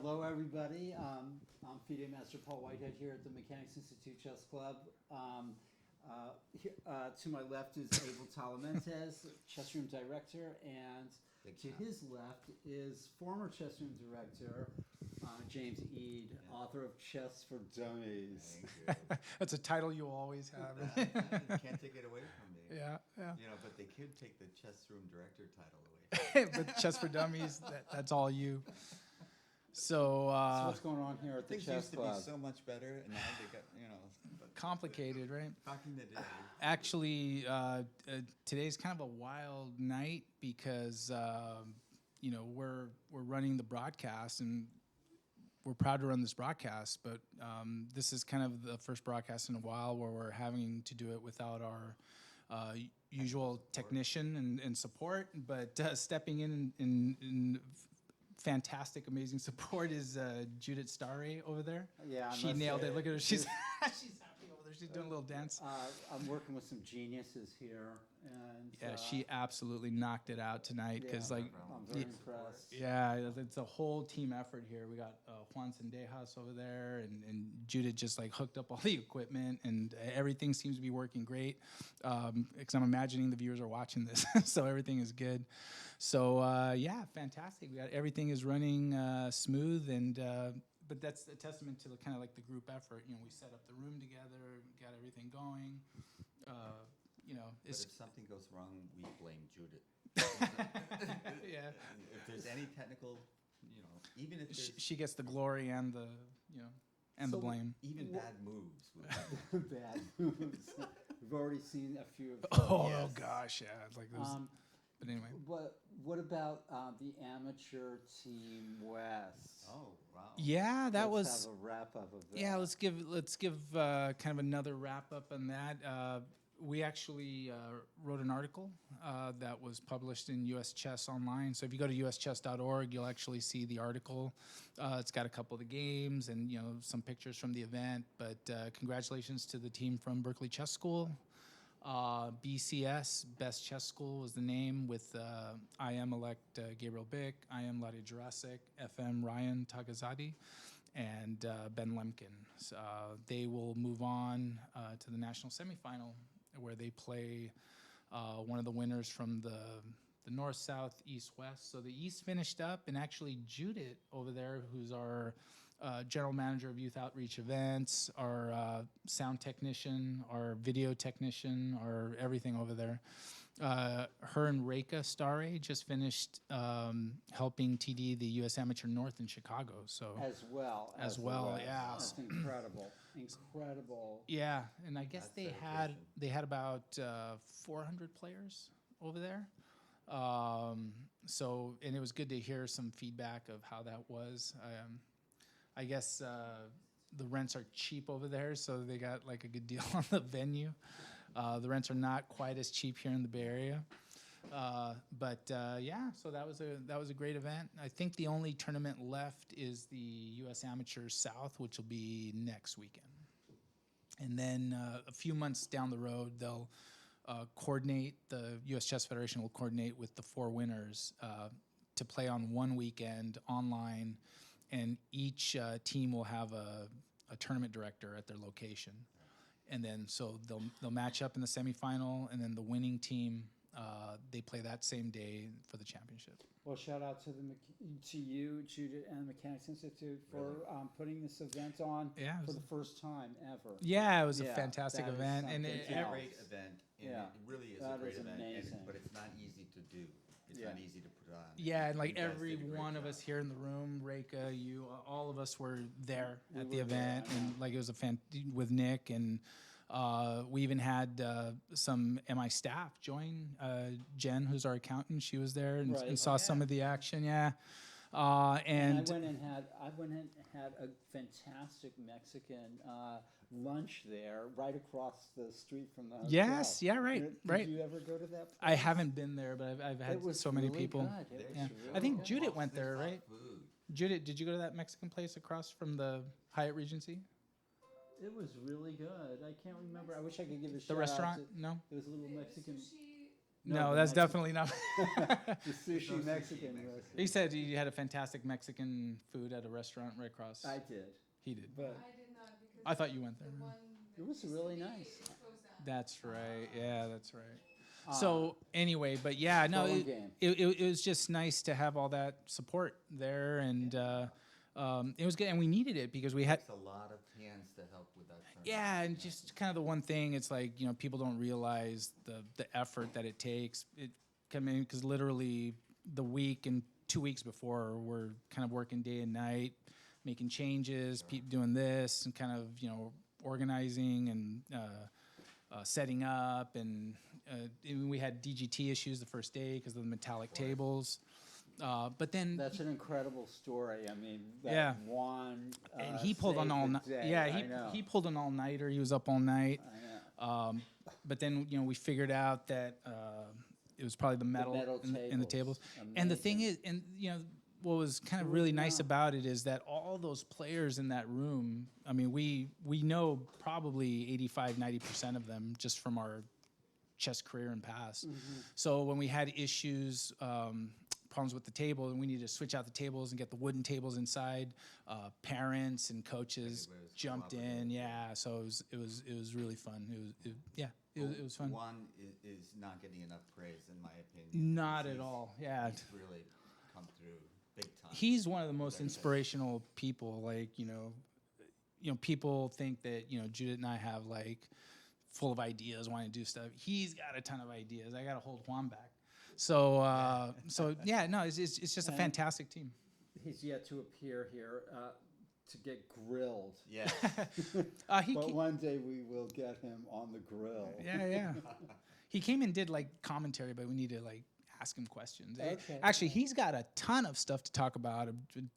Hello, everybody. I'm FIDE Master Paul Whitehead here at the Mechanics Institute Chess Club. To my left is Abel Talamantes, chess room director, and to his left is former chess room director James Eade, author of Chess for Dummies. Thank you. That's a title you'll always have. You can't take it away from me. Yeah. You know, but they could take the chess room director title away. But Chess for Dummies, that's all you. So what's going on here at the Things chess used to club? be so much better, and now they got, complicated, right? back in the day. Actually, today's kind of a wild night because we're running the broadcast, and we're proud to run this broadcast. But this is kind of the first broadcast in a while where we're having to do it without our usual technician and support. But stepping in fantastic, amazing support is Judith Starre over there. Yeah, she nailed it. Look at her. She's she's happy over there. She's doing a little dance. I'm working with some geniuses here, and Yeah, she absolutely knocked it out tonight because, I'm very impressed. yeah, it's a whole team effort here. We got Juan Sendejas over there, and Judith just like hooked up all the equipment, and everything seems to be working great. Because I'm imagining the viewers are watching this, so everything is good. So yeah, fantastic. We got everything is running smooth, and but that's a testament to the kind of like the group effort. You know, we set up the room together, got everything going. But if something goes wrong, we blame Judith. Yeah. If there's any technical, even if there's She gets the glory and the the blame. even bad moves. Bad moves. We've already seen a few of Oh, those. gosh, yeah. Like those, but anyway. What about the amateur team West? Oh wow. Yeah, that Let's was. have a wrap up of that. Yeah, let's give kind of another wrap up on that. We actually wrote an article that was published in US Chess Online. So if you go to uschess.org, you'll actually see the article. It's got a couple of the games and some pictures from the event. But congratulations to the team from Berkeley Chess School. BCS, Best Chess School, was the name, with IM-elect Gabriel Bick, IM Lade Jurassic, FM Ryan Tagazadi, and Ben Lemkin. So, they will move on to the national semifinal, where they play one of the winners from the north, south, east, west. So the east finished up, and actually Judith over there, who's our general manager of youth outreach events, our sound technician, our video technician, our everything over there. Her and Reika Starre just finished helping TD the U.S. Amateur North in Chicago. So As well, yeah. That's incredible. Yeah, and I guess That's they had about 400 players over there. So, and it was good to hear some feedback of how that was. I guess the rents are cheap over there, so they got like a good deal on the venue. The rents are not quite as cheap here in the Bay Area. But yeah, so that was a great event. I think the only tournament left is the U.S. Amateur South, which will be next weekend. And then a few months down the road, they'll coordinate. The U.S. Chess Federation will coordinate with the 4 winners to play on one weekend online, and each team will have a tournament director at their location. And then so they'll match up in the semifinal, and then the winning team they play that same day for the championship. Well, shout out to you, Judith, and the Mechanics Institute for putting this event on for the first time ever. Yeah, it was a fantastic event, and It's a great event. And Yeah. it really is That a great is event. amazing. But it's not easy to do. It's not easy to put on. Yeah, and like You guys every did a great one of job. us here in the room, Reika, you, all of us were there We at the were event, there. and like it was with Nick, and we even had some MI staff join. Jen, who's our accountant, she was there and saw some of the action. Yeah, And I went and had a fantastic Mexican lunch there, right across the street from the hotel. Yes, yeah, right, right. Did you ever go to that place? I haven't been there, but I've had It was so many really people. good. It was Yeah. really I think good. Judith went there, There's right? food. Judith, did you go to that Mexican place across from the Hyatt Regency? It was really good. I can't remember. I wish I could give a shout The restaurant? out to No. It was a little Mexican. No, the that's Mexican- definitely not. The sushi Mexican Mexican. restaurant. He said he had a fantastic Mexican food at a restaurant right across. I did, He did. but I did not because I thought you went there. the one that it was used to really be, nice. it closed down. That's right. Yeah, that's right. uh, So anyway, but yeah, no, Bowling it, game. it was just nice to have all that support there, and it was good, and we needed it because we had. Takes a lot of hands to help with that tournament. Yeah, and just kind of the one thing, it's like, people don't realize the effort that it takes. It because literally the week and 2 weeks before, we're kind of working day and night, making changes, doing this, and kind of organizing and setting up, and we had DGT issues the first day because of the metallic tables. But then That's an incredible story. I mean, that Yeah. one. and he pulled an saved all the night. day. Yeah, I know. he pulled an all nighter. He was up all night. I know. But then we figured out that it was probably the metal, metal in the tables. And the thing Amazing. is, and what was kind of really nice about it is that all those players in that room. I mean, we know probably 85-90% of them just from our chess career and past. So when we had issues. Problems with the table, and we needed to switch out the tables and get the wooden tables inside. Parents and coaches Everybody was jumped in. cooperative. Yeah, so it was really fun. It was fun. One is not getting enough praise, in my opinion. Not because at all. Yeah, He's really come through big time. he's one of the most That's it. inspirational people. Like people think that Judith and I have like full of ideas, wanting to do stuff. He's got a ton of ideas. I got to hold Juan back. So yeah, no, it's just a And- fantastic team. He's yet to appear here to get grilled. Yeah. He But ca- one day we will get him on the grill. yeah. He came and did like commentary, but we need to like ask him questions. Okay. Actually, he's got a ton of stuff to talk about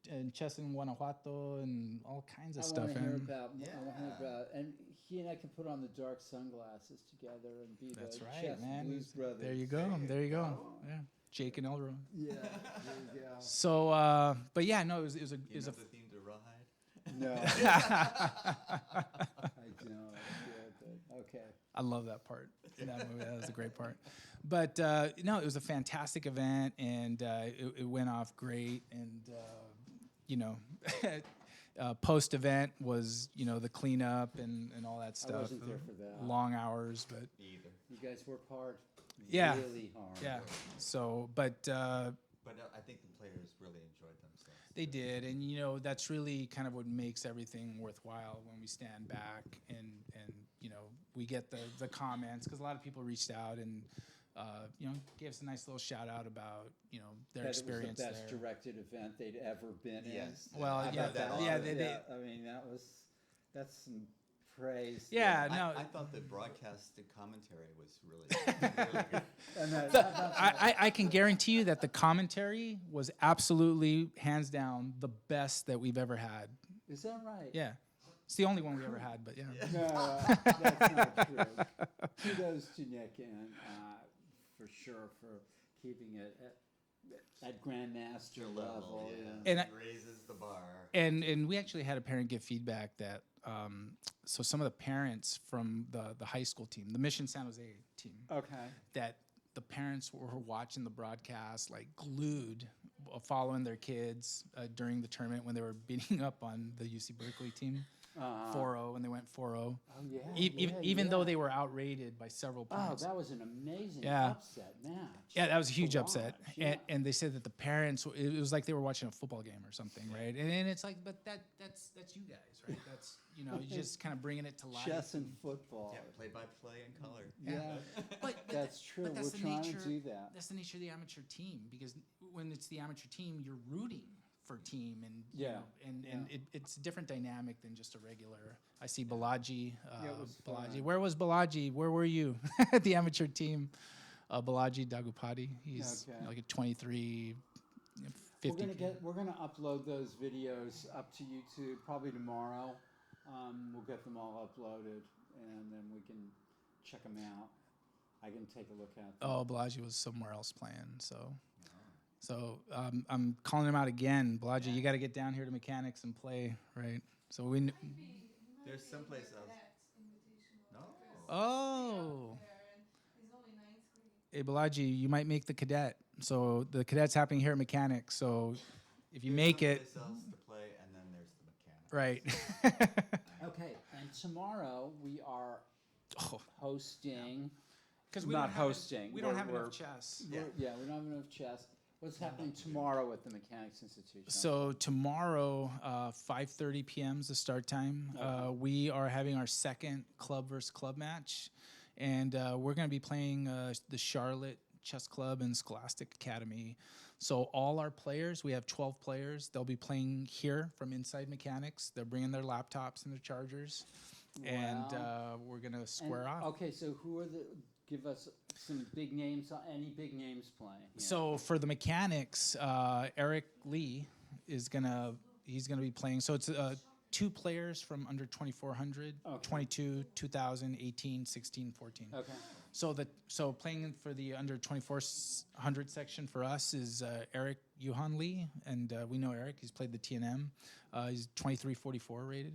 in chess in Guanajuato and all kinds of I stuff. want to hear And about. I want to hear about. And he and I can put on the dark sunglasses together and be that's the right, chess man. blues brothers. There you go. There you go. Yeah, Jake and Elro. Yeah, there you go. So, but yeah, no, it was a You know the theme to Rawhide? No, I don't. Yeah, but okay. I love that part in that movie. That was a great part. But no, it was a fantastic event, and it went off great. And post event was the cleanup and all that stuff. I wasn't there for that. Long hours, but Either. You guys work hard. Yeah. Really hard. yeah. So, but But I think the players really enjoyed themselves. they did, and that's really kind of what makes everything worthwhile when we stand back and we get the comments, because a lot of people reached out and gave us a nice little shout out about their That experience it was the best there. directed event they'd ever been Yes. in. Well, How yeah, about that? yeah, I mean, that's some praise. Yeah, there. no. I thought the broadcasted commentary was really good. And then, how about I can guarantee you that the commentary was absolutely, hands down, the best that we've ever had. is that right? Yeah. It's the only one we ever had, but yeah. No, that's not true. Kudos to Nick and for sure for keeping it at grandmaster level. Yeah. And It raises the bar. And we actually had a parent give feedback that so some of the parents from the high school team, the Mission San Jose team, Okay. that the parents were watching the broadcast like glued, following their kids during the tournament when they were beating up on the UC Berkeley team 4-0 when they went 4-0. Oh yeah. Even though they were outrated by several Oh, points. that was an amazing Yeah. upset match. Yeah, that was a huge to upset. watch, yeah. And they said that the parents, it was like they were watching a football game or something, right? And it's like, but that's you guys, right? That's, you just kind of bringing it to life. Chess and football. Yeah, play by play in color. Yeah, But that's true. but that's We're the trying nature, to do that. That's the nature of the amateur team, because when it's the amateur team, you're rooting for team, and Yeah, and yeah. it's a different dynamic than just a regular. I see Balaji. Yeah, it was Balaji. fun. Where was Balaji? Where were you at the amateur team? Balaji Dagupati. He's Okay. like a 23, 50. We're gonna upload those videos up to YouTube probably tomorrow. We'll get them all uploaded, and then we can check them out. I can take a look at them. Oh, Balaji was somewhere else playing, so I'm calling him out again. Balaji, you got to get down here to mechanics and play, right? So we. There's someplace else. No. Oh. He's only ninth grade. hey, Balaji, you might make the cadet. So the cadet's happening here at Mechanics. So if you make it, Someplace else to play, and then there's the mechanic. right. Okay, and tomorrow we are hosting. Because We don't have enough chess. We don't have enough chess. What's happening tomorrow at the Mechanics Institute? So tomorrow, 5:30 p.m. is the start time. We are having our second club versus club match, and we're going to be playing the Charlotte Chess Club and Scholastic Academy. So all our players, we have 12 players. They'll be playing here from inside Mechanics. They're bringing their laptops and their chargers, and we're going to square off. Okay, so who are the? Give us some big names. Any big names playing? Yeah. So for the Mechanics, Eric Lee he's gonna be playing. So it's 2 players from under 2400, 22, 2000, 18, 16, 14. Okay. So playing for the under 2400 section for us is Eric Yuhan Lee, and we know Eric. He's played the TNM. He's 2344 rated,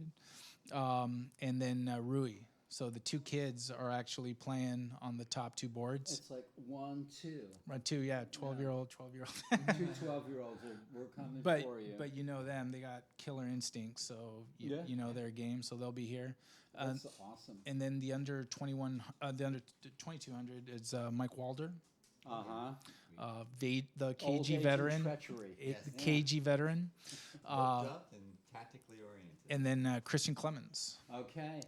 and then Rui. So the 2 kids are actually playing on the top 2 boards. It's like 1, 2. Right, 2, yeah, 12-year-old. 2 12-year-olds are coming for you. But you know them, they got killer instincts, so you know their game, so they'll be here. That's awesome. And then the under 2200 is Mike Walder. The KG veteran. The KG veteran. Up and tactically oriented. And then Christian Klemenz. Okay.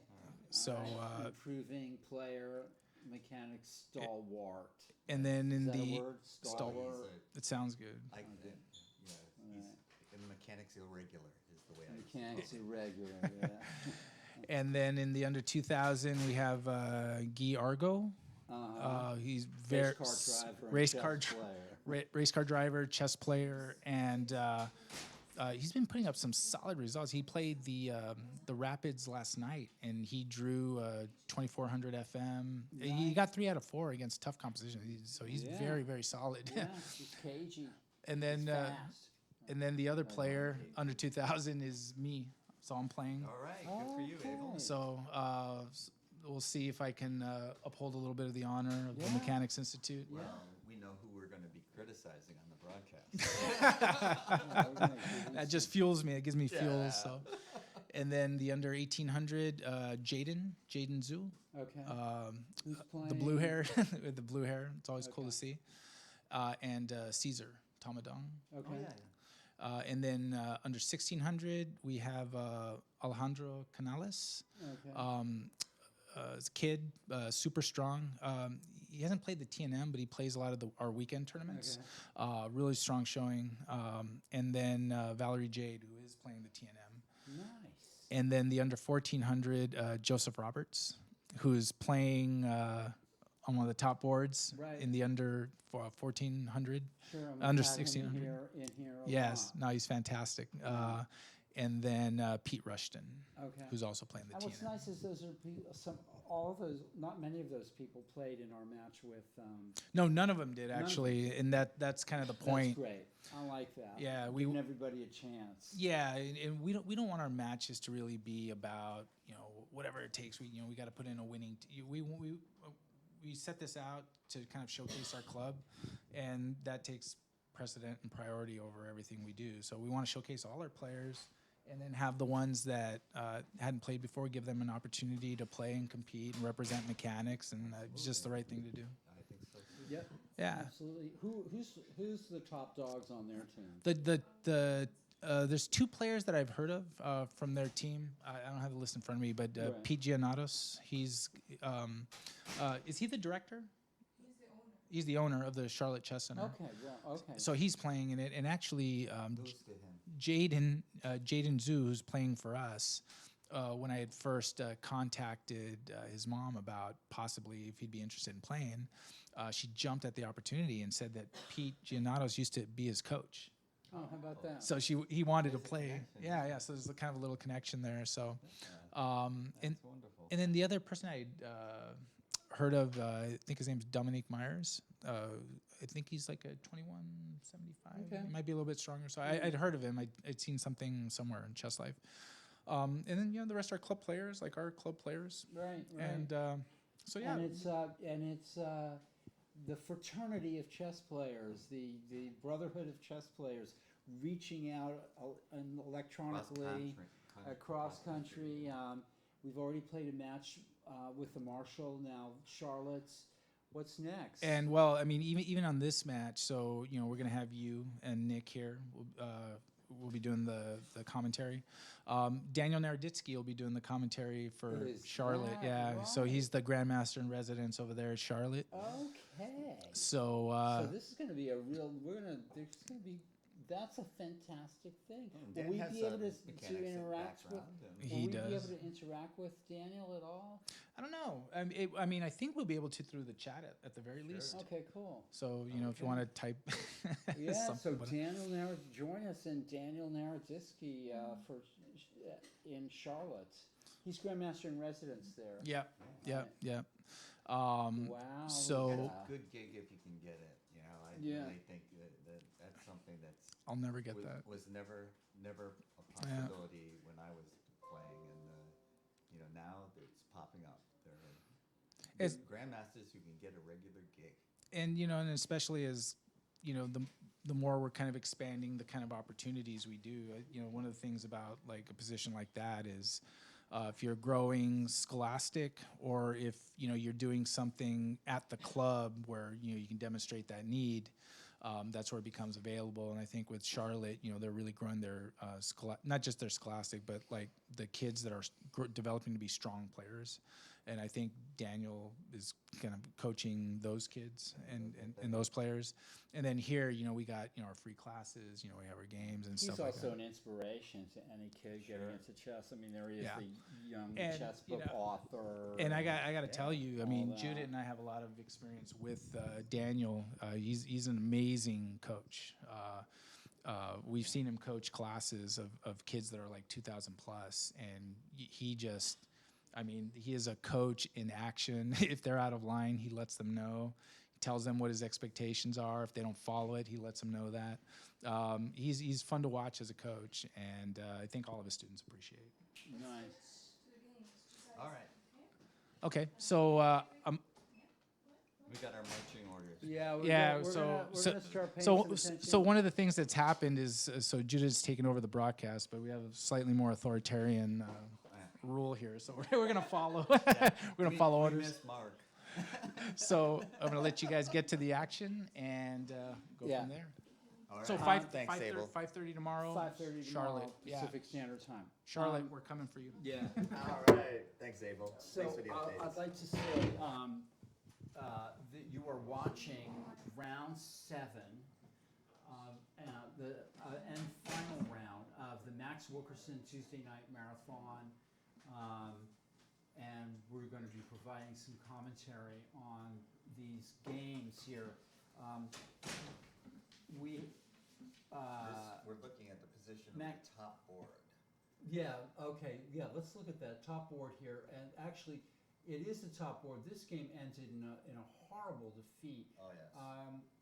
So improving player, mechanic, stalwart. And then in Is that the a word? Stalwart. It sounds good. In the mechanics irregular is the way I Mechanics irregular. Yeah. And then in the under 2000 we have Guy Argo. He's very race car driver, chess player, and he's been putting up some solid results. He played the Rapids last night, and he drew 2400 FM. Nice. He got 3 out of 4 against tough composition. So he's very, very solid. Yeah, he's cagey. And then the other player under 2000 is me. So I'm playing. All right, good for you, Abel. So we'll see if I can uphold a little bit of the honor of the Mechanics Institute. Well, we know who we're going to be criticizing on the broadcast. That just fuels me. It gives me fuel. So, and then the under 1800, Jaden Zhu. Okay. Who's playing? The blue hair, with the blue hair. It's always cool to see. And Caesar Tamadong. Okay. Oh, yeah. And then under 1600, we have Alejandro Canales. Okay. He's a kid, super strong. He hasn't played the TNM, but he plays a lot of our weekend tournaments. Okay. Really strong showing. And then Valerie Jade, who is playing the TNM. Nice. And then the under 1400, Joseph Roberts, who's playing on one of the top boards in the under 1400. Sure, under 1600. In here yes, no, he's fantastic. And then Pete Rushton, who's also playing the TNM. What's nice is not many of those people played in our match with. No, none of them did actually, and that's kind of the point. That's great. I like that. Yeah, giving everybody a chance. Yeah, and we don't want our matches to really be about whatever it takes. We got to put in a winning. We set this out to kind of showcase our club, and that takes precedent and priority over everything we do. So we want to showcase all our players, and then have the ones that hadn't played before, give them an opportunity to play and compete and represent Mechanics, and it's just the right thing to do. I think so too. Yep. Yeah. Absolutely. Who's the top dogs on their team? There's 2 players that I've heard of from their team. I don't have the list in front of me, but Pete Giannatos, he's is he the director? He's the owner of the Charlotte Chess Center. Okay, okay. So he's playing in it, and actually, Jaden Zhu, who's playing for us, when I had first contacted his mom about possibly if he'd be interested in playing, she jumped at the opportunity and said that Pete Giannatos used to be his coach. Oh, how about that? So he wanted to play. Yeah. So there's a kind of a little connection there. So, That's wonderful. And then the other person I heard of, I think his name's Dominique Myers. I think he's like a 2175. Okay. He might be a little bit stronger. So I'd heard of him. I'd seen something somewhere in Chess Life. And then the rest are club players, like our club players. Right. And so yeah. And it's the fraternity of chess players, the brotherhood of chess players, reaching out electronically across country. We've already played a match with the Marshall. Now Charlotte's. What's next? And well, I mean, even on this match, so we're gonna have you and Nick here. We'll be doing the commentary. Daniel Naroditsky will be doing the commentary for Charlotte. Yeah, right. So he's the grandmaster in residence over there at Charlotte. Okay. So So this is going to be a real. There's going to be. That's a fantastic thing. Will Dan we has be able to mechanics and interact with? background Will He we be able does. to interact with Daniel at all? I don't know. I mean, I think we'll be able to through the chat at the very least. Okay, cool. So if you want to type. Yeah. So something, but- Daniel join us and Daniel Naroditsky in Charlotte. He's grandmaster in residence there. Yeah. Wow. So- look at that. Good gig if you can get it. I Yeah. really think that's something I'll never get that. was never a possibility when I was playing, and now it's popping up. There are It's- grandmasters who can get a regular gig. And and especially as the more we're kind of expanding the kind of opportunities we do, one of the things about like a position like that is if you're growing scholastic, or if you're doing something at the club where you can demonstrate that need, that's where it becomes available. And I think with Charlotte, they're really growing their not just their scholastic, but like the kids that are developing to be strong players. And I think Daniel is kind of coaching those kids and those players. And then here, we got our free classes. We have our games and stuff like that. He's also an inspiration to any kid getting into chess. I mean, there he is, Yeah. the young And, chess book author. And I got to tell you, I all mean, that. Judith and I have a lot of experience with Daniel. He's an amazing coach. We've seen him coach classes of kids that are like 2,000 plus, and he just, I mean, he is a coach in action. If they're out of line, he lets them know. He tells them what his expectations are. If they don't follow it, he lets them know that. He's fun to watch as a coach, and I think all of his students appreciate it. Nice. All right, Okay, so we got our marching orders. Yeah. Yeah, We're so gonna start paying so some attention. so one of the things that's happened is so Judith's taken over the broadcast, but we have a slightly more authoritarian rule here, so we're gonna follow we're gonna follow We orders. missed Mark. So I'm gonna let you guys get to the action and go Yeah. from there. All right. So Thanks, Abel. 5:30 tomorrow. 5:30 Charlotte. tomorrow, Yeah, Pacific Standard Time. Charlotte, we're coming for you. Yeah. All right. Thanks, Abel. So Thanks for the updates. I'd like to say that you are watching round 7 and final round of the Max Wilkerson Tuesday Night Marathon, and we're going to be providing some commentary on these games here. We're looking at the position of Mac- the top board. Yeah, okay, yeah, let's look at that top board here, and actually, it is the top board. This game ended in a horrible defeat. Oh, yes.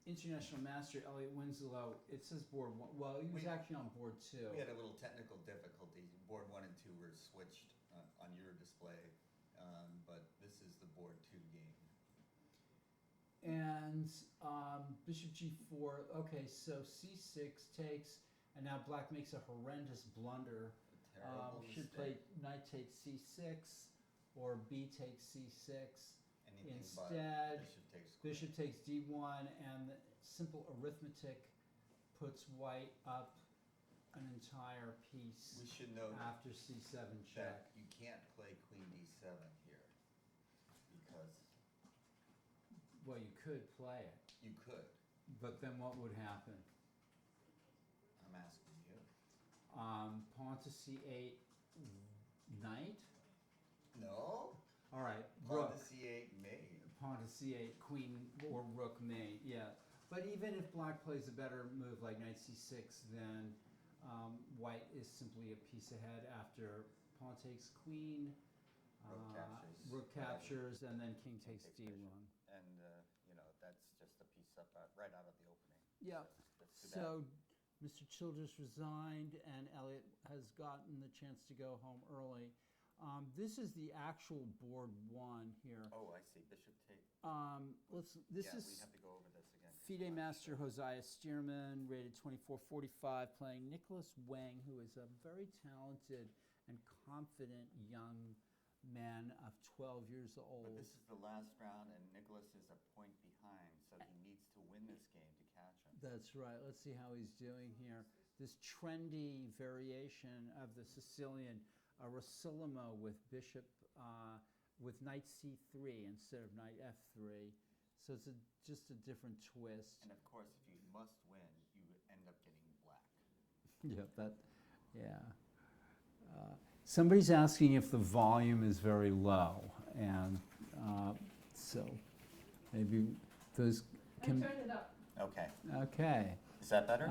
International Master Elliot Winslow, it says board 1, well, he was actually on board 2. We had a little technical difficulty. Board 1 and 2 were switched on your display, but this is the board 2 game. And Bishop G4, okay, so C6 takes, and now Black makes a horrendous blunder. A terrible Should mistake. play Knight takes C6, or B takes C6. Anything Instead, but Bishop takes queen. Bishop takes D1, and simple arithmetic puts White up an entire piece We should know after C7 check. that you can't play queen d7 here because Well, you could play it, you could. but then what would happen? I'm asking you. Pawn to C8, Knight? No? All right, Pawn Rook. to c8 mate. Pawn to C8, Queen or Rook mate, yeah. But even if Black plays a better move like Knight C6, then White is simply a piece ahead after Pawn takes Queen, Rook captures, and then King takes D1. And that's just a piece up right out of the opening. Yeah. That's too bad. So Mr. Childress resigned, and Elliot has gotten the chance to go home early. This is the actual board one here. Oh, I see. Bishop take. This Yeah, is we have to go over this again. FIDE Master Hosea Stearman, rated 2445, playing Nicholas Wang, who is a very talented and confident young man of 12 years But old. this is the last round, and Nicholas is a point behind, so he needs to win this game to catch him. That's right. Let's see how he's doing here. This trendy variation of the Sicilian Rosilimo with bishop, with knight c3 instead of knight f3. So it's just a different twist. And of course, if you must win, you end up getting black. Yeah. Somebody's asking if the volume is very low, and so maybe those can. I turned it up. Okay. Okay. Is that better?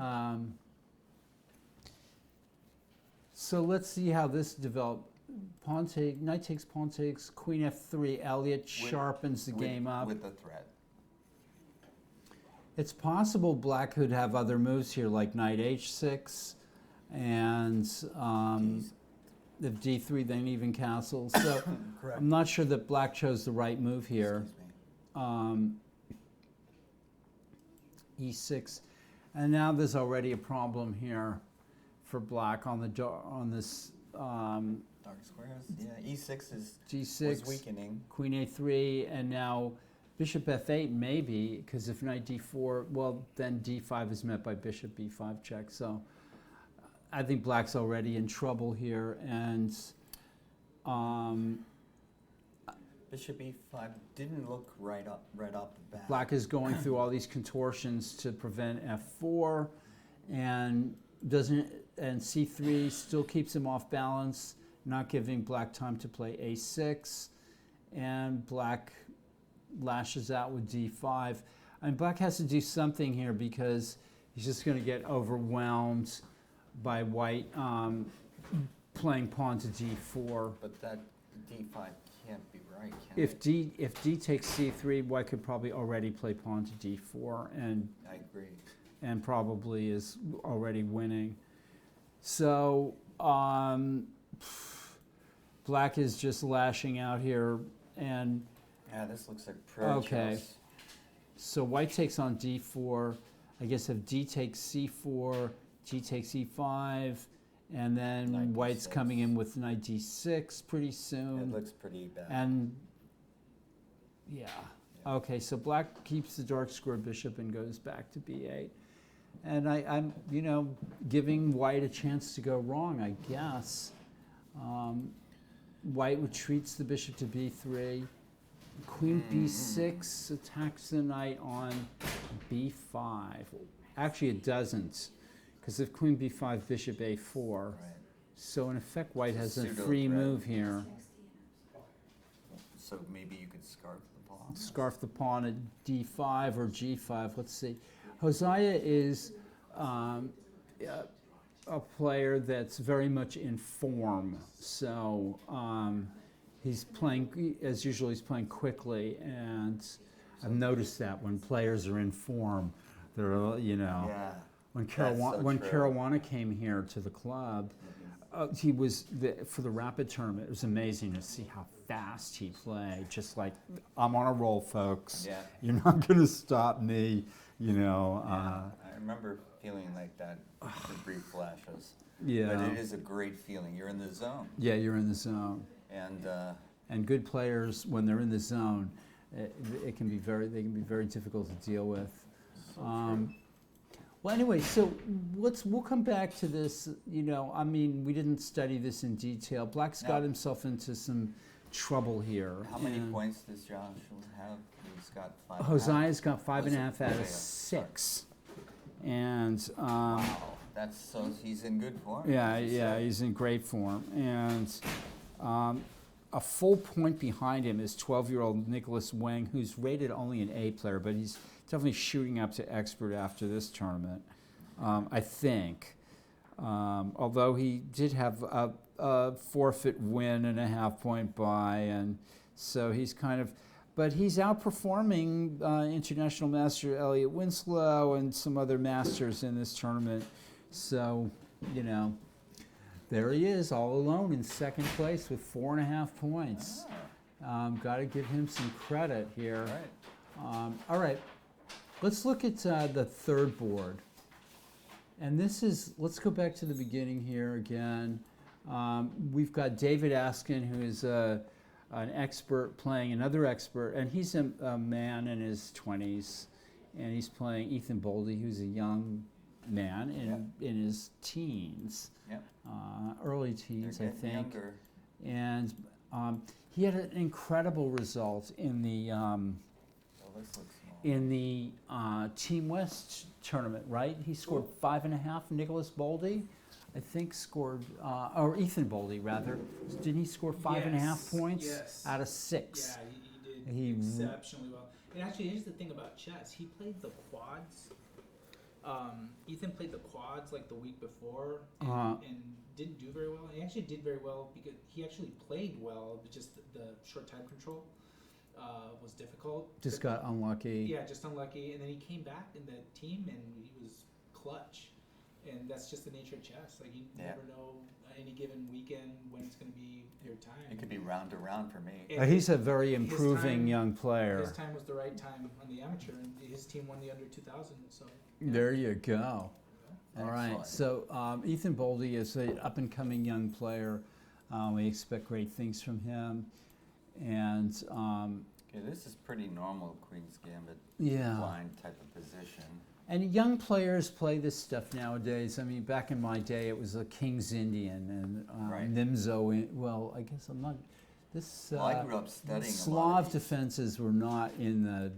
So let's see how this developed. Pawn take, knight takes, pawn takes, queen f3. Elliot sharpens the game up. With the threat. It's possible black could have other moves here, like knight h6, and if d3, then even castle. So Correct. I'm not sure that black chose the right move here. E6, and now there's already a problem here for black on the on this Dark squares. Yeah, e6 is g6, was weakening. queen a3, and now bishop f8 maybe, because if knight d4, well, then d5 is met by bishop b5 check. So I think black's already in trouble here, and Bishop e5 didn't look right off the bat. black is going through all these contortions to prevent f4, and c3 still keeps him off balance, not giving black time to play a6, and black lashes out with d5. And black has to do something here because he's just going to get overwhelmed by white playing pawn to d4. But that d5 can't be right, can If it? d takes c3, white could probably already play pawn to d4, and I agree. and probably is already winning. So black is just lashing out here, and Yeah, this looks like prayer okay. chess. So white takes on d4. I guess if d takes c4, g takes e5, and then Knight white's d6. coming in with knight d6 pretty soon. It looks pretty bad. And yeah. Okay, so black keeps the dark square bishop and goes back to b8. And I'm, giving white a chance to go wrong, I guess. White retreats the bishop to b3. Queen b6 attacks the knight on b5. Actually, it doesn't, because if queen b5, bishop a4. Right. So in effect, white has a Pseudo free threat. move here. So maybe you could scarf the pawn. Scarf the pawn at d5 or g5. Let's see. Hosea is a player that's very much in form. So he's playing, as usual, he's playing quickly. And I've noticed that when players are in form, they're, Yeah. when That's so when true. Caruana came here to the club, he was for the rapid tournament. It was amazing to see how fast he played. Just like, I'm on a roll, folks. Yeah. You're not going to stop me. I remember feeling like that for brief flashes. Yeah. But it is a great feeling. You're in the zone. Yeah, you're in the zone. And good players, when they're in the zone, they can be very difficult to deal with. Well, anyway, so we'll come back to this. We didn't study this in detail. Black's got himself into some trouble here. how many points does Joshua have? He's got 5. Hosea's got 5.5 out of Hosea, 6. And Wow. That's so he's in good form. yeah, as you yeah, said. he's in great form. And a full point behind him is 12-year-old Nicholas Wang, who's rated only an A player, but he's definitely shooting up to expert after this tournament, I think. Although he did have a forfeit win and a half-point bye, and so he's but he's outperforming international master Elliot Winslow and some other masters in this tournament. So, There he is, all alone in second place with 4.5 points. Got to give him some credit here. All right, let's look at the third board. And this is, let's go back to the beginning here again. We've got David Askin, who is an expert playing another expert, and he's a man in his 20s, and he's playing Ethan Boldy, who's a young man in his teens, early teens, I think. Younger. And he had an incredible result in the Team West tournament, right? He scored 5.5. Nicholas Boldy, I think, scored, or Ethan Boldy rather. Didn't he score 5.5 points out of 6? Yeah, he did exceptionally well. And actually, here's the thing about chess. He played the quads. Ethan played the quads like the week before and didn't do very well. He actually did very well because he actually played well, but just the short time control was difficult. Just got unlucky. Yeah, just unlucky. And then he came back in the team and he was clutch. And that's just the nature of chess. Like, you never know any given weekend when it's going to be your time. It could be round to round for me. He's a very improving young player. His time was the right time on the amateur, and his team won the under 2000. So there you go. All right. Excellent. So Ethan Boldy is an up-and-coming young player. We expect great things from him. And this is pretty normal Queen's Gambit blind type of position. And young players play this stuff nowadays. I mean, back in my day, it was a King's Indian and Nimzo. Well, I guess I'm not. I grew up studying Slav defenses were not in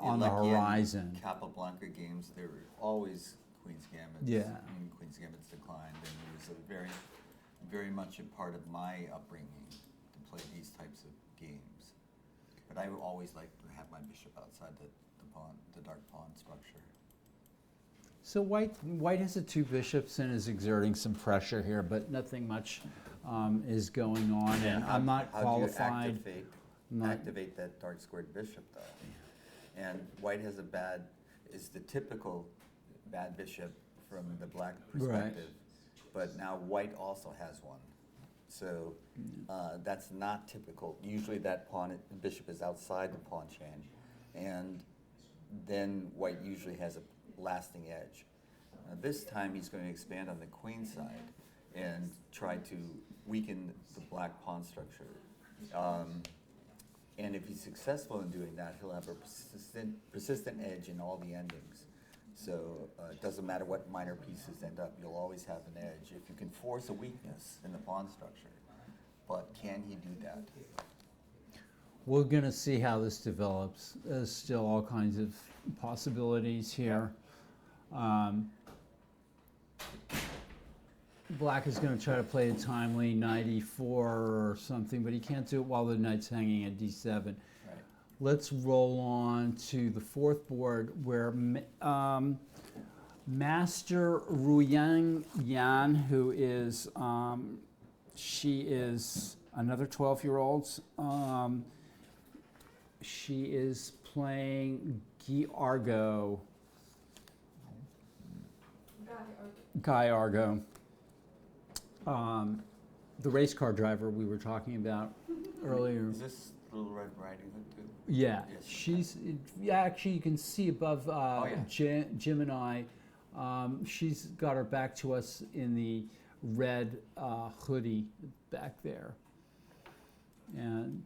on the horizon. Capablanca games, they were always Queen's Gambits. Yeah. And Queen's Gambits declined, and it was a very, very much a part of my upbringing to play these types of games. But I would always like to have my bishop outside the dark pawn structure. So White has the 2 bishops and is exerting some pressure here, but nothing much is going on. And I'm not qualified. How do you activate that dark squared bishop, though? And White has is the typical bad bishop from the black perspective, but now White also has one. So that's not typical. Usually that bishop is outside the pawn chain, and then White usually has a lasting edge. This time he's going to expand on the queen side and try to weaken the black pawn structure. And if he's successful in doing that, he'll have a persistent edge in all the endings. So it doesn't matter what minor pieces end up, you'll always have an edge if you can force a weakness in the pawn structure. But can he do that? We're going to see how this develops. There's still all kinds of possibilities here. Black is going to try to play a timely knight e4 or something, but he can't do it while the knight's hanging at d7. Right. Let's roll on to the 4th board where Master Ruyang Yan, who is, she is another 12-year-old. She is playing Guy Argo. The race car driver we were talking about earlier. Is this Little Red Riding Hood too? Yeah, Yes. she's, actually you can see above Jim and I, she's got her back to us in the red hoodie back there. And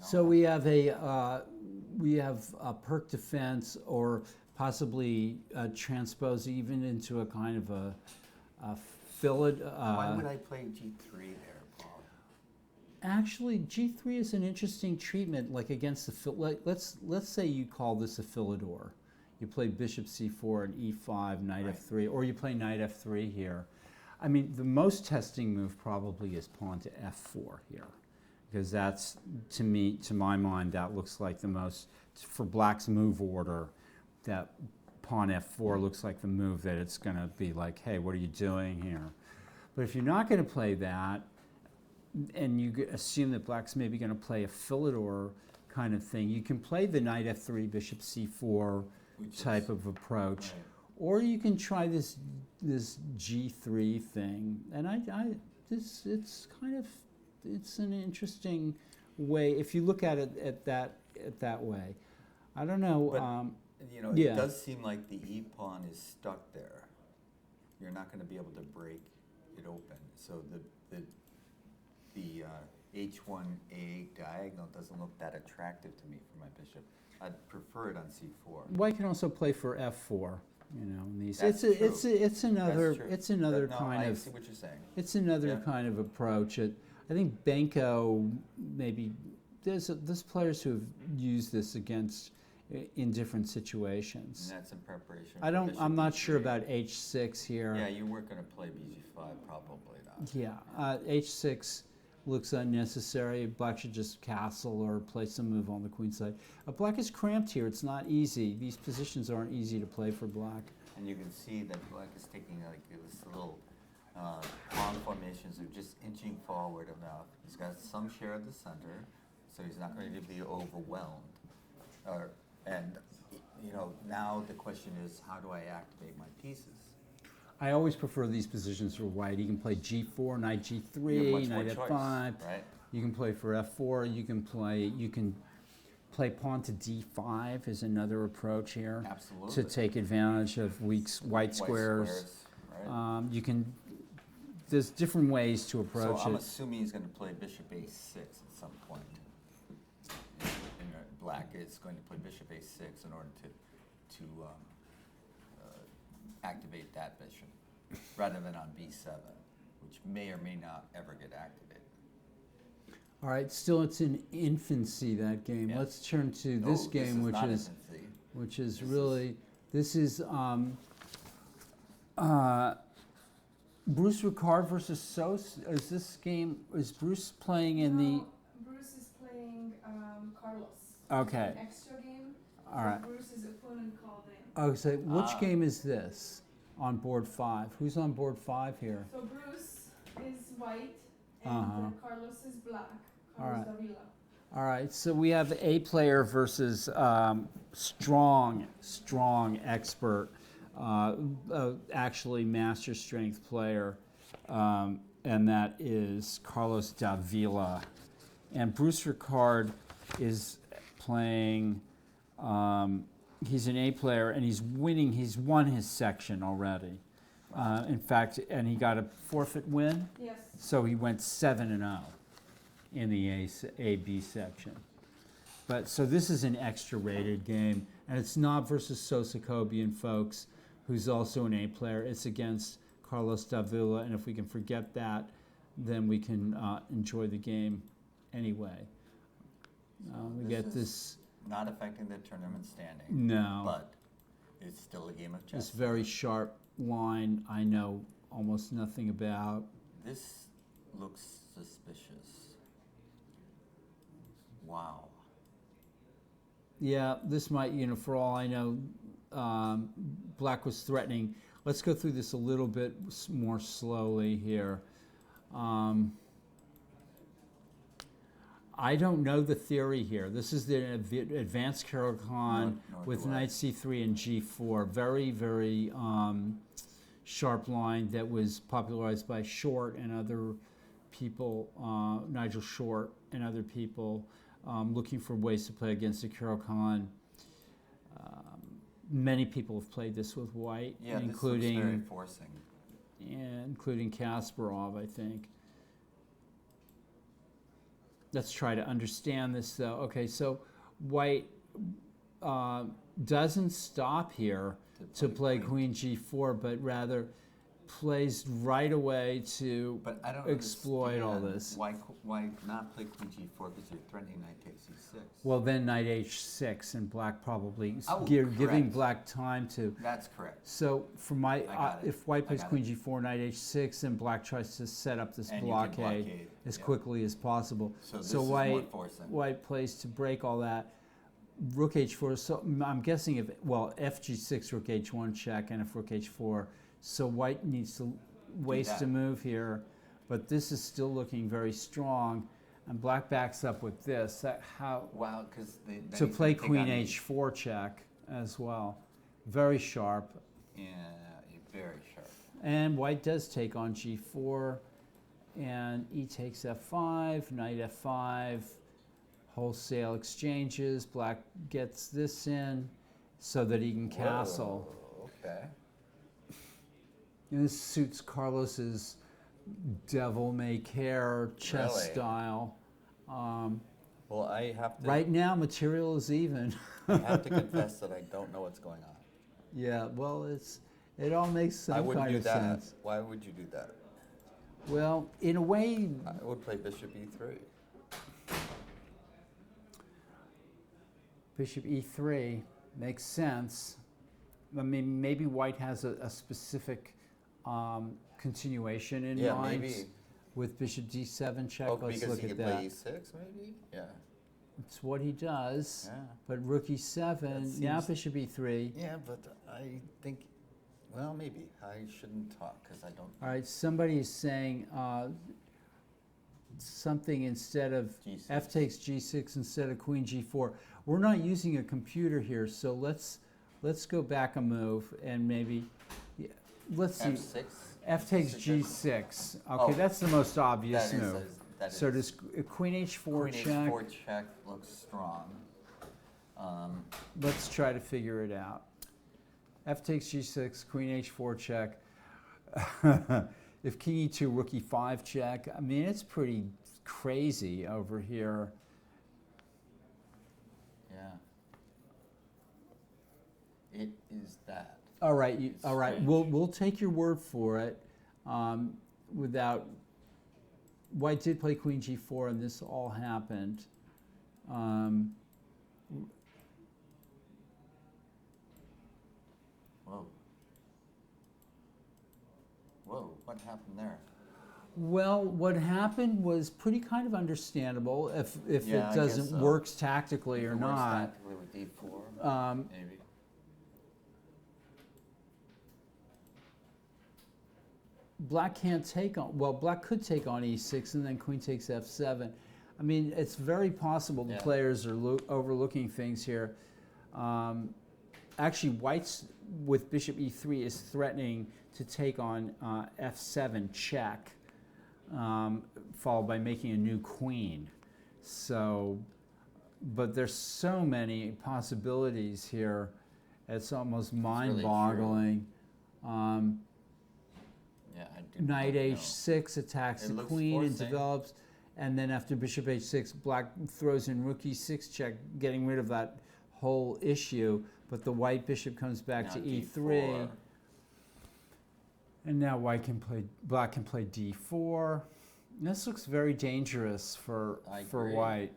so we have a perk defense, or possibly transpose even into a kind of a fillet. Why would I play G3 there, Paul? Actually, G3 is an interesting treatment, like against the let's say you call this a philidor. You play bishop c4 and e5, knight f3, or you play knight f3 here. I mean, the most testing move probably is pawn to f4 here, because that's, to my mind, that looks like the most, for Black's move order, that pawn f4 looks like the move that it's going to be like, hey, what are you doing here? But if you're not going to play that, and you assume that Black's maybe going to play a philidor kind of thing, you can play the knight f3, bishop c4, Which type is- of approach. Right. Or you can try this G3 thing, and it's an interesting way if you look at it at that way. I don't know. But, you know, yeah. it does seem like the E pawn is stuck there. You're not going to be able to break it open. So the H1A diagonal doesn't look that attractive to me for my bishop. I'd prefer it on C4. White can also play for F4. You know, in these. That's It's true. another That's kind I of. see what you're saying. It's another Yeah. kind of approach. I think Benko maybe there's players who have used this against in different situations. And that's in preparation. I for don't. bishop I'm not E3. sure about H6 here. Yeah, you weren't going to play BG5, probably not. Yeah, H6 looks unnecessary. Black should just castle or play some move on the queen side. Black is cramped here. It's not easy. These positions aren't easy to play for Black. And you can see that Black is taking like this little pawn formations of just inching forward enough. He's got some share of the center, so he's not going to be overwhelmed. And you know, now the question is, how do I activate my pieces? I always prefer these positions for White. He can play G4, Knight You have G3, much Knight more F5. choice, right? You can play for F4. You can play pawn to D5 is another approach here Absolutely. to take advantage of white squares. Right? You can. There's different ways to approach So I'm it. assuming he's going to play bishop a6 at some point. And Black is going to play bishop a6 in order to activate that bishop, rather than on b7, which may or may not ever get activated. All right, still it's in infancy, that game. Yeah. Let's turn to this No, game, this not which infancy. is This really this is Bruce Ricard versus Sos. Is Bruce playing in the? Bruce is playing Carlos. Okay. An extra game. All right. Bruce's opponent called in. Oh, so which game is this on board 5? Who's on board 5 here? So Bruce is white and Uh-huh. Carlos is black. All Carlos right. Davila. All right, so we have a player versus strong expert, actually master strength player, and that is Carlos Davila. And Bruce Ricard is playing, he's an A player and he's winning, he's won his section already. In fact, and he got a forfeit win, Yes. so he went 7-0 in the A-B section. But so this is an extra rated game, and it's not versus Sosakobian, folks, who's also an A player. It's against Carlos Davila, and if we can forget that, then we can enjoy the game anyway. We This get is this, not affecting the tournament standing, no, but it's still a game of chess. this very sharp line I know almost nothing about. This looks suspicious. Wow. Yeah, this might, for all I know, Black was threatening. Let's go through this a little bit more slowly here. I don't know the theory here. This is the advanced Caro-Kann Nor with do I. knight c3 and g4. Very, very sharp line that was popularized by Short and other people, Nigel Short and other people, looking for ways to play against the Caro-Kann. Many people have played this with White, Yeah, this looks very including forcing. Kasparov, I think. Let's try to understand this, though. Okay, so White doesn't stop here to play Queen G4, but rather plays right away to But I don't exploit all understand this. Why not play Queen G4 because you're threatening knight takes E6? Well, then knight H6, and Black probably Oh, giving correct. Black time to. That's correct. So for my, got it. if White I plays got Queen it. G4, knight H6, and Black tries to set up this And you can blockade blockade, as yeah. quickly as possible. So this is more forcing. White plays to break all that. Rook H4. So I'm guessing if FG6, Rook H1 check, and if Rook H4. So White needs to waste that. a move here, but this is still looking very strong. And Black backs up with this. Wow, because To play Queen H4 check as well. very sharp. Yeah, very sharp. And white does take on g4, and e takes f5, knight f5, wholesale exchanges. Black gets this in so that he can castle. Whoa, okay. And this suits Carlos's devil-may-care chess Really? style. Well, I have to. Right now, material is even. I have to confess that I don't know what's going on. Yeah, well, it all makes some I wouldn't kind do of that. sense. Why would you do that? Well, in a way, I would play bishop e3. bishop e3 makes sense. I mean, maybe white has a specific continuation in Yeah, mind maybe. with bishop d7 check. Oh, Let's because look he at could that. play e6, maybe? Yeah. It's what he does. Yeah. But rook e7, That now seems- bishop e3. Yeah, but I think, well, maybe. I shouldn't talk because I don't. All right, somebody is saying something instead of G6. f takes g6 instead of queen g4. We're not using a computer here, so let's go back a move and maybe, yeah, let's see. f6? F takes Suggestion. g6. Okay, Oh, that's the most obvious That is, move. that So is. does queen h4 Queen check? h4 check looks strong. Let's try to figure it out. F takes g6, queen h4 check. If king e2, rook e5 check, I mean, it's pretty crazy over here. Yeah. It is that. All right, It's all right. strange. We'll take your word for it. Without white did play queen g4, and this all happened. Whoa. Whoa, what happened there? Well, what happened was pretty kind of understandable if Yeah, I it guess doesn't so. works tactically or If it works not. tactically with d4, maybe. Black can't take on, well, black could take on e6 and then queen takes f7. I mean, it's very possible the Yeah. players are overlooking things here. Actually, white's with bishop e3 is threatening to take on f7 check, followed by making a new queen. So, but there's so many possibilities here. It's almost really mind-boggling. Yeah, I do Knight not know. h6 attacks It the looks queen and forcing. develops, and then after bishop h6, black throws in rook e6 check, getting rid of that whole issue. But the white bishop comes back Now to e3, d4. and now black can play d4. And this looks very dangerous for I agree. white.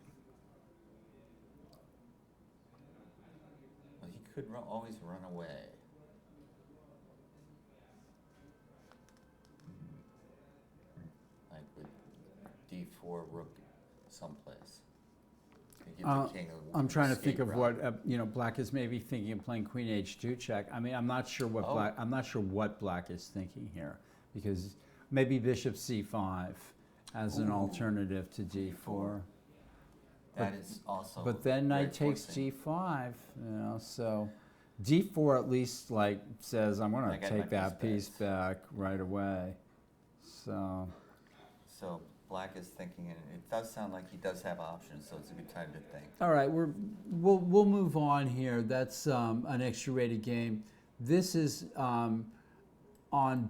Well, he could always run away. Like with d4 rook someplace. To give the king a I'm trying to think escape of route. what black is maybe thinking of playing queen h2 check. I mean, I'm not sure what Oh. black is thinking here, because maybe bishop c5 as an Ooh. alternative to d4. That is also. But then very knight takes forcing. g5, so d4 at least like says I'm I going to got my take that piece piece back right away. So So black is thinking, and it does sound like he does have options, so it's a good time to think. all right, we'll move on here. That's an extra rated game. This is on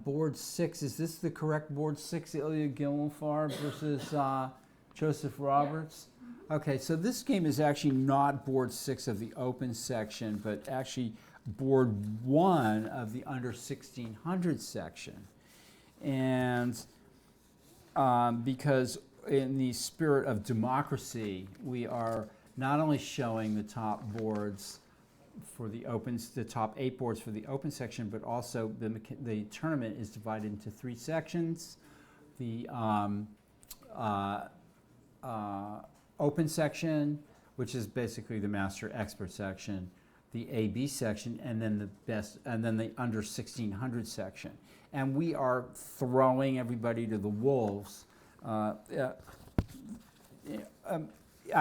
board 6. Is this the correct board 6? Ilya Gilmofar versus Joseph Roberts. Okay, so this game is actually not board 6 of the open section, but actually board 1 of the under 1600 section. And because in the spirit of democracy, we are not only showing the top boards for the top 8 boards for the open section, but also the tournament is divided into 3 sections. The open section, which is basically the master expert section, the AB section, and then the under 1600 section. And we are throwing everybody to the wolves. I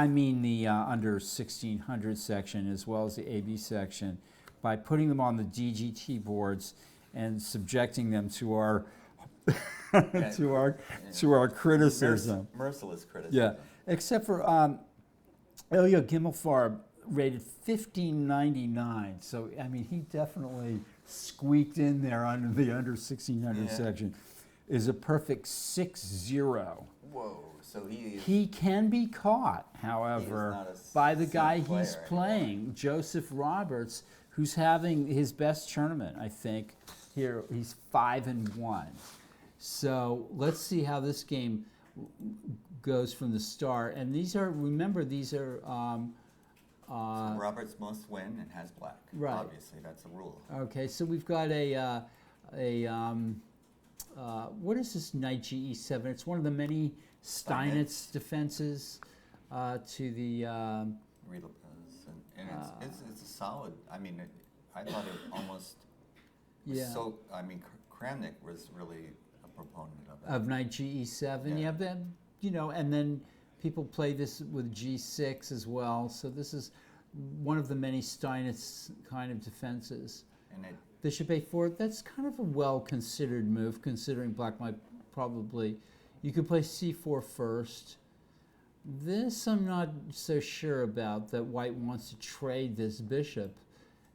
mean the under 1600 section as well as the AB section. by putting them on the DGT boards and subjecting them to our to our criticism. Merciless criticism. Yeah, except for Ilya Gimmelfarb rated 1599. So I mean, he definitely squeaked in there under the under 1600 Yeah. section. Is a perfect 6-0. Whoa, so He can be caught, however, not a by the C guy player he's anymore. playing, Joseph Roberts, who's having his best tournament, I think. Here, he's 5-1. So let's see how this game goes from the start. And these are, remember, these are so Roberts must win and has black. Right. Obviously, that's a rule. okay. So we've got what is this knight GE7? It's one of the many Steinitz defenses to the. Real and it's a solid. I mean, I thought it almost was Yeah. so. I mean, Kramnik was really a proponent of it. Of knight GE7, Yeah. then and then people play this with G6 as well. So this is one of the many Steinitz kind of defenses. And it Bishop A4, that's kind of a well-considered move, considering black might probably... You could play C4 first. This I'm not so sure about, that white wants to trade this bishop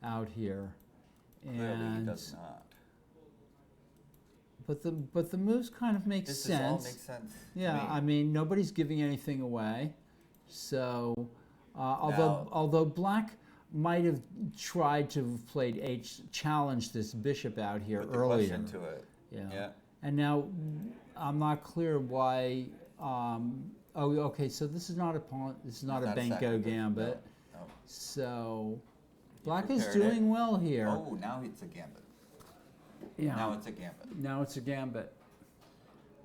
out here. clearly he does not. But the moves kind of make This sense. all makes sense. to Yeah, me. I mean, nobody's giving anything away. So, Now- although black might have tried to have played challenge this bishop out here Put the earlier. question to it. Yeah. Yeah. And now I'm not clear why. Okay. So this is not a pawn. This is not a Not Benko second, but gambit. no. So black is prepared it. doing well here. Oh, now it's a gambit. yeah. Now it's a gambit. Now it's a gambit.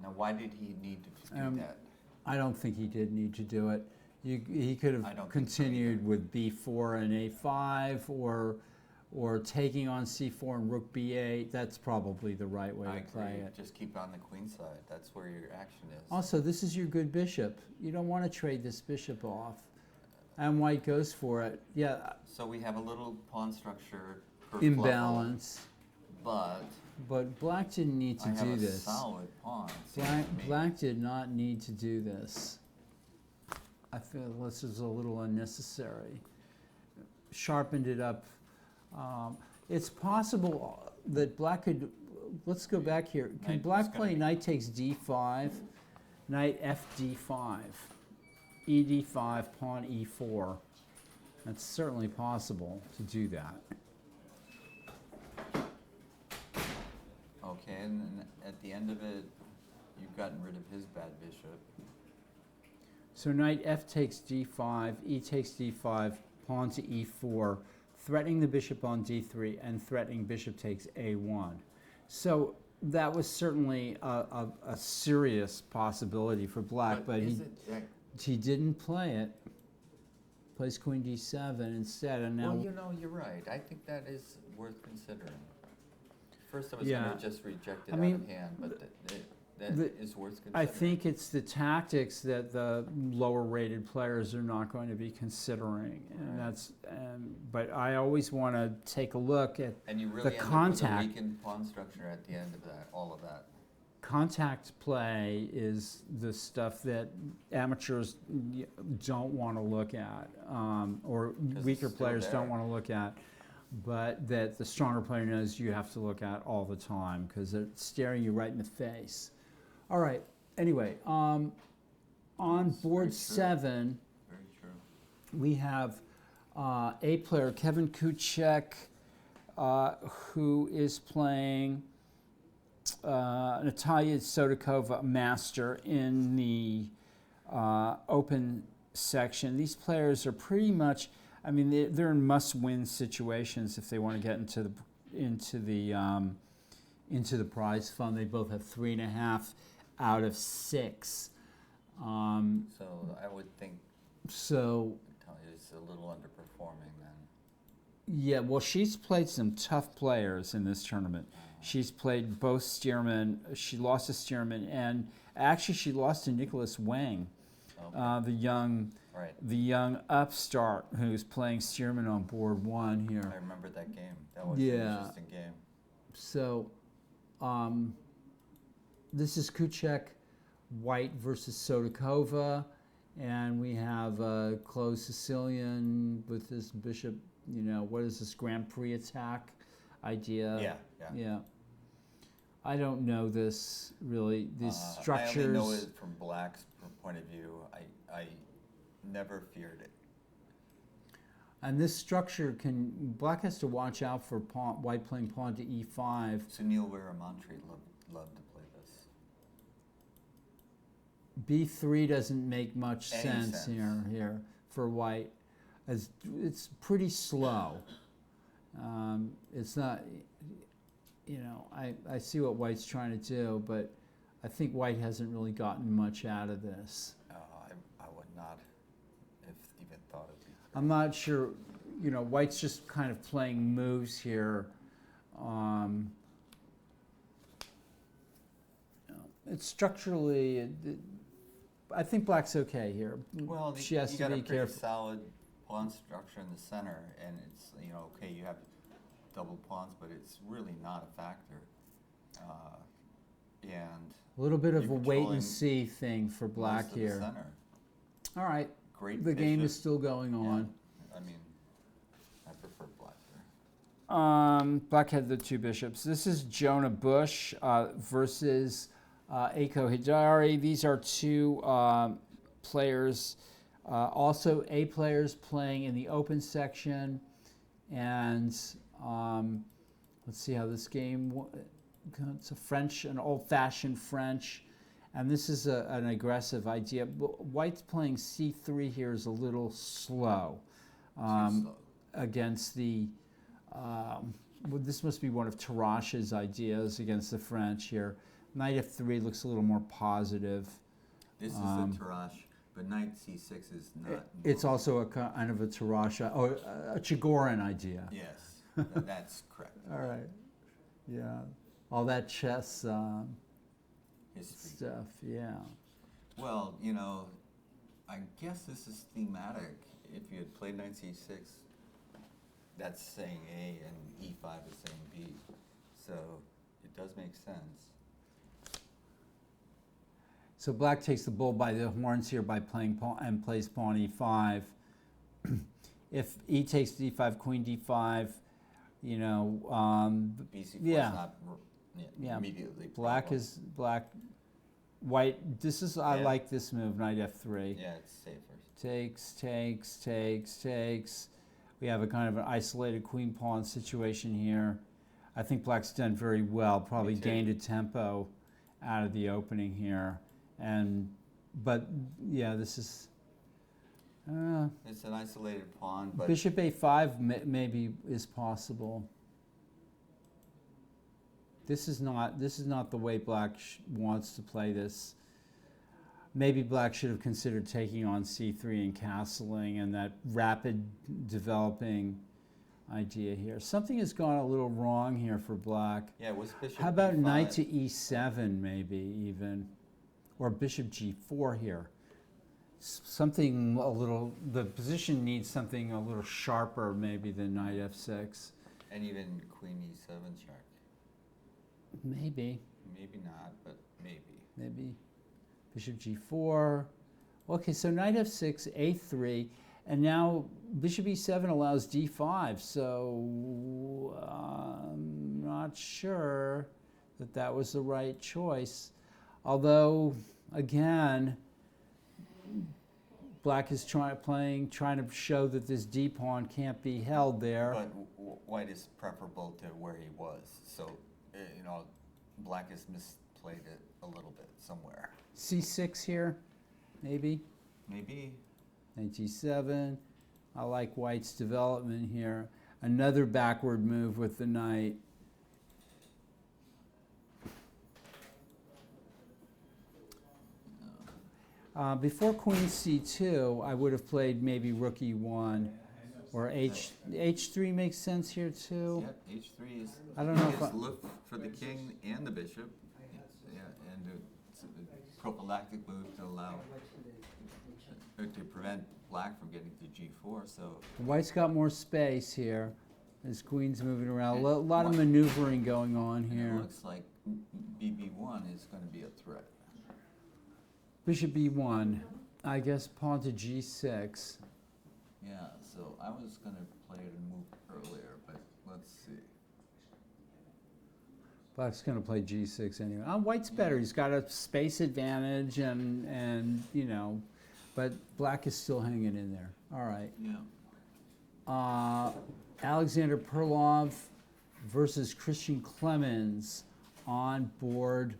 Now, why did he need to do that? I don't think he did need to do it. He could I don't have think so continued either. with b4 and a5, or taking on c4 and rook b8. That's probably the right way I to play agree. it. Just keep on the queen side. That's where your action is. Also, this is your good bishop. You don't want to trade this bishop off. And white goes for it. Yeah, So we have a little pawn structure kerfuffle, imbalance. but But black didn't need to I have do a this. solid pawn. it seems to me. Black did not need to do this. I feel this is a little unnecessary. Sharpened it up. It's possible that black could, let's go back here. Can Knight black is gonna play be- knight takes d5, knight fd5, ed5, pawn e4? That's certainly possible to do that. Okay, and then at the end of it, you've gotten rid of his bad bishop. So knight f takes d5, e takes d5, pawn to e4, threatening the bishop on d3, and threatening bishop takes a1. So that was certainly a serious possibility for black, but is it, he didn't play it. Plays queen d7 instead, and now... well, you know, you're right. I think that is worth considering. First, I was Yeah. going to just reject it I out mean, of hand, but that the- is worth considering. I think it's the tactics that the lower rated players are not going to be considering, and that's. But I always want to take a look at And you really the end contact. up with a weakened pawn structure at the end of that, all of that. contact play is the stuff that amateurs don't want to look at, or 'Cause weaker it's still players don't there. want to look at, but that the stronger player knows you have to look at all the time because they're staring you right in the face. All right. Anyway, on That's board very true. 7, Very true. we have a player, Kevin Kuchek, who is playing Natalia Sodakova Master in the open section. These players are pretty much, I mean, they're in must-win situations if they want to get into the prize fund. They both have 3.5 out of 6. So I would think So Natalia's a little underperforming then. yeah, well, she's played some tough players in this tournament. She's played both Stearman. She lost to Stearman, and actually she lost to Nicholas Wang, Okay. the young Right. the young upstart who's playing Stearman on board 1 I here. remember that game. That was an Yeah. interesting game. So, this is Kuchek, White versus Sotokova, and we have a closed Sicilian with this bishop. What is this Grand Prix attack idea? Yeah. Yeah. I don't know this really. These structures. I only know it from Black's point of view. I never feared it. And this structure Black has to watch out for White playing pawn to e5. Sunil Weeramantre loved to play this. B3 doesn't make much Any sense sense. here for White. It's pretty slow. It's not, I see what White's trying to do, but I think White hasn't really gotten much out of this. I would not have even thought of it. I'm not sure, White's just kind of playing moves here. It's structurally, I think Black's okay here. Well, she has you to got be a pretty careful. solid pawn structure in the center, and it's okay. You have double pawns, but it's really not a factor. And A little bit of a you're wait controlling and see thing for Black most of the here. center. All right, Great. the game is bishop. still going on. Yeah. I mean, I prefer Black there. Black had the 2 bishops. This is Jonah Bush versus Eiko Hidari. These are 2 players, also A players playing in the open section. And let's see how this game. It's an old-fashioned French, and this is an aggressive idea. White's playing C3 here is a little slow. Too slow. Against the, this must be one of Tarash's ideas against the French here. Knight F3 looks a little more positive. This is a Tarrasch, but Knight C6 is not. It's also a kind of a Tarash, a Chigorin idea. Yes, that's correct. All right. Yeah. All that chess History. stuff, yeah. Well, I guess this is thematic. If you had played Knight C6, that's saying A, and E5 is saying B. So it does make sense. So Black takes the bull by the horns here by playing pawn and plays pawn E5. If E takes D5, Queen D5, BC4 yeah. is not Yeah. immediately. Black problem. is Black. White. This is I Yeah. like this move. Knight F3. Yeah, it's safer. Takes. We have a kind of an isolated queen pawn situation here. I think Black's done very well. Probably Me too. gained a tempo out of the opening here, but yeah, this is. It's an isolated pawn, but Bishop A5 maybe is possible. This is not the way Black wants to play this. Maybe Black should have considered taking on C3 and castling and that rapid developing idea here. Something has gone a little wrong here for Black. yeah, what's Bishop How about B5? knight to E7 maybe even, or Bishop G4 here? Something a little. The position needs something a little sharper maybe than knight F6. And even Queen E7 check. Maybe. Maybe not, but maybe. Maybe Bishop G4. Okay, so knight F6, A3, and now Bishop E7 allows D5. So I'm not sure that was the right choice. Although, again, Black is trying to show that this D pawn can't be held there. But White is preferable to where he was. So, Black has misplayed it a little bit somewhere. C6 here, maybe. Maybe. Knight G7. I like White's development here. Another backward move with the knight. Before Queen C2, I would have played maybe Rook E1 or H3 makes sense here too. Yeah, H3 is. I don't know if It's I- look for the king and the bishop. Yeah, and it's a prophylactic move to allow to prevent black from getting to G4, so White's got more space here. His queen's moving around. A And lot of White- maneuvering going on and here. it looks like BB1 is going to be a threat. Bishop E1. I guess pawn to G6. Yeah, so I was going to play it and move earlier, but let's see. Black's going to play G6 anyway. White's better. He's got a space advantage and you know, but black is still hanging in there. All right. Yeah. Alexander Perlov versus Christian Klemenz on board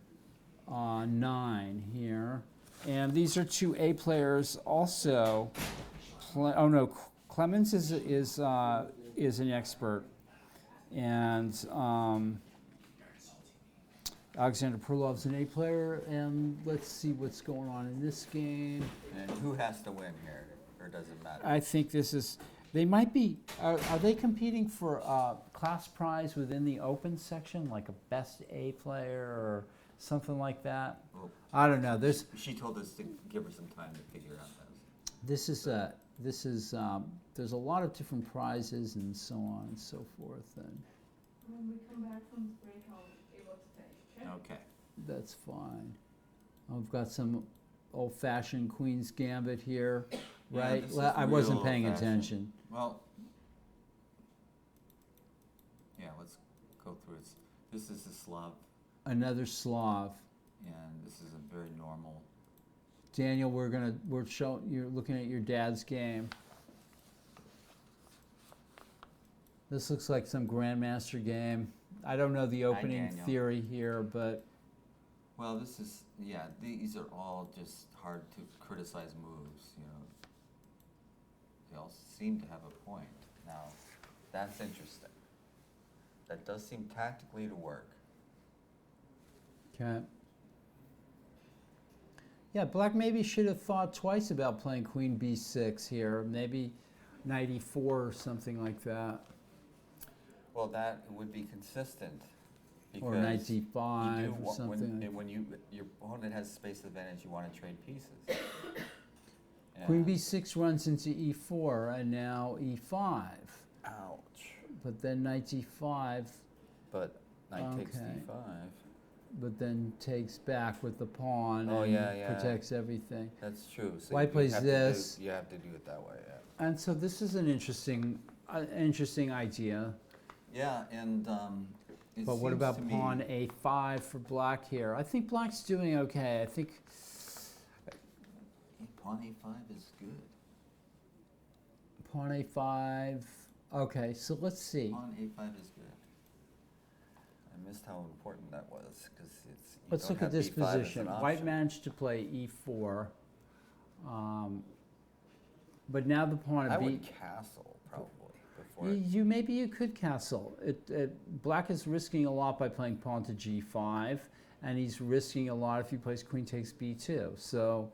9 here. And these are two A players also. Oh no, Klemenz is an expert. And Alexander Perlov's an A player. And let's see what's going on in this game. And who has to win here, or does it matter? I think this is, they might be, are they competing for a class prize within the open section, like a best A player or something like that? Well, I don't know. she told us to give her some time to figure out that. This is there's a lot of different prizes and so on and so forth, and When we come back from the break, I'll be able to finish. Okay? Okay. that's fine. I've got some old-fashioned Queen's Gambit here, Yeah, right? this is I wasn't real paying old-fashioned. attention. Well, yeah, let's go through it. This is the Slav, Another Slav. and this is a very normal. Daniel, you're looking at your dad's game. This looks like some Grandmaster game. I don't know the opening Daniel. theory here, but Well, this is, yeah, these are all just hard to criticize moves, you know. They all seem to have a point. Now, that's interesting. That does seem tactically to work. okay. Yeah, black maybe should have thought twice about playing Queen B6 here. Maybe Knight E4 or something like that. Well, that would be consistent. Or Knight because you D5 do or wa- something. When your opponent has space advantage, you want to trade pieces. Queen And- B6 runs into E4 and now E5. Ouch. But then Knight D5, But knight takes Okay. D5. but then takes back with the pawn Oh, and yeah, yeah. protects everything. That's true. So White you plays have this. You have to do it that way, yeah. And so this is an interesting idea. Yeah, and it But what seems about to me- pawn A5 for black here? I think black's doing okay. I think Pawn A5 is good. pawn A5. Okay, so let's see. Pawn A5 is good. I missed how important that was because it's. you Let's don't look at have this B5 as an position. White option. managed to play E4. But now the pawn I of would B. castle probably before. Maybe you could castle. Black is risking a lot by playing pawn to G5, and he's risking a lot if he plays queen takes B2. So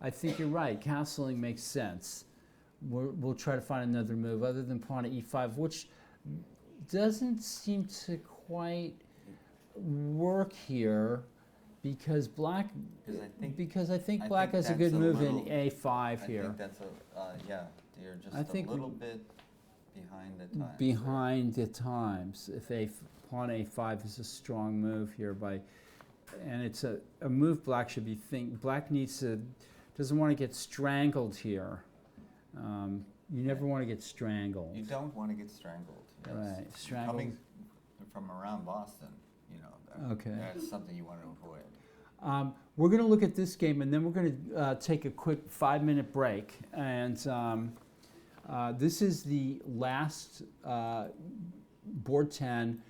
I think you're right. Castling makes sense. We'll try to find another move other than pawn to E5, which doesn't seem to quite work here because black. Because I think I think black has a that's good a move little- in A5 I here. think that's yeah. You're just I think a little bit behind the times. Behind the times. If pawn A5 is a strong move here and it's a move black should be black doesn't want to get strangled here. You never want to get strangled. You don't want to get strangled. Yes. Right, strangled. Coming from around Boston, you know. Okay. That's something you want to avoid. We're going to look at this game and then we're going to take a quick 5-minute break. And this is the last board 10,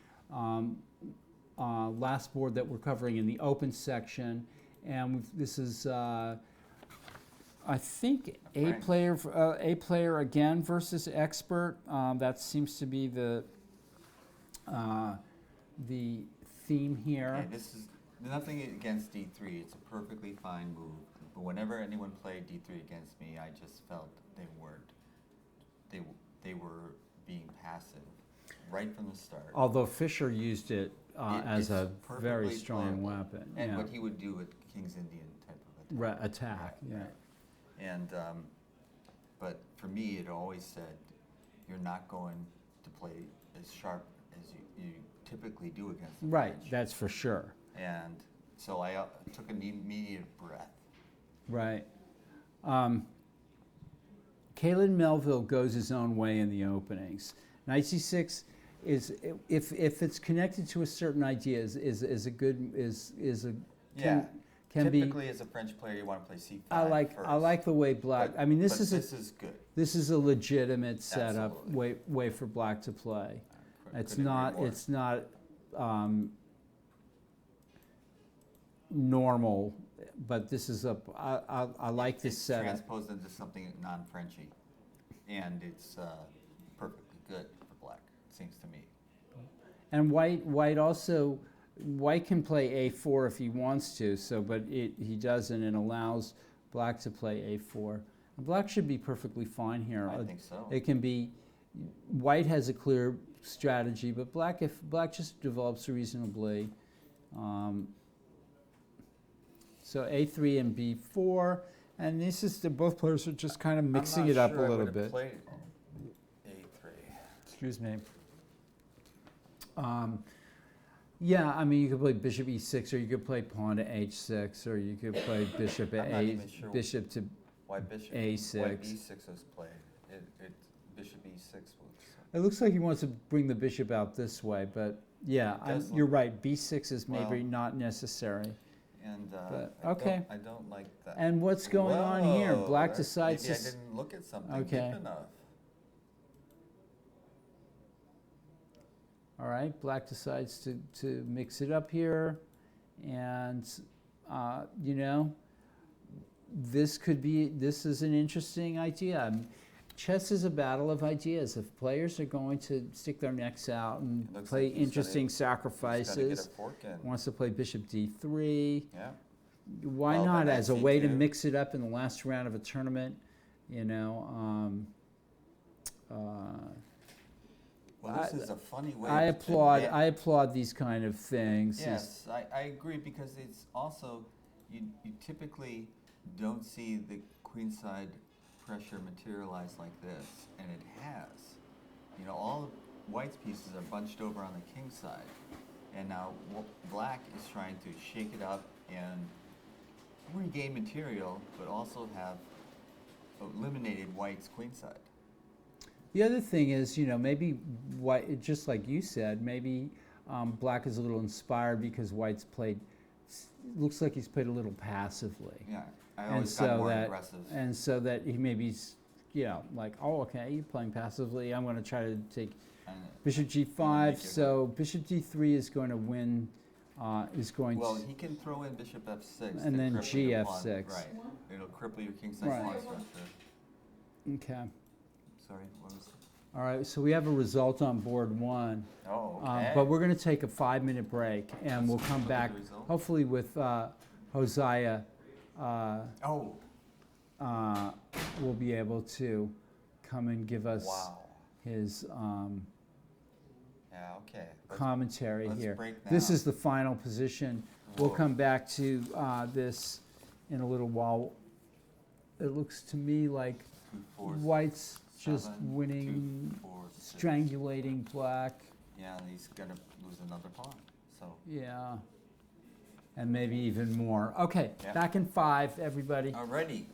last board that we're covering in the open section. And this is, I think, A player again versus expert. That seems to be the theme here. Okay, this is nothing against D3. It's a perfectly fine move. But whenever anyone played D3 against me, I just felt they weren't. They were being passive right from the start. Although Fisher used it as It's a very perfectly strong playable. weapon. And yeah. what he would do with King's Indian type of attack. Attack, yeah. And But for me, it always said, you're not going to play as sharp as you typically do against the Right, French. that's for sure. And so I took an immediate breath. Right. Kalen Melville goes his own way in the openings. Knight c6 is, if it's connected to a certain idea, is a good, Yeah. can be. Typically, as a French player, you want to play c5 I like the way black. But- I mean, but this is good. this is a legitimate setup Absolutely. way for black to play. It's Couldn't agree not. more. It's not normal, but this is a. I like this It's setup. transposed into something non-Frenchy, and it's perfectly good for black. It seems to me. And white can play a4 if he wants to. So, but he doesn't, and allows black to play a4. Black should be perfectly fine here. I think so. It can be. White has a clear strategy, but if black just develops reasonably. So a3 and b4, and this is both players are just kind of mixing it up a little bit. Played a3. Excuse me. Yeah, I mean, you could play bishop e6, or you could play pawn to h6, or you could play bishop I'm not even sure bishop to Why bishop? A6. Why b6 was played? Bishop e6 was. It looks like he wants to bring the bishop out this way, but yeah, It does you're look- right. B6 is maybe Well, not necessary. And But, I okay. I don't like that. And what's going on here? Whoa, Black that- decides maybe to I didn't look at something Okay. deep enough. All right, black decides to mix it up here, and you know, this is an interesting idea. Chess is a battle of ideas. If players are going to stick their necks out and It looks play like he's interesting He's gotta get sacrifices, a fork in. wants to play bishop d3, Yeah. why Well, not but as a that's way to C2. mix it up in the last round of a tournament, you know. Well, this is a funny way. I to applaud these kind of things. Yes, I agree, because it's also, you typically don't see the queenside pressure materialize like this, and it has. You know, all of White's pieces are bunched over on the king side, and now Black is trying to shake it up and regain material, but also have eliminated White's queenside. The other thing is, you know, maybe white, just like you said, maybe black is a little inspired because white's played, looks like he's played a little passively. Yeah, I And always got so more that, aggressive. and so that he maybe's, you know, like, oh, okay, you're playing passively. I'm going to try to take And bishop make g5. it So bishop d3 is going to win. Is going well, to, he can throw in bishop f6. And to then cripple your pawn. GF6. Right, it'll cripple your kingside Right. pawn structure. okay. Sorry, what was? All right. So we have a result on board one. Oh, okay. But we're going to take a 5-minute break, and we'll come look at back, the result. hopefully with Hosea. Oh, Will be able to come and give us wow. his Yeah, okay. commentary let's here. break This now. is the final position. We'll Whoa. come back to this in a little while. It looks to me like 2, 4, white's just 7, winning, 2, 4, 6. strangulating black. Yeah, and he's gonna lose another pawn. So Yeah. And maybe even more. Okay, Yeah. back in 5, everybody. alrighty.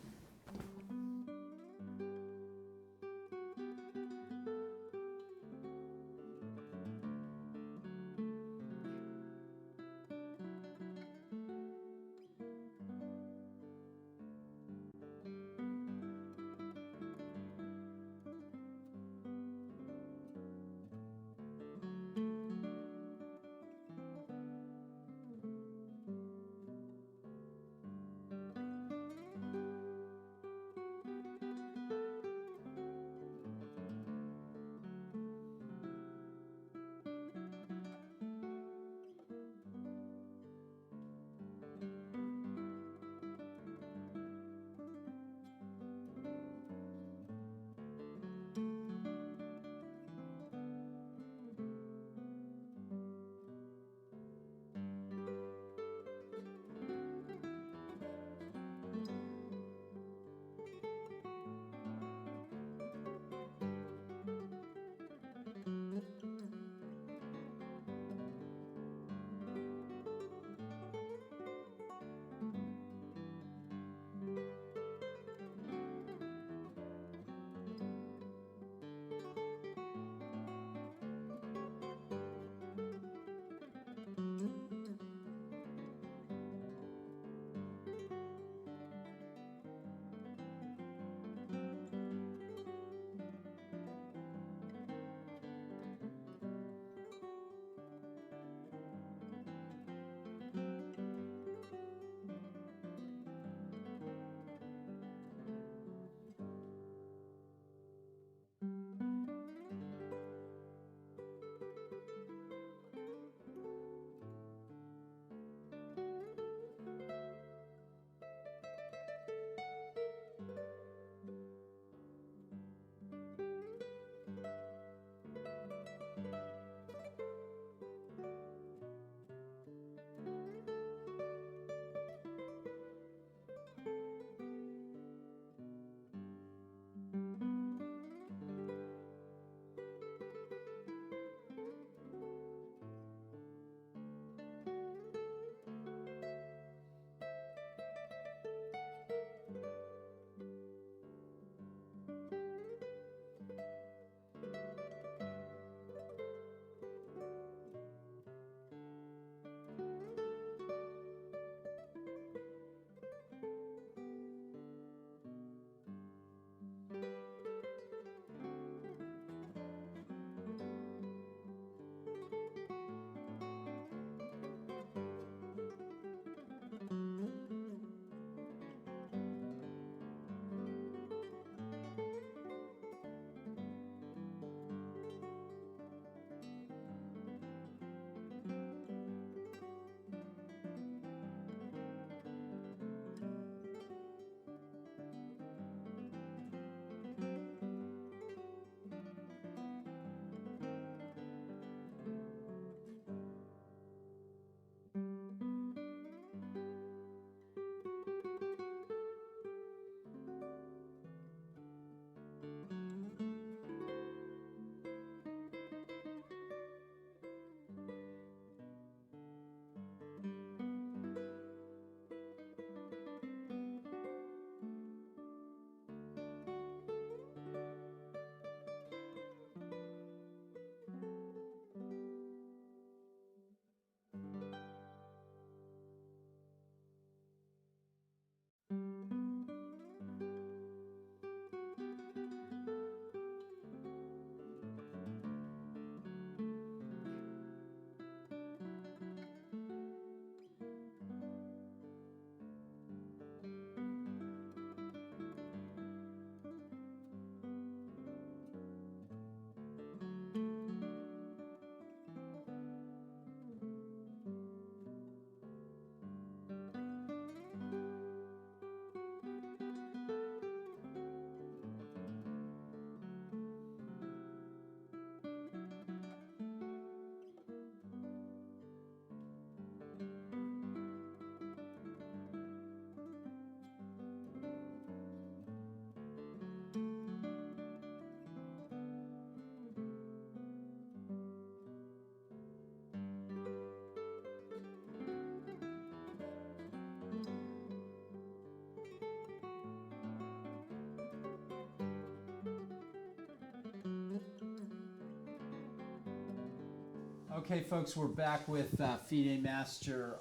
Okay, folks, we're back with FIDE Master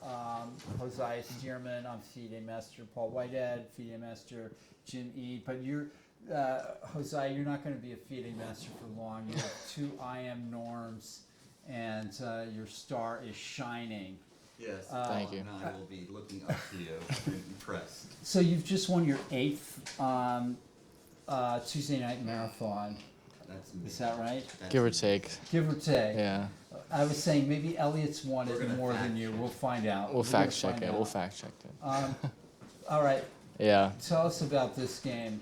Josiah Stearman. I'm FIDE Master Paul Whitehead, FIDE Master Jim Eade. But you're, Josiah, you're not going to be a FIDE Master for long. You have 2 IM norms, and your star is shining. Yes. Thank you. And I will be looking up to you and impressed. So you've just won your 8th Tuesday night marathon. That's me. Is that right? That's Give or me. take. Give or take. Yeah. I was saying maybe Elliot's won We're it gonna more than fact you. check. We'll find out. We'll We're gonna fact check find it. out. We'll fact check it. All right. Yeah. Tell us about this game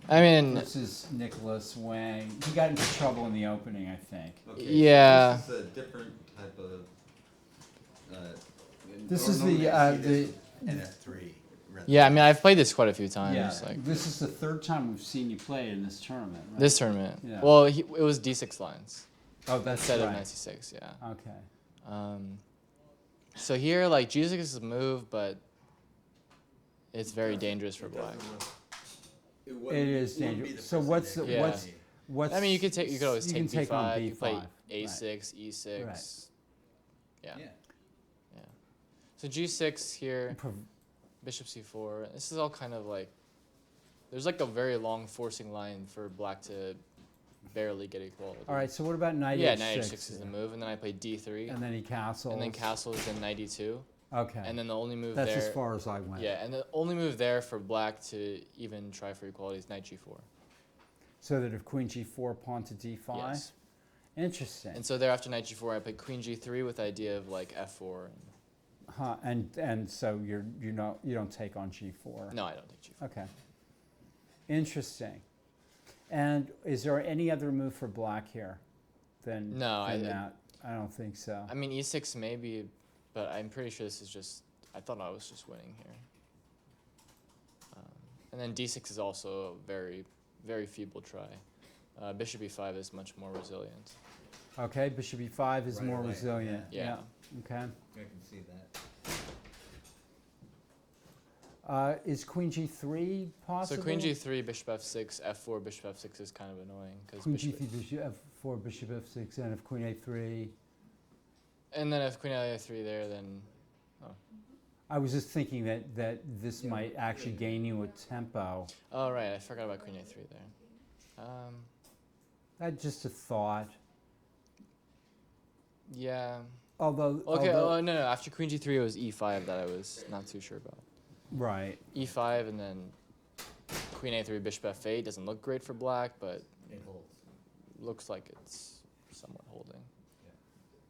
I mean, versus Nicholas Wang. He got into trouble in the opening, I think. Okay, Yeah. So this is a different type of. This is normally the, I see this the- in F3. yeah. I mean, I've played this quite a few times. Yeah. Like This is the 3rd time we've seen you play in this tournament, right? this tournament. Yeah. Well, it was D6 lines Oh, that's instead of right. 96. Yeah. Okay. So here, like G6 is a move, but it's very dangerous for black. It is dangerous. So what's the, Yeah. what's? I mean, you could always you take can take on B5. You could play B5, A6, E6. Right. Yeah. Yeah. So G6 here, Prov- Bishop C4. This is all kind of like, there's like a very long forcing line for black to barely get equality. All right. So what about knight Yeah, H6? knight H6 is the move, and then I play D3, And then he castles. and then castles in knight E2, Okay. and then the only move That's there. as far as I went. Yeah, and the only move there for black to even try for equality is knight G4. So that if Queen G4, pawn to D5. Yes. Interesting. And so there after knight G4, I play Queen G3 with the idea of like F4. Huh, and so you don't take on G4. No, I don't take G4. Okay. Interesting. And is there any other move for black here than, No, than that? I don't think so. I mean, E6 maybe, but I'm pretty sure this is just, I thought I was just winning here. And then D6 is also a very, very feeble try. Bishop E5 is much more resilient. Okay, Bishop E5 is Right more away, resilient. yeah. Okay. I can see that. Is Queen G3 possible? So Queen G3, Bishop F6, F4, Bishop F6 is kind of annoying because Queen Bishop. G3, Bishop F4, Bishop F6, and if Queen A3. And then if Queen A3 there, then I was just thinking that this Yeah, might actually yeah. gain you a tempo. oh right, I forgot about Queen A3 there. That's just a thought. Yeah. Although, Okay. although- Oh no, no. After Queen G3, it was E5 that I was not too sure about. right. E5 and then Queen A3, Bishop F8 doesn't look great for black, but It holds. looks like it's somewhat holding.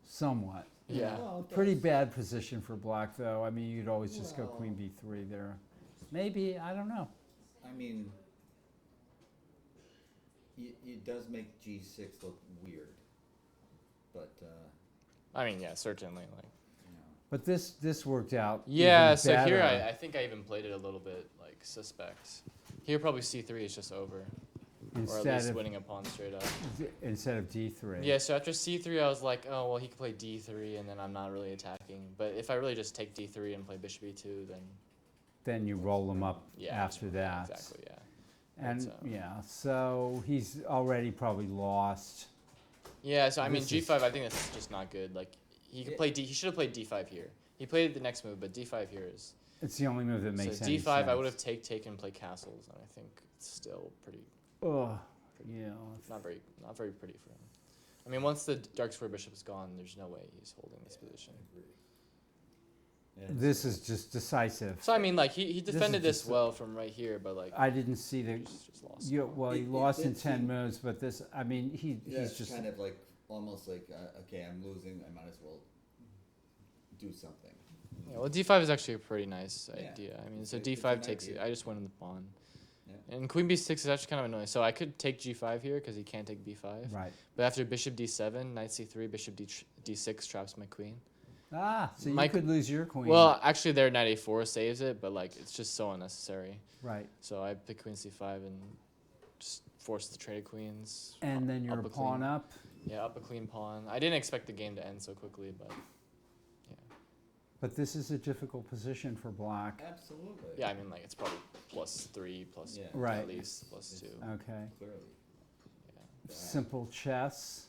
Somewhat. Yeah. Pretty bad position for black, though. I mean, you'd always just go Queen B3 there. Maybe, I don't know. I mean, it does make G6 look weird, but I mean, yeah, certainly. Like. you know. But this worked out. Yeah. even So here, better. I think I even played it a little bit like suspect. Here, probably C3 is just over, or at instead least of winning a pawn straight up. instead of D3. Yeah. So after C3, I was like, oh well, he could play D3, and then I'm not really attacking. But if I really just take D3 and play Bishop E2, then Then you roll them up yeah. after that. Exactly. Yeah. And That's, yeah, so he's already probably lost. Yeah, so I mean This is- G5. I think that's just not good. Like he could play D. He should have played D5 here. He played the next move, but D5 here is. It's the only move that makes So any D5, sense. I would have taken and played castles, and I think it's still pretty Ugh, yeah. not very pretty for him. I mean, once the dark square bishop is gone, there's no way he's holding this position. And This is just decisive. So I mean, like he This defended is this just- well from right here, but like I didn't see the. just lost. Yeah, well, he It lost in did 10 seem- moves, but this, I mean, yeah, he's it's just. kind of like almost like okay, I'm losing. I might as well do something. Yeah, well, D5 is actually a pretty nice Yeah. idea. I mean, so It's a D5 good takes it. idea. I just went in the pawn. Yeah. And Queen B6 is actually kind of annoying. So I could take G5 here because he can't take B5. Right. But after Bishop D7, Knight C3, Bishop D6 traps my queen. Ah, so you My- could lose your queen. Well, actually, there Knight A4 saves it, but like it's just so unnecessary. right. So I pick Queen C5 and just force the traded queens. And then you're up a a pawn queen. up. Yeah, up a clean pawn. I didn't expect the game to end so quickly, but But this is a difficult position for black. Absolutely. yeah, I mean, like it's probably +3, plus Yeah. Right. at least +2. Okay. Clearly. Yeah. Simple chess.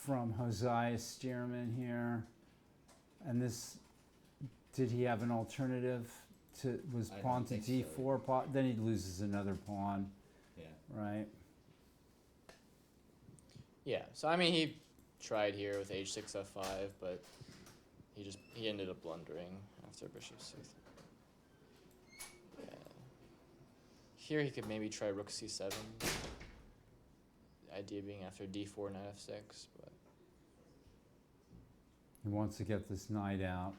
from Hosea Stearman here. And this, did he have an alternative to, was I pawn don't to think so. d4, then he loses another pawn, Yeah. right? Yeah, so I mean, he tried here with h6 f5, but he ended up blundering after bishop 6. Yeah. Here he could maybe try rook c7. The idea being after d4, knight f6, but He wants to get this knight out.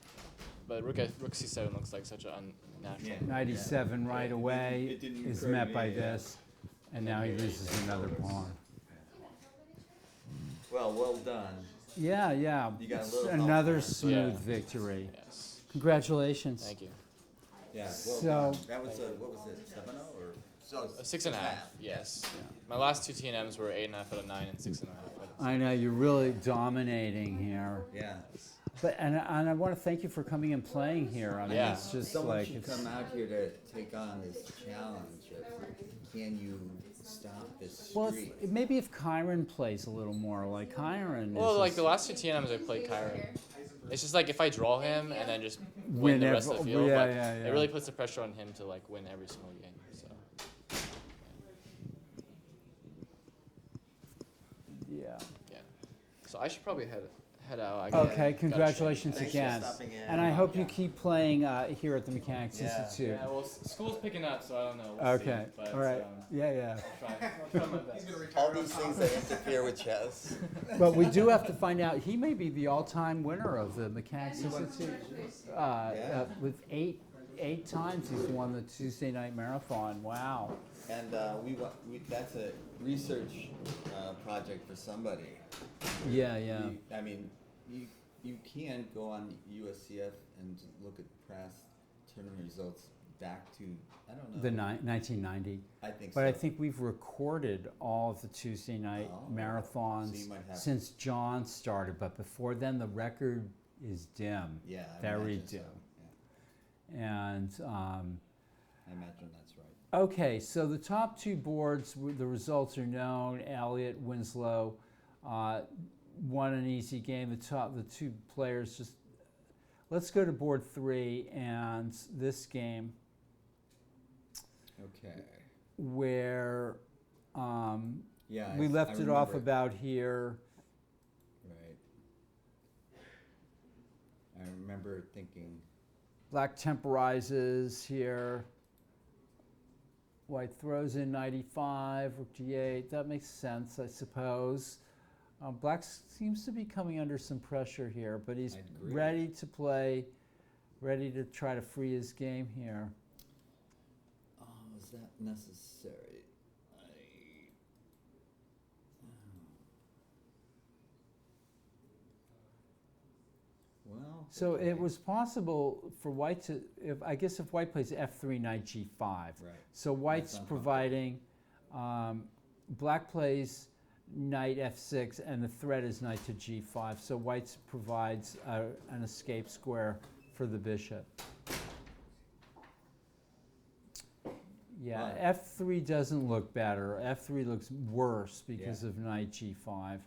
rook c7 looks like such an unnatural. Yeah. Knight e7 right away it didn't is occur to met me, by yeah. this, and now he loses another pawn. Well done. Yeah, yeah. You got a It's little help another there. smooth Yeah. victory. Yes. Congratulations. Thank you. Yeah, well So- done. That was what was it, 7-0 or? So 6.5. Yes. My last two TNMs were 8.5 out of 9 and 6.5 out of 10. I know you're really dominating here, Yeah. but and I want to thank you for coming and playing here. I mean, Yeah. it's just Someone like should it's, come out here to take on this challenge of can you stop this well, streak? maybe if Kyron plays a little more, like Kyron. Well, is like just the last two TNMs I played Kyron. It's just like if I draw him and then just win Win the rest of the every- field, yeah, like, yeah, yeah. it really puts the pressure on him to like win every single game. So yeah. yeah. So I should probably head out. I gotta- Okay, gotta congratulations Thanks for again. stopping in. And I hope you keep playing here at the Mechanics Yeah. Institute. Yeah, well, school's picking up, so I don't know. We'll Okay, see, but, all right. Yeah, yeah. I'll try my best. All these things that interfere with chess. But we do have to find out, he may be the all-time winner of the Mechanics Institute. With eight times he's won the Tuesday night marathon. Wow. And that's a research project for somebody. Yeah, yeah. I mean, you can go on USCF and look at past tournament results back to, I don't know. The 1990. I think But so. I think we've recorded all of the Tuesday night Oh. marathons So you might have- since John started. But before then, the record is dim. Yeah, I very imagine so. dim. Yeah, And I imagine that's right. okay, so the top two boards, the results are known. Elliott, Winslow won an easy game. The two players just. Let's go to board 3 and this game Okay. where Yeah. we left it off remember. about here. Right. I remember thinking, Black temporizes here. White throws in 95, rook d8. That makes sense, I suppose. Black seems to be coming under some pressure here, but he's I agree. ready to play, ready to try to free his game here. oh, is that necessary? Well. So okay. it was possible for White to, I guess if White plays f3, knight g5. Right. So White's not providing, Black plays knight f6, and the threat is knight to g5. So White provides an escape square for the bishop. Yeah, Right. f3 doesn't look better. f3 looks worse because of knight g5.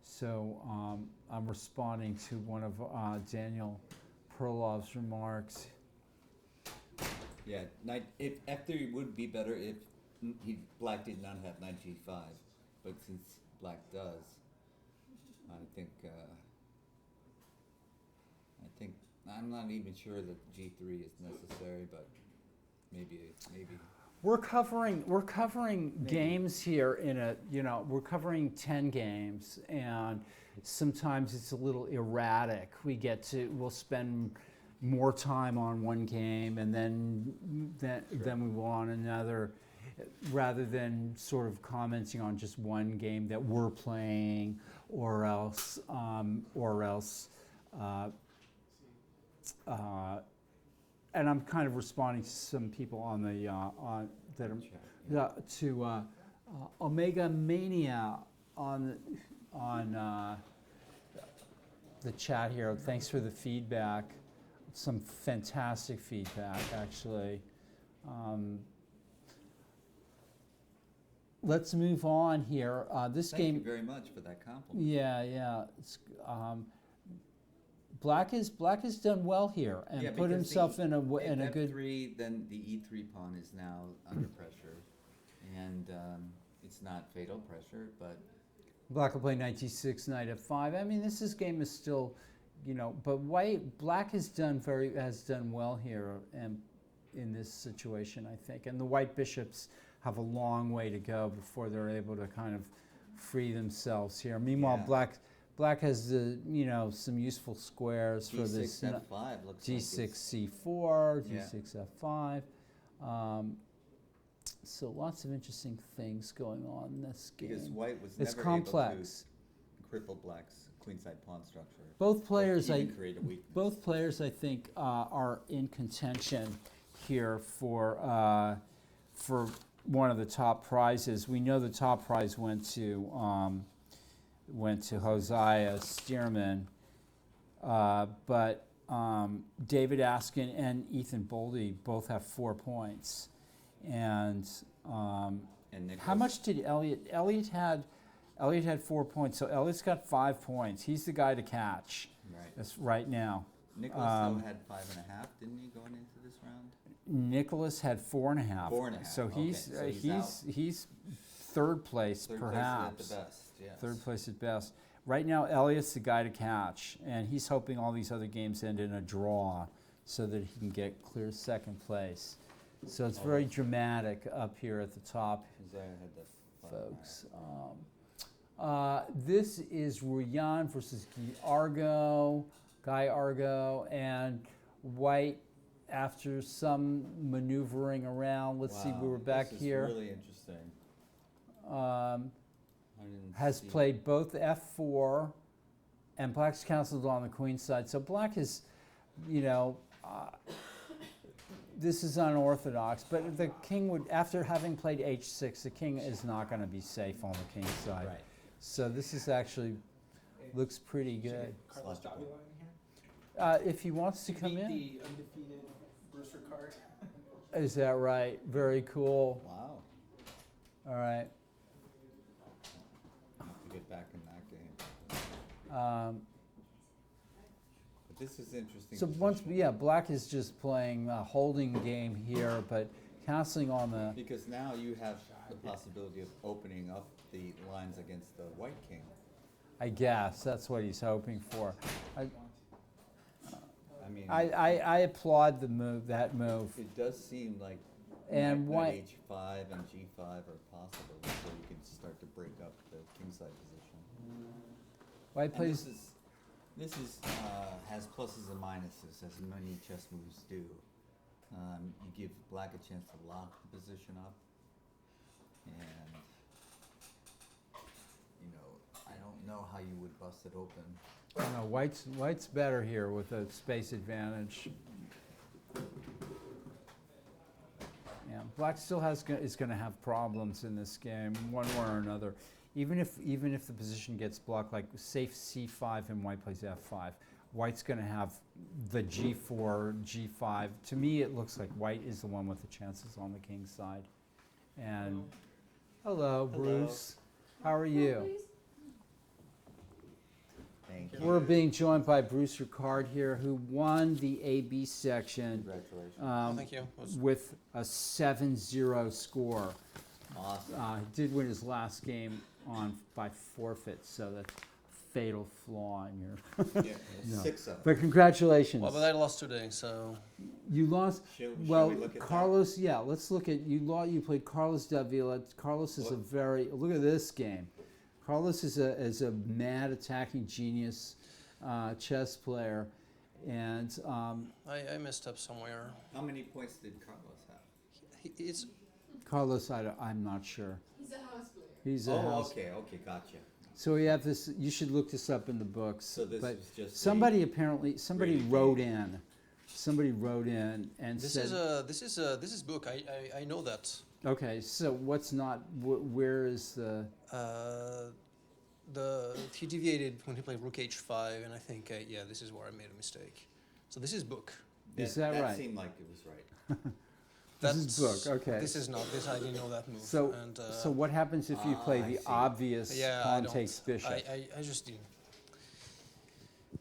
So I'm responding to one of Daniel Perlov's remarks. Yeah, if f3 would be better if Black did not have knight g5, but since Black does, I think I'm not even sure that g3 is necessary, but maybe. We're covering games here we're covering 10 games, and sometimes it's a little erratic. We'll spend more time on one game and then we will on another, rather than sort of commenting on just one game that we're playing, or else and I'm kind of responding to some people on the to Omega Mania on the chat here. Thanks for the feedback. Some fantastic feedback, actually. let's move on here. This Thank game. you very much for that compliment. Yeah. Black has done well here and put because himself in a if good. F3, then the E3 pawn is now under pressure, and it's not fatal pressure, but Black will play knight g6, knight f5. I mean, this game is still, but Black has done well here, and in this situation, I think, and the white bishops have a long way to go before they're able to kind of free themselves here. Meanwhile, Yeah. Black has some useful squares for G6, this F5 looks G6 like it's, C4, Yeah. G6 F5. So lots of interesting things going on in this game. because white was It's never complex. able to cripple black's queenside pawn structure. Both or players, even create a weakness. Both players, I think, are in contention here for one of the top prizes. We know the top prize went to Hosea Stearman, but David Askin and Ethan Boldy both have 4 points, and And how Nicholas- much did Elliot? Elliot had 4 points, so Elliot's got 5 points. He's the guy to catch. Right. That's right now. Nicholas though had 5.5, didn't he, going into this round? Nicholas had 4.5. 4.5, So okay, he's so he's out. he's third place, Third perhaps. place at the best, yes. Third place at best. Right now, Elliot's the guy to catch, and he's hoping all these other games end in a draw so that he can get clear second place. So it's very dramatic up here at the top, Hosea had the 5.5. folks. This is Ruyan versus Guy Argo, and White, after some maneuvering around, let's see, we were back this here, is really interesting. I didn't has see- played both F4, and Black's counseled on the queen side. So Black is, this is unorthodox, but the king would, after having played H6, the king is not going to be safe on the king side. Right. So this is actually, looks pretty good. Carlos Selectable. Davila in here? If he wants to come Beat in. the undefeated Bruce Ricard. Is that right? Very cool. Wow. All right. I have to get back in that game. But this is interesting. So position. Black is just playing a holding game here, but canceling on the. Because now you have the possibility of opening up the lines against the white king. I guess that's what he's hoping for. I mean, I applaud that move. it does seem like And knight white. H5 and G5 are possible, so you can start to break up the kingside position. White And plays. this is has pluses and minuses, as many chess moves do. You give black a chance to lock the position up, and I don't know how you would bust it open. No, White's better here with a space advantage. Yeah, Black still is going to have problems in this game, one way or another. Even if the position gets blocked, like safe C5 and White plays F5, White's going to have the G4, G5. To me, it looks like White is the one with the chances on the king side. And hello, Bruce. How are you? Thank you. We're being joined by Bruce Ricard here, who won the AB section Congratulations. Thank you. with a 7-0 score. Awesome. He did win his last game by forfeit, so that's a fatal flaw in your. Yeah, No. 6-0. But congratulations. Well, but I lost today, so You lost. Shall Well, we look at Carlos. Yeah, let's look at you. You played Carlos Davila. Carlos is a very. Look at this game. Carlos is a mad attacking genius chess player, and I messed up somewhere. that? How many points did Carlos have? It's Carlos, I'm not sure. He's a house player. He's a Oh, house. okay, gotcha. So we have this. You should look this up in the books. So this but is just somebody rated wrote game. in. Somebody wrote in and this said, is book. I know that. "Okay, so what's not? Where is the? He deviated when he played Rook H5, and I think this is where I made a mistake. So this is book. Is that right? That seemed like it was right. This is book, okay. This is not. This I didn't know that move. So, and, so what happens if you play I the see. obvious yeah, I pawn don't. takes bishop? I just didn't.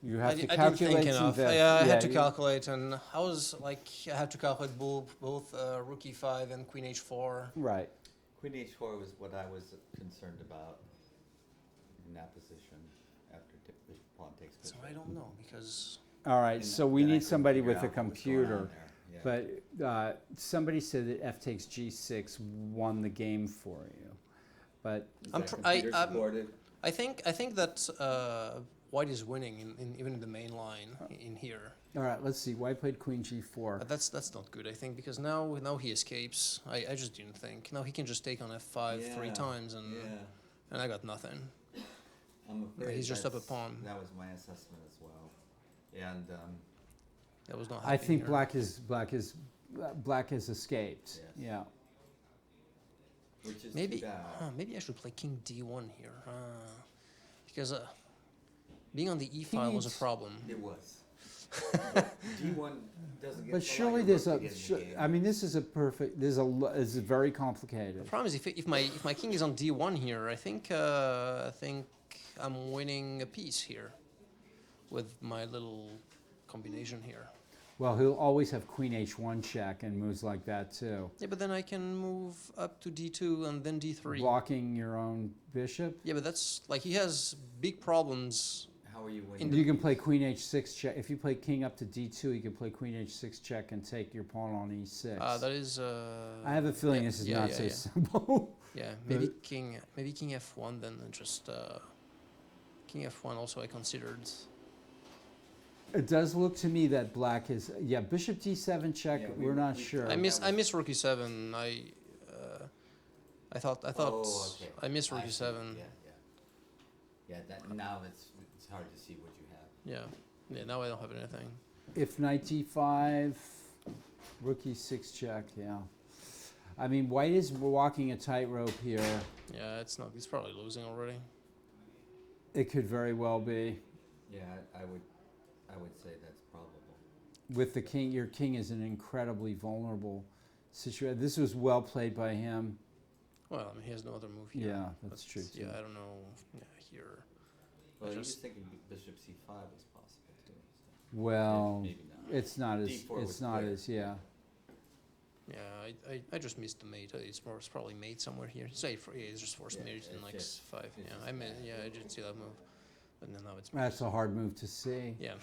You have to I didn't calculate think enough. some I had to you- calculate, and I was like, I had to calculate both rook e5 and queen h4. Right. Queen h4 was what I was concerned about in that position after pawn takes So bishop. I don't know because All right, And so we then I need couldn't somebody figure with a out what was going on computer. there. Yeah. But somebody said that f takes g6 won the game for you. But Is I'm that pr- computer I- supported? I think that white is winning in even in the main line in here. all right, let's see. White played queen g4. But that's not good. I think because now he escapes. I just didn't think. Now he can just take on f5 3 Yeah, times and I got nothing. I'm afraid he's just up a that's- pawn. That was my assessment as well. And That was not. I happening think here. black has escaped. Yes. Yeah. which is Maybe too bad. maybe I should play king d1 here because being on the e file was a E2. problem. It was. D1 doesn't get. But surely there's a. I mean, this is a perfect. This is very complicated. The problem is if my king is on d1 here, I think I'm winning a piece here with my little combination here. Well, he'll always have queen h1 check and moves like that too, Yeah, but then I can move up to d2 and then d3. blocking your own bishop. Yeah, but that's like he has big problems. How are you winning? You can play queen h6 check. If you play king up to d2, you can play queen h6 check and take your pawn on e6. That is. I have a feeling yeah, this is yeah, not yeah, so yeah. simple. Yeah, maybe king f1 then and just king f1 also I considered. It does look to me that black is bishop d7 check. Yeah, we're not we- sure. I miss that was- rook e7. I thought Oh, okay. I miss rook I see. e7. Yeah. That now it's hard to see what you have. Yeah, now I don't have anything. If knight d5, rook e6 check. Yeah. I mean, white is walking a tightrope here. Yeah, it's probably losing already. It could very well be. Yeah, I would say that's probable. With the king, your king is an incredibly vulnerable situation. This was well played by him. Well, I mean, he has no other move here. Yeah, that's true, too. Yeah, I don't know. Yeah, here. Well, I he was just- thinking bishop c5 was possible too. So Well, maybe not. it's not as D4 it's was not clear. as yeah. Yeah, I just missed the mate. It's probably mate somewhere here. It's just forced Yeah, mate in it's like just- five. it's Yeah, just I bad. didn't see that move, but then now it's. That's a hard move to see. Yeah,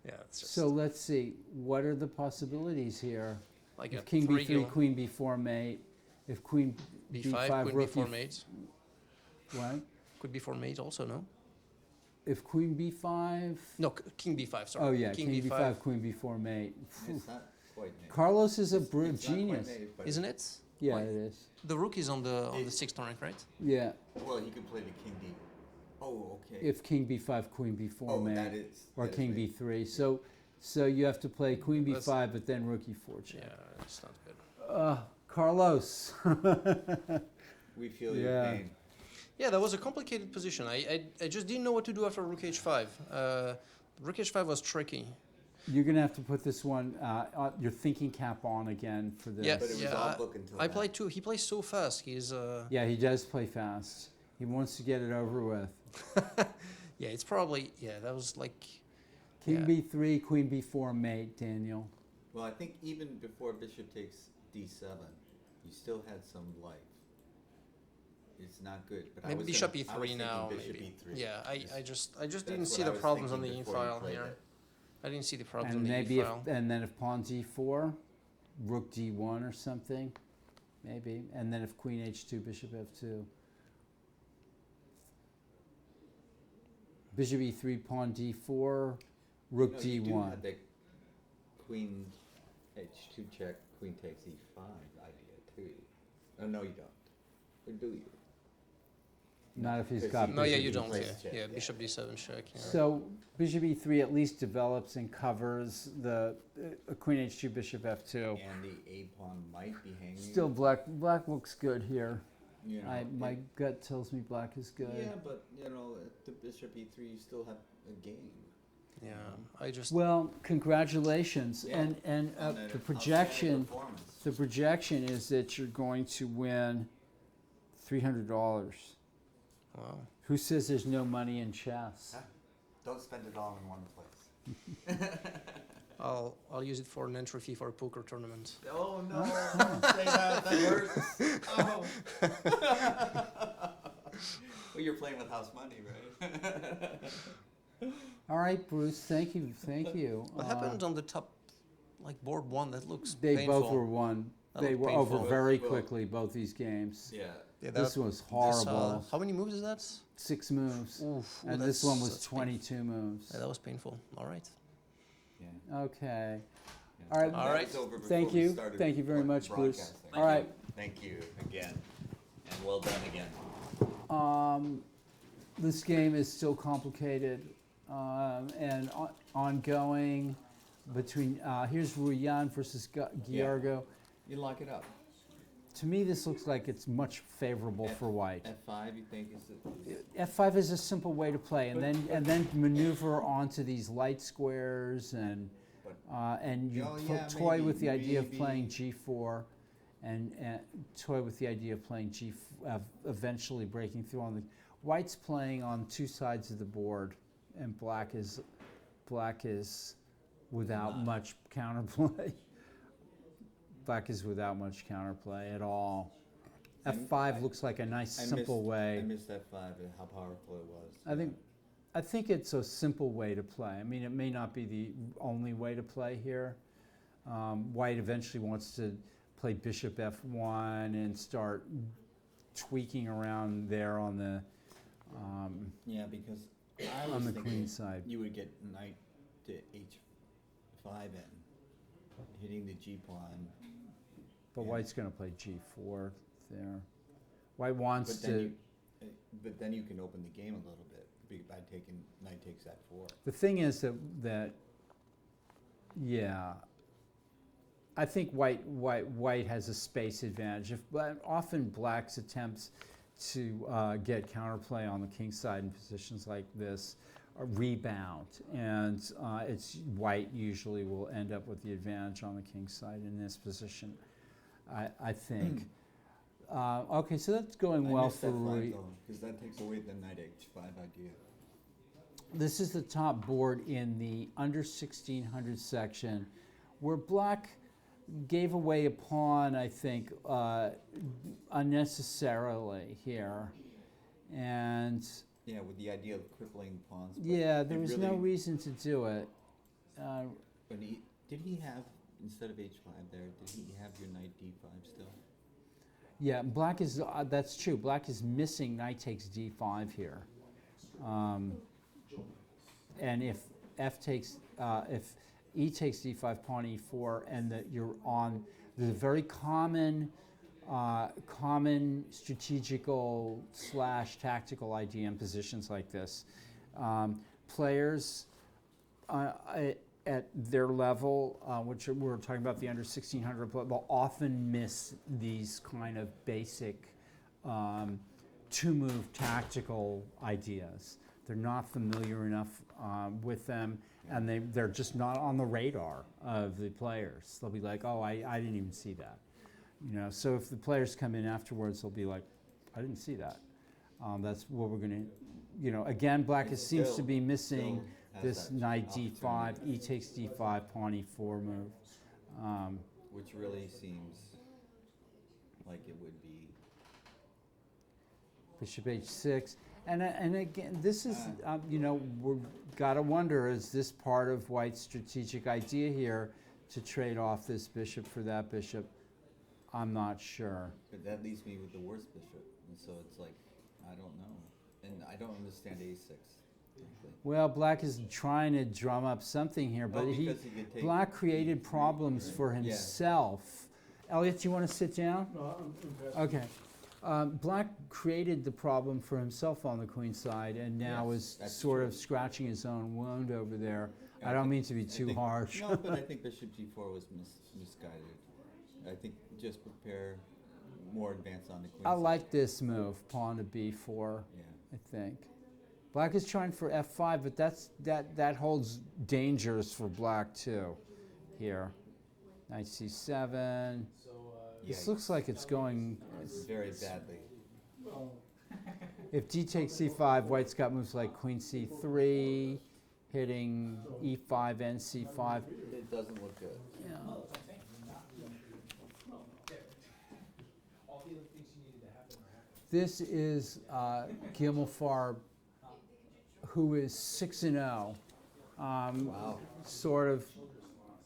yeah. It's just So let's see. What are the possibilities here? like If a king three b3, go queen b4 mate. If queen b5, queen rook b4 mate. What? Could b4 mate also, no? If queen b5. No, king b5. Sorry. Oh yeah, king b5, queen b4 mate. It's not quite made. Carlos is a It's not quite genius. made, but Isn't it? Yeah, Why? it is. The rook is on the sixth rank, right? Yeah. Well, he could play the king d. Oh, okay. If king b5, queen b4 oh, mate, that is. or that is king made. b3. So you have to play queen That's- b5, but then rook e4 check. Yeah, it's not good. Carlos. We feel your Yeah. pain. Yeah, that was a complicated position. I just didn't know what to do after rook h5. Rook h5 was tricky. You're gonna have to put this one, your thinking cap on again for this. Yeah, But it was yeah, all book until I that. played too. He plays so fast. He's Yeah, he does play fast. He wants to get it over with. yeah. It's probably that was like King Yeah. b3, queen b4 mate, Daniel. Well, I think even before bishop takes d7, you still had some life. It's not good. But maybe I was bishop gonna- I was e3 thinking now. bishop Maybe. E3 Yeah, I just That's didn't what see I the was problems on the thinking e before you file played here. it. I didn't see the problems And on the maybe e file. and then if pawn d4, rook d1 or something, maybe. And then if queen h2, bishop f2. Bishop e3, pawn d4, rook No, you do d1. have the queen h2 check, queen takes e5 idea too. Oh, no, you don't. Or do you? Not if he's Because got he- No, yeah, bishop you e3. don't. plays Yeah, check, yeah. yeah. Bishop d7 check. Yeah. So bishop e3 at least develops and covers the queen h2, bishop f2. And the a pawn might be hanging. Still black looks good here. You know, My gut tells me black is good. Yeah, but you know, at the bishop e3, you still have a game. Yeah, I just. Well, congratulations, Yeah. and On an the outstanding projection. performance. The projection is that you're going to win $300. Wow. Who says there's no money in chess? Huh? Don't spend it all in one place. I'll use it for an entry fee for a poker tournament. Oh no! Don't say that. That hurts. Oh. Well, you're playing with house money, right? All right, Bruce. Thank you. What happened on the top, like board one? That looks They painful. both were won. That They looked were over painful. very Well- quickly. Both these games. Yeah. Yeah, This was this, horrible. how many moves is that? 6 moves, Oof, and this one was 22 moves. Yeah, that was painful. All right. Yeah. Okay. Yeah. All right. All That right. was over before Thank we you. started Thank you very much, Bruce. broadcasting. All right. Thank you again, and well done again. This game is still complicated and ongoing. Between here's Ruyan versus Giargo. You lock it up. To me, this looks like it's much favorable for White. F5, you think is it? F5 is a simple way to play, and then maneuver onto these light squares, and you Oh, yeah, toy maybe, with the idea of playing maybe. G4, and toy with the idea of playing eventually breaking through on the. White's playing on two sides of the board, and black is without Not. much counterplay. Black is without much counterplay at all. F5 looks like a nice simple way. I missed F5 and how powerful it was. I think it's a simple way to play. I mean, it may not be the only way to play here. White eventually wants to play bishop F1 and start tweaking around there on the Yeah, because I on was the thinking queen side. you would get knight to H5 and hitting the G pawn. But Yeah. White's going to play G4 there. White wants But then to. you, but then you can open the game a little bit by taking knight takes F4. The thing is that yeah, I think white has a space advantage. Often black's attempts to get counterplay on the king side in positions like this rebound, and it's white usually will end up with the advantage on the king side in this position. I think. Okay, so that's going well for Rui. Because that takes away the knight H5 idea. This is the top board in the under 1600 section, where black gave away a pawn, I think, unnecessarily here. And Yeah, with the idea of crippling pawns. but yeah, it there was no really- reason to do it. But did he have, instead of H5 there, did he have your knight D5 still? Yeah, black is, that's true. Black is missing knight takes d5 here. And if if e takes d5, pawn e4, and that you're on, there's a very common strategical / tactical idea in positions like this. Players at their level, which we're talking about the under 1600, will often miss these kind of basic two-move tactical ideas. They're not familiar enough with them, and they're just not on the radar of the players. They'll be like, oh, I didn't even see that. You know, so if the players come in afterwards, they'll be like, I didn't see that. That's what we're going to, you know, again, black It seems to still- be missing still has this that knight d5, opportunity. e takes d5, pawn e4 move. Which really seems like it would be. Bishop h6. And again, this is, you know, we've got to wonder, is this part of White's strategic idea here to trade off this bishop for that bishop? I'm not sure. But that leaves me with the worst bishop. And so it's like, I don't know. And I don't understand A6. frankly. Well, black is trying to drum up something here, but because he could take black created E3, problems right? for Yeah. himself. Elliot, do you want to sit down? No, I'm Okay. Black created the problem for himself on the queen side, and now Yes, is that's sort of true. scratching his own wound over there. Yeah, I don't think- mean to be I too think- harsh. No, but I think bishop G4 was misguided. I think just prepare more advance on the queen I side. like this move, pawn to b4, Yeah. I think. Black is trying for f5, but that holds dangers for black too. Here, knight c7. This looks like it's going. Very badly. If d takes c5, white's got moves like queen c3, hitting e5 and c5. It doesn't look good. Yeah. This is Gimmelfarb, who is 6-0. Wow. Sort of.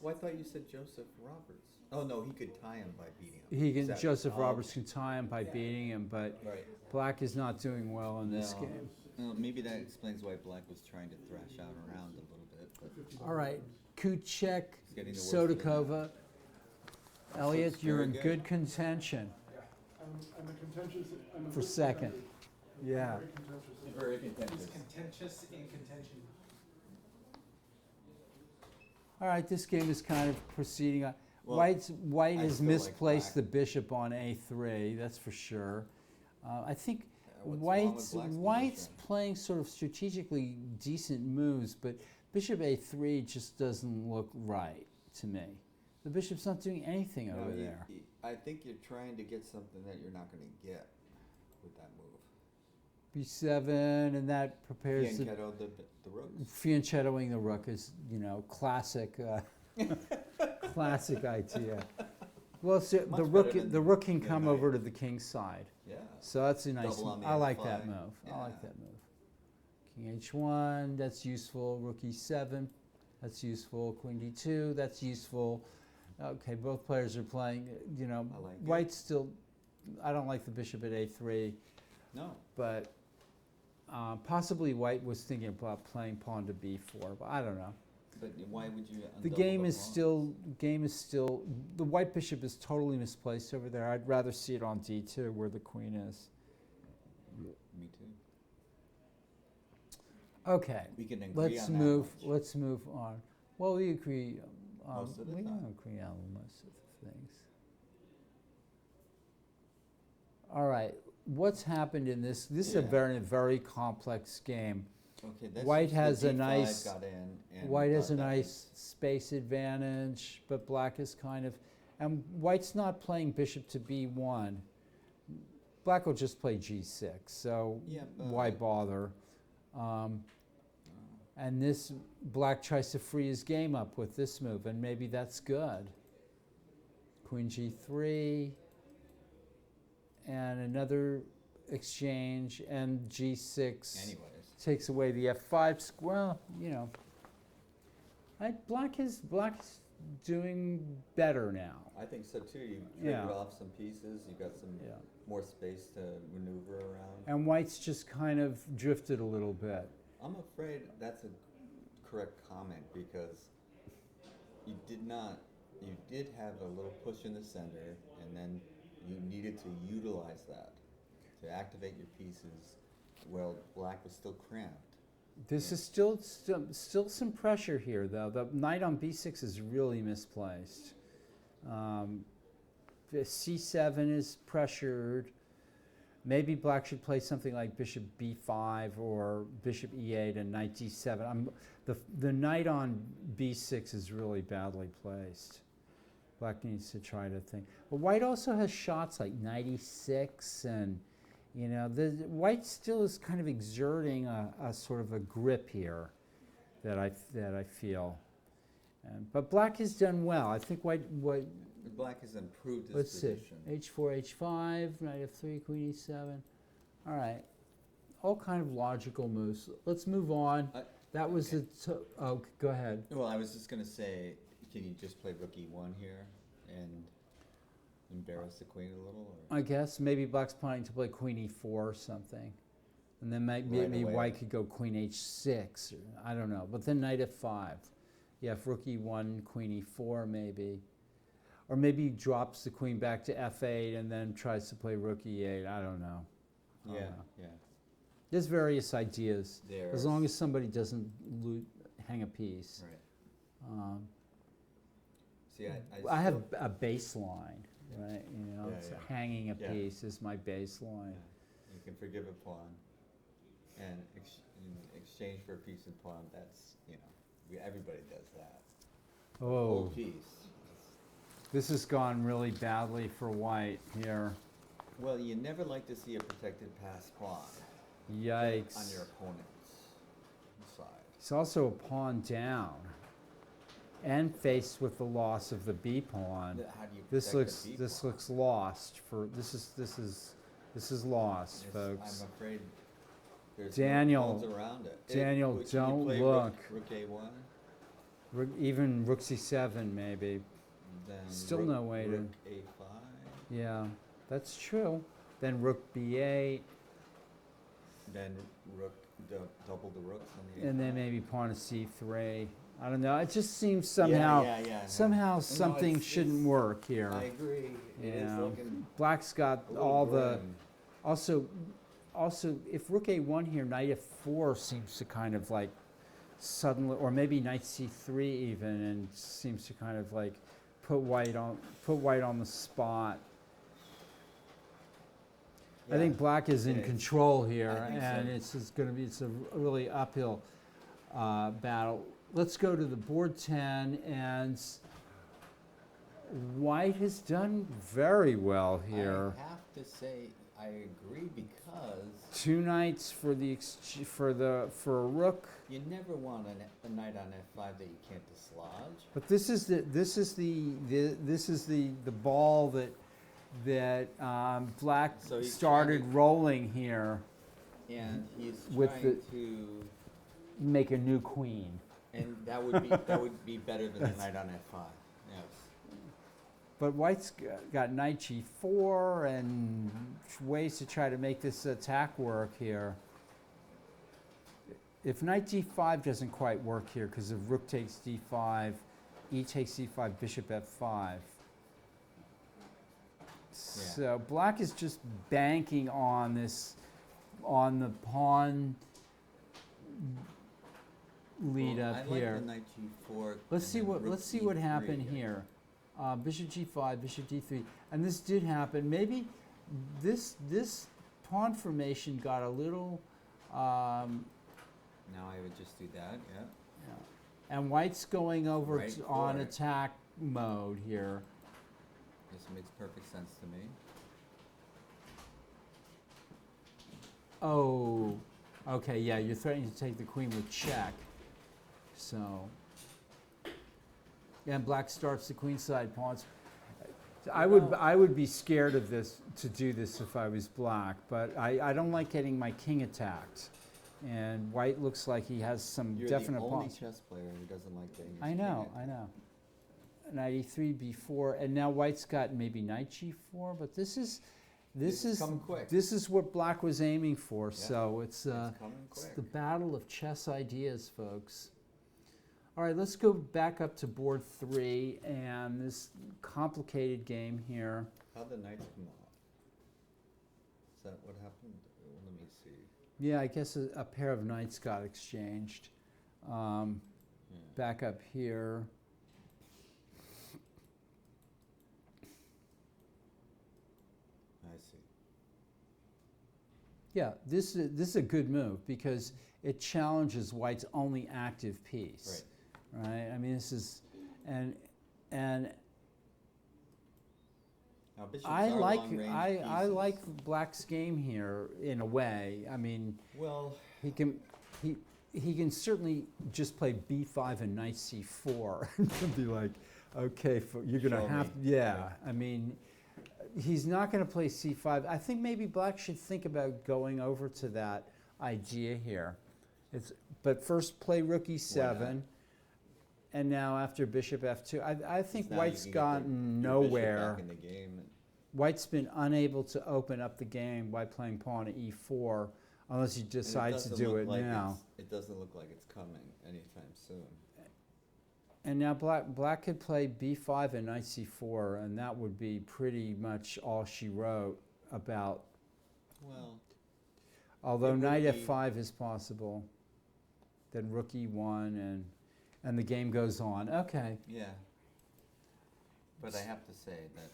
Well, I thought you said Joseph Roberts. Oh no, he could tie him by beating him. He can, Is that- Joseph oh, Roberts can tie him by beating him, but Right. black is not doing well in this No. game. Well, maybe that explains why black was trying to thrash out around a little bit. But All right, Kuchek, getting the worst of it now. Sodakova. Elliot, Looks you're very in good. good contention I'm a contentious. I'm a for good second. contender. Yeah. Very contentious. Very contentious. Contentious in contention. All right, this game is kind of proceeding on. Well, White I has still like misplaced black. the bishop on a3, that's for sure. I think What's wrong with black's White's position? playing sort of strategically decent moves, but bishop a3 just doesn't look right to me. The bishop's not doing anything No, over you- there. you- I think you're trying to get something that you're not going to get with that move. b7, and that prepares the Fianchetto the rook. fianchettoing the rook is, classic, classic idea. Well, so the Much rook, better than the rook can the come knight. over to the king's side. Yeah. So that's a nice. Double on the I like that F5. move. I like Yeah. that move. King h1, that's useful. Rook e7, that's useful. Queen d2, that's useful. Okay, both players are playing. I like it. White's still. I don't like the bishop at a3, No. but possibly White was thinking about playing pawn to b4, but I don't know. But why would you? The undouble game the is pawn? still. The white bishop is totally misplaced over there. I'd rather see it on d2 where the queen is. Me too. Okay. We can agree Let's on that move. much. Let's move on. Well, we agree. Most of the we time. don't agree on most of the things. All right. What's happened in this? This is a Yeah. very complex game. Okay, that's White just the has a D5 nice- got in and White has a got that in. nice space advantage, but black is kind of, and white's not playing bishop to b1. Black will just play g6. So Yeah, why but- bother? And this black tries to free his game up with this move, and maybe that's good. Queen g3, and another exchange, and g6 Anyways. takes away the f5. Well, black is doing better now. I think so too. You traded Yeah. off some pieces. You got some Yeah. more space to maneuver around. And white's just kind of drifted a little bit. I'm afraid that's a correct comment because you did have a little push in the center, and then you needed to utilize that to activate your pieces. Well, black was still cramped. This is still some pressure here, though. The knight on b6 is really misplaced. The c7 is pressured. Maybe black should play something like bishop b5 or bishop e8 and knight d7. The knight on b6 is really badly placed. Black needs to try to think. But white also has shots like knight e6, and the white still is kind of exerting a sort of a grip here that I feel. But black has done well. I think white. Black has improved his Let's see. position. H4, H5, knight f3, queen e7. All right. All kind of logical moves. Let's move on. That was okay. oh, go ahead. Well, I was just going to say, can you just play rook e1 here and embarrass the queen a little? Or? I guess maybe black's planning to play queen e4 or something. And then maybe Right away. white could go queen h6. Or, I don't know. But then knight f5. Yeah, if rook e1, queen e4 maybe. Or maybe he drops the queen back to f8 and then tries to play rook e8. I don't know. I don't Yeah, know. yeah. There's various ideas, There's, as long as somebody doesn't hang a piece. Right. See, I have still- a baseline, right? Yeah, It's yeah. hanging a Yeah. piece is my baseline. Yeah. You can forgive a pawn. And in exchange for a piece of pawn, that's, everybody does that. Oh, Whole piece. this has gone really badly for white here. Well, you never like to see a protected pass pawn Yikes. on your opponent's side. It's also a pawn down and faced with the loss of the B pawn. How do you This protect looks the B this pawn? looks lost for this is lost, It's- folks. I'm afraid there's Daniel, no roads around it. Daniel, Can you don't play look. Rook A1, Even rook c7 maybe. then Still rook, no way to- rook A5. Yeah, that's true. Then rook b8, Then rook, double the rooks on the and then A5. maybe pawn to c3. I don't know. It just seems somehow yeah. somehow No, something it's- shouldn't it's- work here. I agree. It is Yeah. looking Black's got a little all the grim. also if rook a1 here, knight f4 seems to kind of like suddenly, or maybe knight c3 even, and seems to kind of like put white on the spot. I think Yeah. black is in It is. control here, I think so. and it's a really uphill battle. Let's go to the board 10, and white has done very well here. I have to say, I agree, because Two knights for for a rook, you never want a knight on F5 that you can't dislodge. but this is the ball that black So he's started trying to- rolling here, And he's With trying to, make a new queen. and that would be better than the knight on F5. Yes. But white's got knight g4 and ways to try to make this attack work here. If knight d5 doesn't quite work here, because if rook takes d5, e takes d5, bishop f5. So black is just banking on on the pawn lead Well, up I here. like the knight G4. Let's see what happened here. Bishop G5, Bishop D3, and this did happen. Maybe this pawn formation got a little, Now I would just do that. Yeah. and White's going over Right on for it. attack mode here. This makes perfect sense to me. Oh, okay, yeah, you're threatening to take the queen with check. So, and black starts the queenside pawns. I would be scared of this, to do this if I was black, but I don't like getting my king attacked. And white looks like he has some You're definite the only pawns. chess player who doesn't like getting his I king know, attacked. I know. Knight e3, b4, and now white's got maybe knight g4, but this is coming quick. this is what black was aiming for. Yeah. So it's coming it's quick. the battle of chess ideas, folks. All right, let's go back up to board 3 and this complicated game here. How'd the knights come off? Is that what happened? Let me see. Yeah, I guess a pair of knights got exchanged. Yeah. Back up here. I see. Yeah, this is a good move because it challenges white's only active piece. Right. I mean, this is, and Now bishops I are like long-range I pieces. like black's game here in a way. I mean, Well, he can certainly just play b5 and knight c4 and be like, okay, you're gonna Show have me. yeah. Right. I mean, he's not gonna play c5. I think maybe black should think about going over to that idea here. But first play rook e7. And now after bishop f2, I think now white's you can get gotten your bishop nowhere. back in the game. White's been unable to open up the game by playing pawn to e4 unless he And decides to doesn't do look it like now. it doesn't look like it's coming anytime soon. And now black could play b5 and knight c4, and that would be pretty much all she wrote about. Well, Although it would knight be- f5 is possible, then rook e1, and the game goes on. Okay. yeah. But I have to say that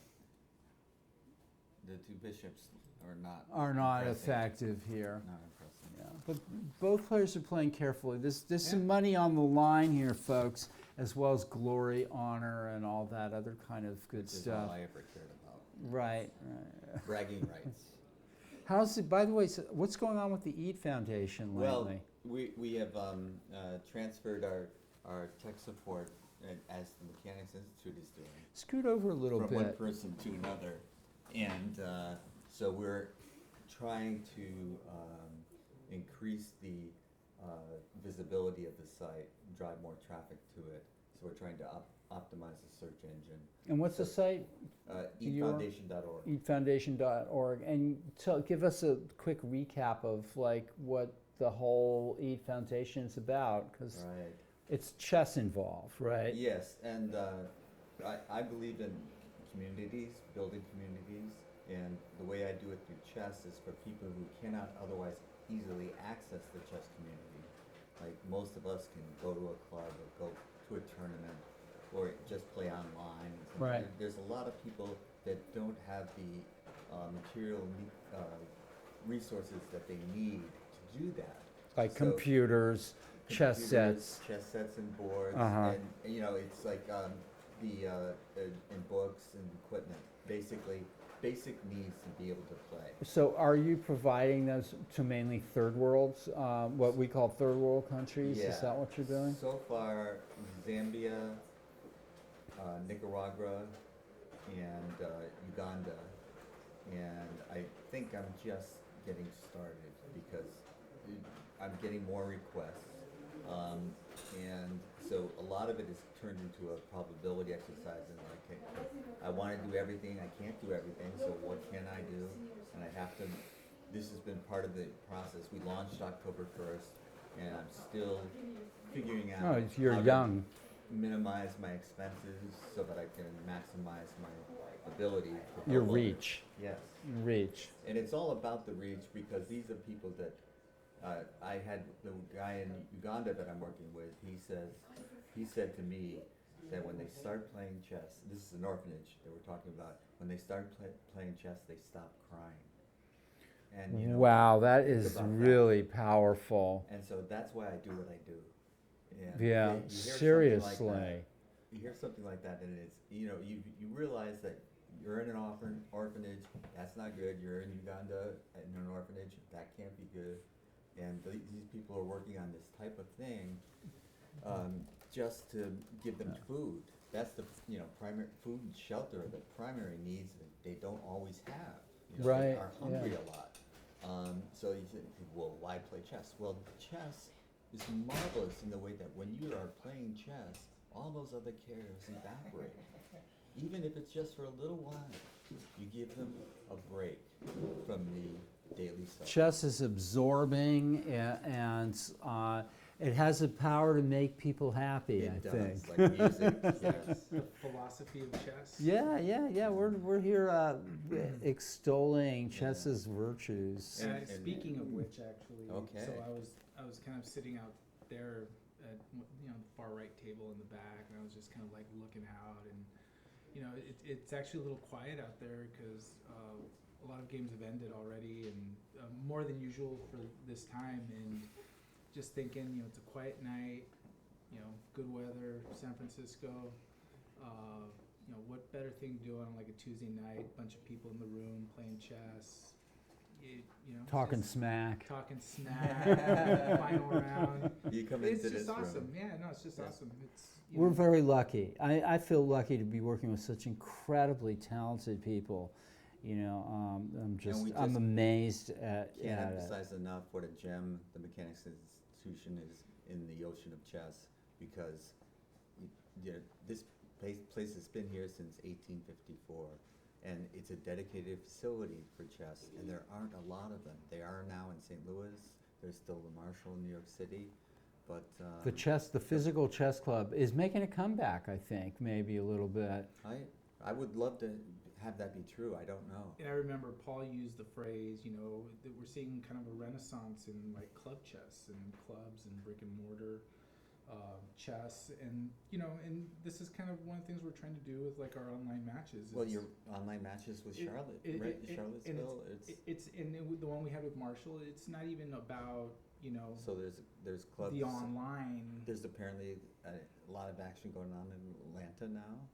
the two bishops are not Are not impressing. effective here. Not impressive. Yeah. but both players are playing carefully. There's some money on the line here, folks, as well as glory, honor, and all that other kind of good Which is stuff. all I ever cared about. Right. Bragging rights. How's it? By the way, so what's going on with the Eade Foundation Well, lately? we have transferred our tech support as the Mechanics Institute is doing. Scoot over a little from one bit. person to another. And so we're trying to increase the visibility of the site, drive more traffic to it. So we're trying to optimize the search engine. And what's the site? efoundation.org. EadeFoundation.org. And give us a quick recap of like what the whole Eade Foundation is about, because Right. it's chess involved, right? Yes, and I believe in communities, building communities, and the way I do it through chess is for people who cannot otherwise easily access the chess community. Like most of us can go to a club or go to a tournament or just play online. And stuff. Right. There's a lot of people that don't have the material resources that they need to do that. Like So- computers, chess sets. chess sets and boards, Uh-huh. and you know it's like and books and equipment. Basically, basic needs to be able to play. So are you providing those to mainly third worlds, what we call third world countries? Is that what you're doing? So far, Zambia, Nicaragua, and Uganda, and I think I'm just getting started because I'm getting more requests. And so a lot of it is turned into a probability exercise, and like I want to do everything, I can't do everything, so what can I do? And I have to, this has been part of the process. We launched October 1st, and I'm still figuring out Oh, you're how to young. minimize my expenses so that I can maximize my ability. to Your help others. reach. Yes. Reach. And it's all about the reach because these are people that I had the guy in Uganda that I'm working with. He said to me that when they start playing chess, this is an orphanage that we're talking about. When they start playing chess, they stop crying. And you know, Wow, that think is about that. really powerful. And so that's why I do what I do. And Yeah, you hear something seriously. Like that, you hear something like that, and it's you realize that you're in an orphanage. That's not good. You're in Uganda in an orphanage. That can't be good. And these people are working on this type of thing just to give them food. That's the primary food and shelter are the primary needs that they don't always have. They Right, are hungry yeah. a lot. So you think, well, why play chess? Well, chess is marvelous in the way that when you are playing chess, all those other cares evaporate. Even if it's just for a little while, you give them a break from the daily stuff. Chess is absorbing and it has the power to make people happy, I It does, think. like music, yes. The philosophy of chess. Yeah. We're here extolling chess's virtues. And- Speaking of which, actually, Okay. so I was kind of sitting out there at the far right table in the back, and I was just kind of like looking out, and it's actually a little quiet out there because a lot of games have ended already, and more than usual for this time. And just thinking, it's a quiet night, good weather, San Francisco. What better thing to do on like a Tuesday night? Bunch of people in the room playing chess. Talking just smack. talking smack, final round. You come It's into just this awesome. room. Yeah, no, it's just Yeah. awesome. It's We're very lucky. I feel lucky to be working with such incredibly talented people. I'm we I'm just amazed at Can't it. emphasize enough what a gem the Mechanics Institution is in the ocean of chess, because this place has been here since 1854, and it's a dedicated facility for chess, and there aren't a lot of them. They are now in St. Louis. There's still the Marshall in New York City, but The physical chess club is making a comeback, I think, maybe a little bit. I would love to have that be true. I don't know. And I remember Paul used the phrase, that we're seeing kind of a renaissance in like club chess and clubs and brick and mortar. chess, and and this is kind of one of the things we're trying to do with like our online matches. Well, is- your online matches with Charlotte, right? Charlottesville. it's and the one we had with Marshall. It's not even about So there's clubs. the online. There's apparently a lot of action going on in Atlanta now.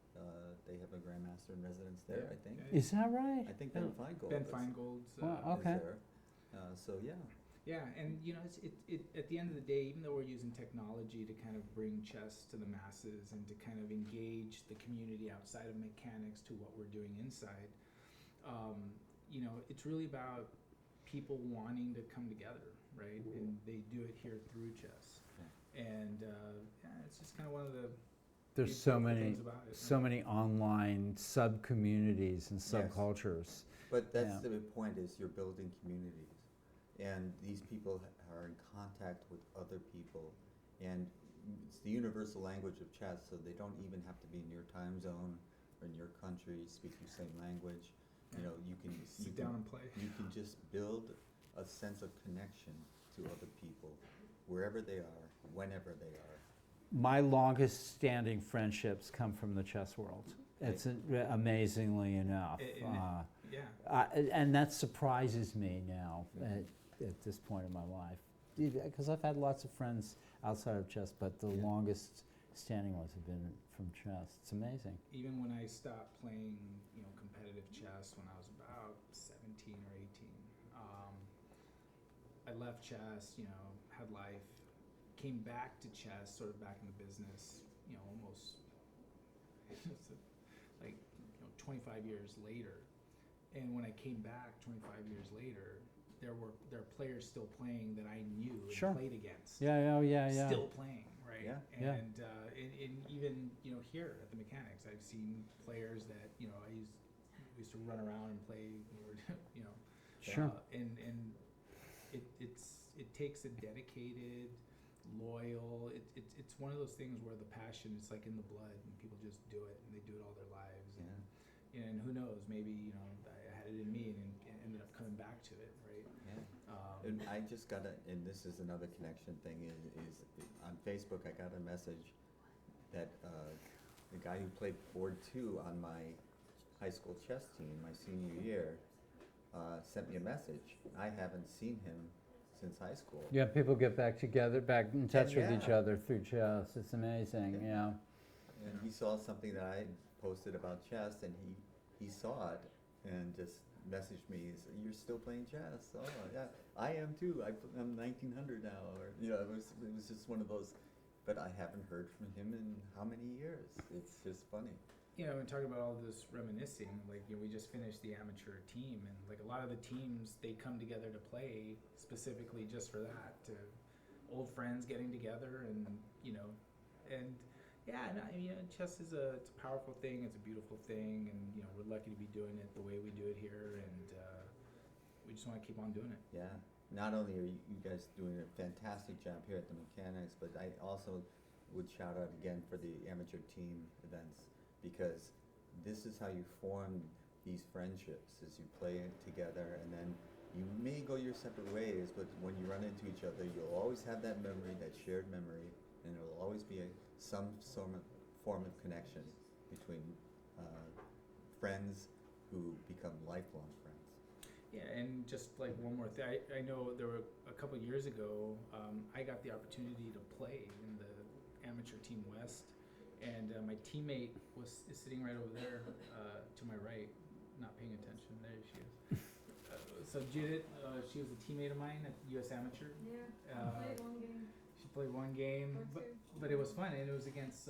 They have a grandmaster in residence there, Yeah. I think. Yeah. Is that right? I think Ben Feingold. Ben is- Feingold's. Wow, is okay. there. So yeah. Yeah, and it at the end of the day, even though we're using technology to kind of bring chess to the masses and to kind of engage the community outside of mechanics to what we're doing inside, it's really about people wanting to come together, right? And they do it here through chess. And it's just kind of one of the There's so beautiful many, things about it, so right? many online sub-communities and Yes. subcultures. But that's Yeah. the point, is you're building communities. And these people are in contact with other people. And it's the universal language of chess, so they don't even have to be in your time zone or in your country, speak your same language. You can Sit down and play. You can just build a sense of connection to other people, wherever they are, whenever they are. My longest standing friendships come from the chess world. It's amazingly enough. Yeah. And that surprises me now at this point in my life. Because I've had lots of friends outside of chess, but the longest standing ones have been from chess. It's amazing. Even when I stopped playing, competitive chess when I was about 17 or 18, I left chess, had life, came back to chess, sort of back in the business, almost like 25 years later. And when I came back 25 years later, there are players still playing that I knew and Sure. played against. Yeah. Still playing, right? Yeah. Yeah. And even here at the mechanics, I've seen players that I used to run around and play. Sure. And it takes a dedicated, loyal. It's one of those things where the passion is like in the blood, and people just do it, and they do it all their lives. Yeah. And who knows? Maybe I had it in me and ended up coming back to it, right? Yeah. And I just got and this is another connection thing, is on Facebook I got a message that the guy who played board 2 on my high school chess team my senior year sent me a message. I haven't seen him since high school. Yeah, people get back together, back in touch with each Yeah. other through chess. It's amazing, yeah. And he saw something that I posted about chess, and he saw it and just messaged me. He said, "You're still playing chess?" Oh yeah, I am too. I'm 1900 now, or it was just one of those. But I haven't heard from him in how many years? It's just funny. And talking about all this reminiscing, like we just finished the amateur team, and like a lot of the teams, they come together to play specifically just for that, to old friends getting together, and chess is it's a powerful thing, it's a beautiful thing, and we're lucky to be doing it the way we do it here, and we just want to keep on doing it. Yeah. Not only are you guys doing a fantastic job here at the mechanics, but I also would shout out again for the amateur team events, because this is how you form these friendships, as you play it together, and then you may go your separate ways, but when you run into each other, you'll always have that memory, that shared memory, and it'll always be some form of connection between friends who become lifelong friends. Yeah, and just like one more thing, I know there were a couple years ago, I got the opportunity to play in the amateur team West, and my teammate is sitting right over there to my right, not paying attention. There she is. So Judith, she was a teammate of mine at US Amateur. Yeah, I played one game. She played one game, Or two. but it was fun, and it was against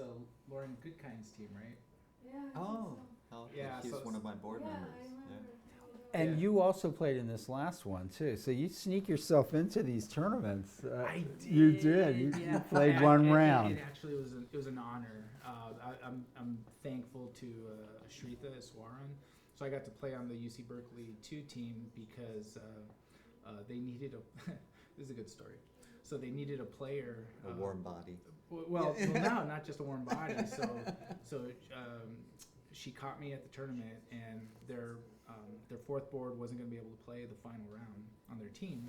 Lauren Goodkind's team, right? Yeah, I Oh, think Yeah, he's so one of my board so. Yeah, members. I remember. And Yeah. you also played in this last one too, so you sneak yourself into these tournaments. I did. You did. You played one round. It actually was an honor. I'm thankful to Shritha Iswaran. So I got to play on the UC Berkeley 2 team because they needed a. This is a good story. So they needed a player. A warm body. Well, no, not just a warm body. So she caught me at the tournament, and their fourth board wasn't going to be able to play the final round on their team.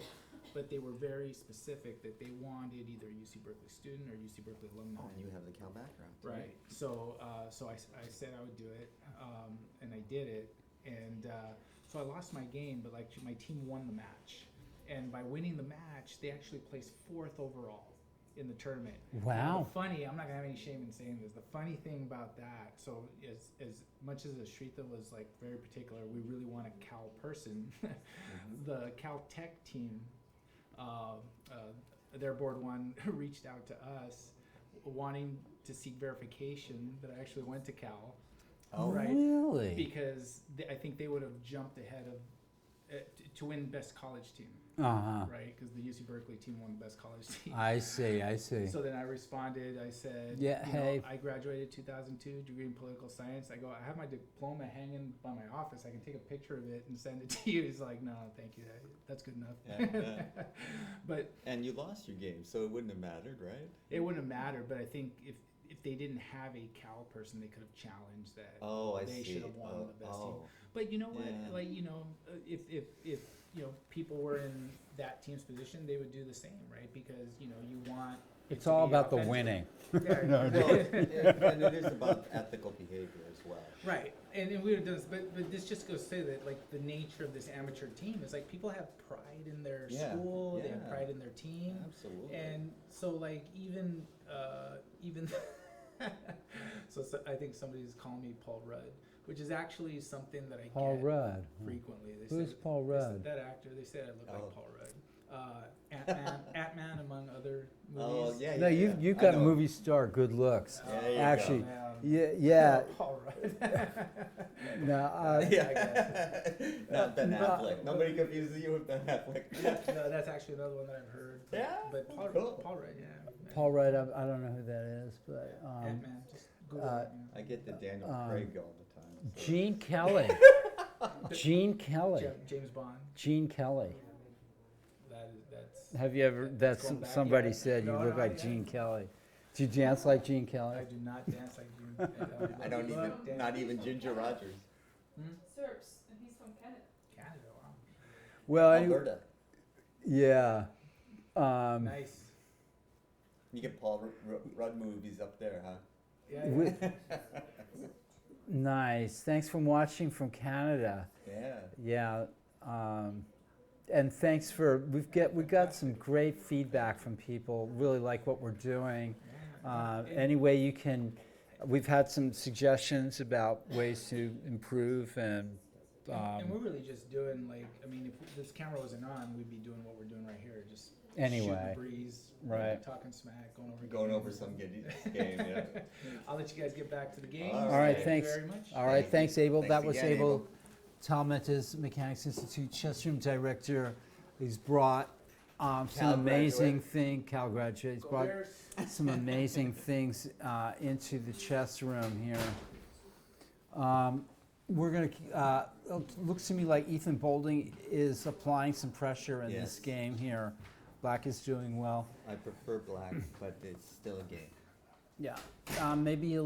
but they were very specific that they wanted either a UC Berkeley student or UC Berkeley alumni. Oh, you have the Cal background. Right. So, so I said I would do it, and I did it, and so I lost my game, but like my team won the match, and by winning the match, they actually placed 4th overall in the tournament. Wow. The funny, I'm not gonna have any shame in saying this. The funny thing about that, so as much as Ashrita was like very particular, we really want a Cal person. The Cal Tech team, their board one reached out to us, wanting to seek verification that I actually went to Cal. Oh, right? really? Because I think they would have jumped ahead of to win best college team. Right, because the UC Berkeley team won the best college team. I see. So then I responded, I said, Yeah, you know, hey. I graduated 2002, degree in political science. I go, I have my diploma hanging by my office. I can take a picture of it and send it to you. He's like, no, thank you. That's good enough. Yeah. But And you lost your game, so it wouldn't have mattered, right? it wouldn't have mattered. But I think if they didn't have a Cal person, they could have challenged that. Oh, I They see. should have won the best team. Oh. But you know what? Yeah. Like, you know, if you know, people were in that team's position, they would do the same, right? Because, you know, you want it It's to all be about the authentic. winning. Yeah, Well, and it is about ethical behavior as well. right. And we would have done this, but this just goes to say that, like, the nature of this amateur team is, like, people have pride in their Yeah, school, they have yeah. pride in their team. Absolutely. And so, like, even so I think somebody's calling me Paul Rudd, which is actually something that I Paul get Rudd. frequently. They Who's say, Paul they said- Rudd? That actor. They said I look Oh. like Paul Rudd. Ant-Man, among other Oh, movies. yeah, No, you've I got know. movie star good looks. Yeah, there you Actually, Man. yeah. Paul Rudd. No, Yeah. Not Ben Affleck. Nobody confuses you with Ben Affleck. No, that's actually another one that I've heard. Yeah? But Paul, Cool. Paul Rudd, yeah. Paul Rudd. I don't know who that is, but Ant-Man. Just Google uh, it. I get the Daniel Craig all the time. So. Gene Kelly. Gene Kelly. James Bond. Gene Kelly. That's. Have you ever? That's going back, somebody yeah. said you No, look no, like yeah. Gene Kelly. Do you dance like Gene Kelly? I do not dance like Gene. I don't even, not even Ginger Rogers. Serbs, and he's from Canada. Canada, wow. Well, Alberta. yeah. Nice. You get Paul Rudd movies up there, huh? Yeah, We- yeah. Nice. Thanks for watching from Canada. Yeah. Yeah. And thanks for we got some great feedback from people. Really like what we're doing. Any way you can. We've had some suggestions about ways to improve and. And we're really just doing, like, I mean, if this camera wasn't on, we'd be doing what we're doing right here, just Anyway, shooting the breeze, right. talking smack, Going over games. some game, yeah. I'll let you guys get back to the game. All right, Thank thanks. you very much. All right, thanks, Abel. Thanks That was again, Abel Abel. Talmetas, Mechanics Institute chess room director. He's brought some Cal amazing graduate. Cal graduate. He's Go brought Bears. some amazing things into the chess room here. We're gonna. It looks to me like Ethan Bolding is applying some pressure in this Yes. game here. Black is doing well. I prefer black, but it's still a game. Yeah, maybe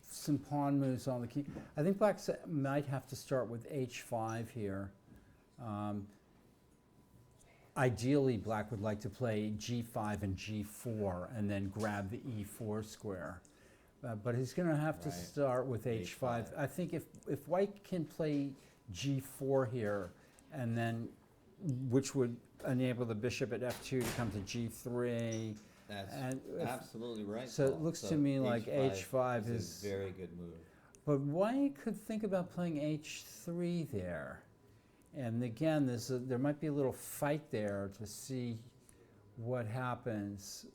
some pawn moves on the key. I think Black might have to start with h5 here. Ideally, Black would like to play g5 and g4 and then grab the e4 square. But he's going to have to Right. start with h5. H5. I think if White can play g4 here, and then which would enable the bishop at f2 to come to g3. That's And if- absolutely right. so it Paul. looks to me like h5 is a very good move. But White could think about playing h3 there. And again, there might be a little fight there to see what happens.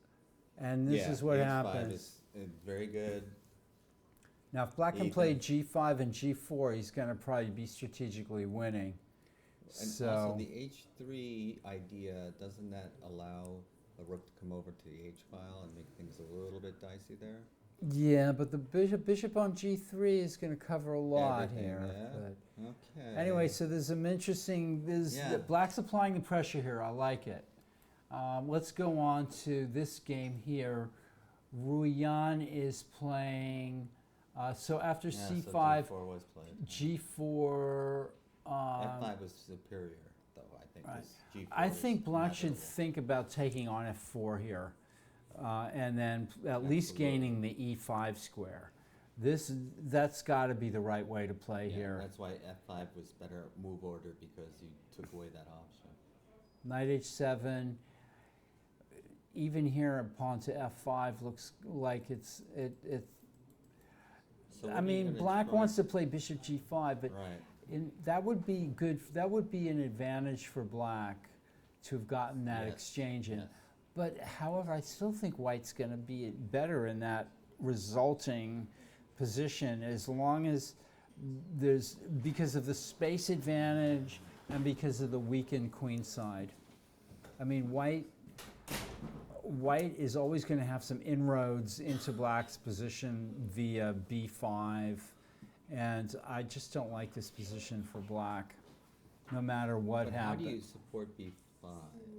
And this is what H5 happens. is very good. Now, if Black can play g5 and g4, he's going to probably be strategically winning. And So, also the h3 idea, doesn't that allow the rook to come over to the h file and make things a little bit dicey there? yeah, but the bishop on g3 is going to cover a lot Everything, here. yeah. But Okay. anyway, so there's some interesting. Yeah. Black's applying the pressure here. I like it. Let's go on to this game here. Ruyan is playing. So after Yeah, so c5, g4 was played. g4. F5 was superior, though, I think. Right. 'cause G4 I is think black should inevitable. think about taking on f4 here, and then at least Absolutely. gaining the e5 square. That's got to be the right way to play Yeah, here. that's why F5 was better move order, because you took away that option. Knight h7. Even here, pawn to f5 looks like it's. So what I are you mean, gonna black try? wants to play bishop g5, but Right. that would be good. That would be an advantage for black to have gotten that Yes, exchange in. yes. But however, I still think white's going to be better in that resulting position, as long as there's, because of the space advantage and because of the weakened queen side. I mean, white is always going to have some inroads into black's position via b5, and I just don't like this position for black, no matter what But how do you happens. support B5?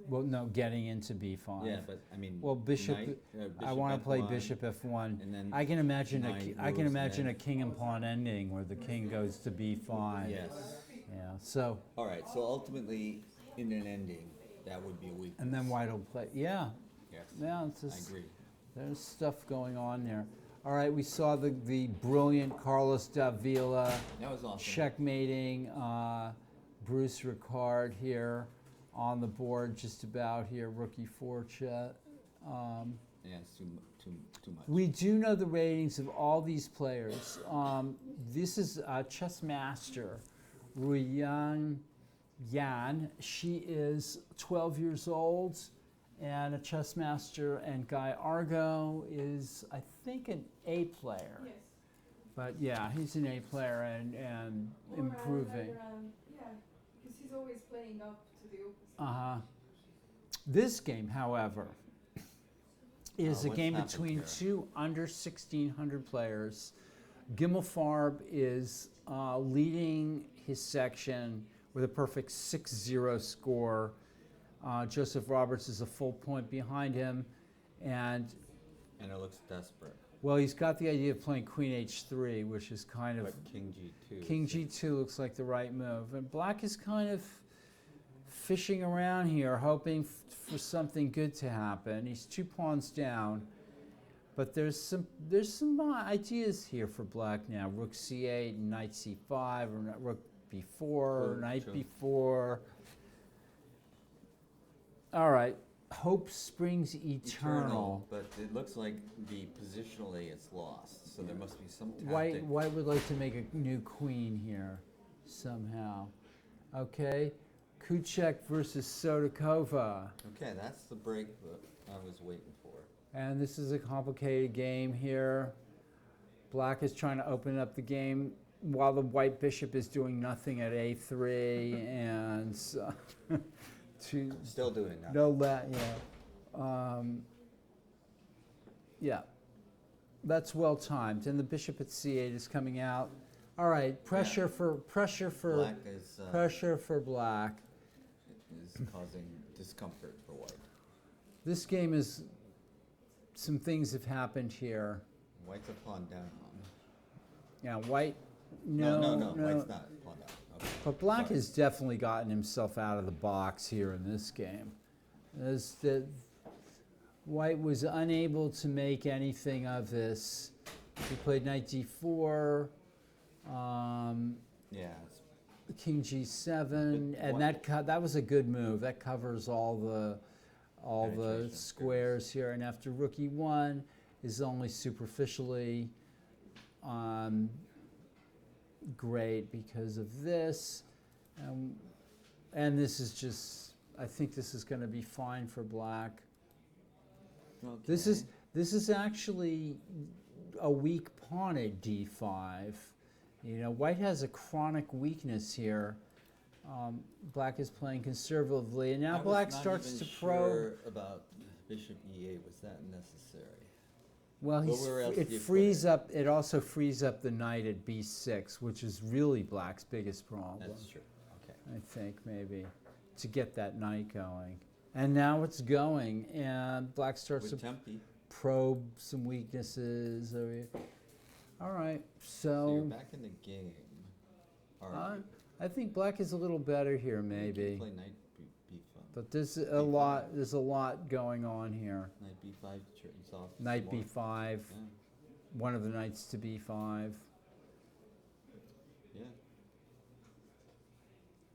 Well, no, getting into b5. Yeah, but I mean. Well, bishop. knight, I want to play F1, bishop f1. And then. I can imagine knight I can moves imagine a ahead. king and pawn ending where the king goes to b5. Yes. Yeah. So, All right, so ultimately, in an ending, that would be a weakness. and then white will play. Yeah. Yes, Yeah. It's I just, agree. there's stuff going on there. All right. We saw the brilliant Carlos Davila That was awesome. checkmating Bruce Ricard here on the board, just about here. Rookie 4 chat. Yeah, it's too much. We do know the ratings of all these players. This is chess master Ruyan Yan. She is 12 years old and a chess master. And Guy Argo is, I think, an A player. Yes. But yeah, he's an A player and Or improving. yeah, because he's always playing up to the opposite. Uh-huh. This game, however, is a What's game happened between here? two under 1,600 players. Gimmelfarb is leading his section with a perfect 6-0 score. Joseph Roberts is a full point behind him. And, And it looks desperate. well, he's got the idea of playing queen h3, which is kind of... But King G2. King G2 looks like the right move. And black is kind of fishing around here, hoping for something good to happen. He's 2 pawns down. But there's some ideas here for black now. Rook c8, knight c5, or rook b4, or knight True. b4. All right. Hope springs eternal. But it looks like positionally it's lost. So there must be some tactic. White would like to make a new queen here somehow. Okay. Kuchek versus Sotokova. Okay, that's the break that I was waiting for. And this is a complicated game here. Black is trying to open up the game while the white bishop is doing nothing at a3 and Still doing that. no yeah. That's well timed. And the bishop at c8 is coming out. All right, pressure for Black is, pressure for black. is causing discomfort for white. This game is, some things have happened here. White's a pawn down. Yeah, white, No, White's not pawn down. Okay. But black Sorry. has definitely gotten himself out of the box here in this game. White was unable to make anything of this. He played knight d4, Yeah, it's king g7, But and that was a good move. That covers all the Penetration squares here. And after rook e1 is only superficially great because of this. And this is just, I think this is going to be fine for black. okay. This is actually a weak pawn at d5. You know, white has a chronic weakness here. Black is playing conservatively, and now I was black not starts even to probe. sure about bishop e8. Was that necessary? Well, where else do you it put frees it? up. It also frees up the knight at b6, which is really black's biggest problem. That's true. Okay. I think maybe to get that knight going. And now it's going, and black starts With to Tempe, probe some weaknesses. All right, so you're so back in the game. Are you? I think black is a little better here, You maybe. play knight But there's a lot. There's a lot going on here. Knight b5 trades off. Knight some more. b5. Yeah. One of the knights to b5. Yeah.